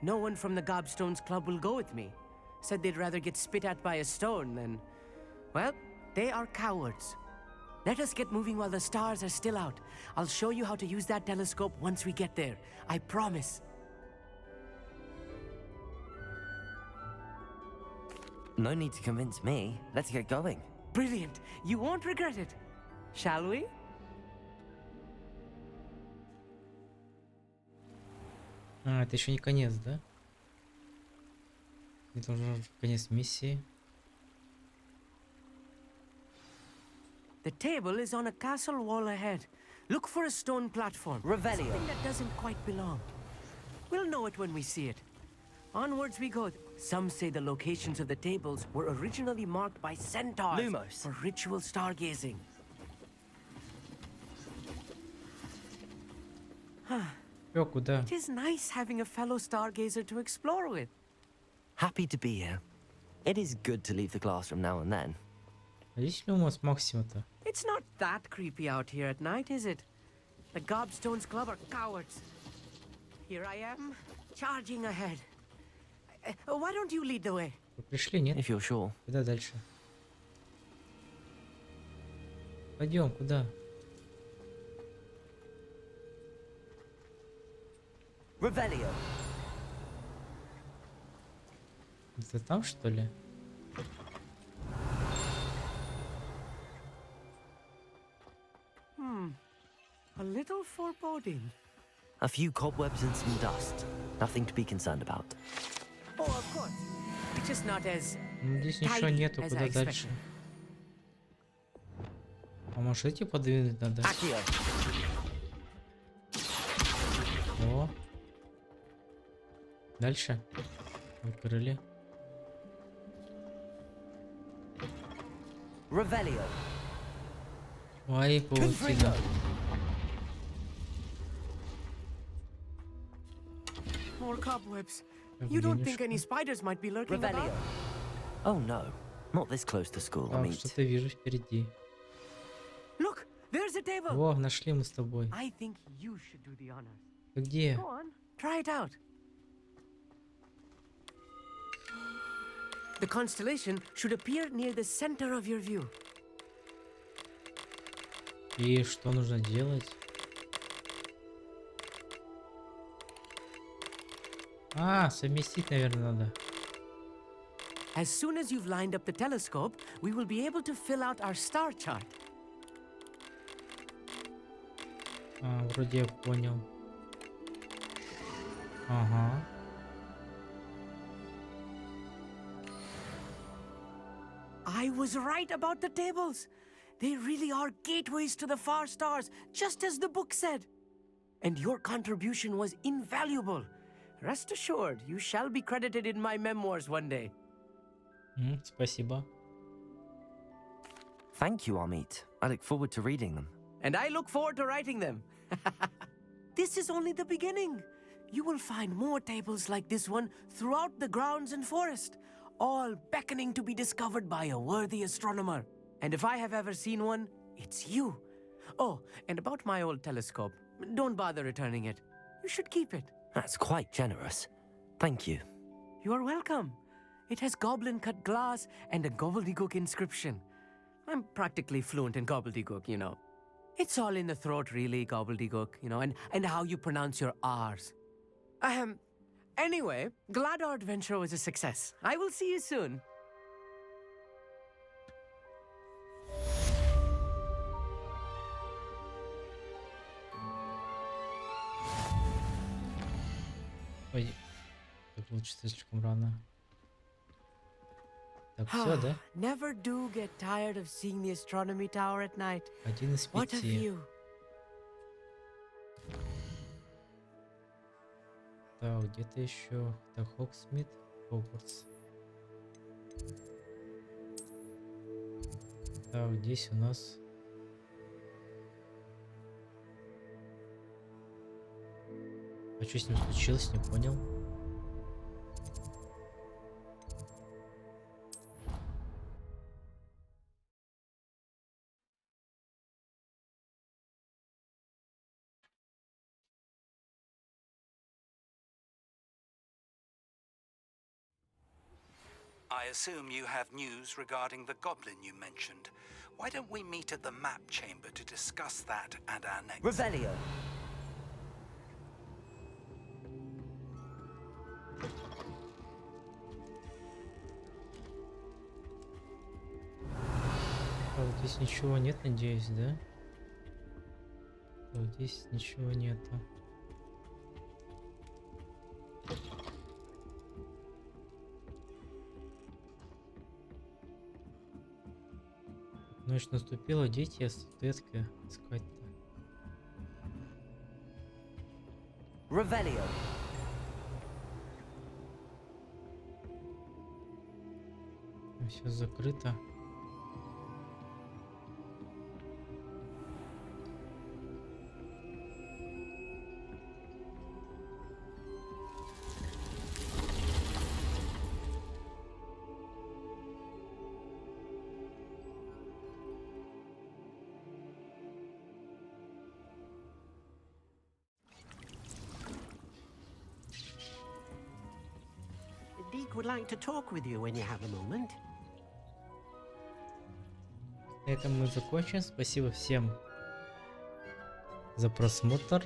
No one from the Gobstones Club will go with me. Said they'd rather get spit at by a stone than... Well, they are cowards. Let us get moving while the stars are still out. I'll show you how to use that telescope once we get there. I promise. No need to convince me. Let's get going. Brilliant. You won't regret it. Shall we? А, это еще не конец, да? Это уже конец миссии. The table is on a castle wall ahead. Look for a stone platform. Revelio. Something that doesn't quite belong. We'll know it when we see it. Onwards we go. Some say the locations of the tables were originally marked by centaurs Lumos. for ritual stargazing. Куда? It is nice having a fellow stargazer to explore with. Happy to be here. It is good to leave the classroom now and then. А есть ли у нас Максима-то? It's not that creepy out here at night, is it? The Gobstones Club are cowards. Here I am, charging ahead. Why don't you lead the way? Пришли, нет? If you're sure. Куда дальше? Пойдем, куда? Revelio. Это там, что ли? A little foreboding. A few cobwebs and some dust. Nothing to be concerned about. Oh, of course. It's just not as Здесь ничего tidy нету, as I куда expected. дальше? А может эти подвинуть надо? О. Дальше. Открыли. Revelio. Ой, паутина. More cobwebs. You don't think any spiders might be lurking Revelio. about? Oh no, not this close to school. I Так, mean, что-то вижу впереди. Look, there's a table. О, нашли мы с тобой. I think you should do the honors. Ты где? Go on, try it out. The constellation should appear near the center of your view. И что нужно делать? А, совместить, наверное, надо. As soon as you've lined up the telescope, we will be able to fill out our star chart. А, вроде я понял. Ага. I was right about the tables. They really are gateways to the far stars, just as the book said. And your contribution was invaluable. Rest assured, you shall be credited in my memoirs one day. Спасибо. thank you, Amit. I look forward to reading them. And I look forward to writing them. This is only the beginning. You will find more tables like this one throughout the grounds and forest, all beckoning to be discovered by a worthy astronomer. And if I have ever seen one, it's you. Oh, and about my old telescope, don't bother returning it. You should keep it. That's quite generous. Thank you. You are welcome. It has goblin-cut glass and a gobbledygook inscription. I'm practically fluent in gobbledygook, you know. It's all in the throat, really, gobbledygook, you know, and how you pronounce your R's. Anyway, glad our adventure was a success. I will see you soon. Ой, так получится слишком рано. Так, все, да? Never do get tired of seeing the astronomy tower at night. Один из What a 5. view. Так, где-то еще. Так, Хогсмит, Хогвартс. Так, здесь у нас. А что с ним случилось, не понял. I assume you have news regarding the goblin you mentioned. Why don't we meet at the map chamber to discuss that and our next... Revelio. А вот здесь ничего нет, надеюсь, да? Вот здесь ничего нету. Ночь наступила, дети, а статуэтка искать-то. Revelio. Все закрыто. Deke would like to talk with you when you have a moment. На этом мы закончим. Спасибо всем за просмотр.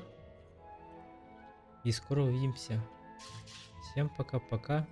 И скоро увидимся. Всем пока-пока.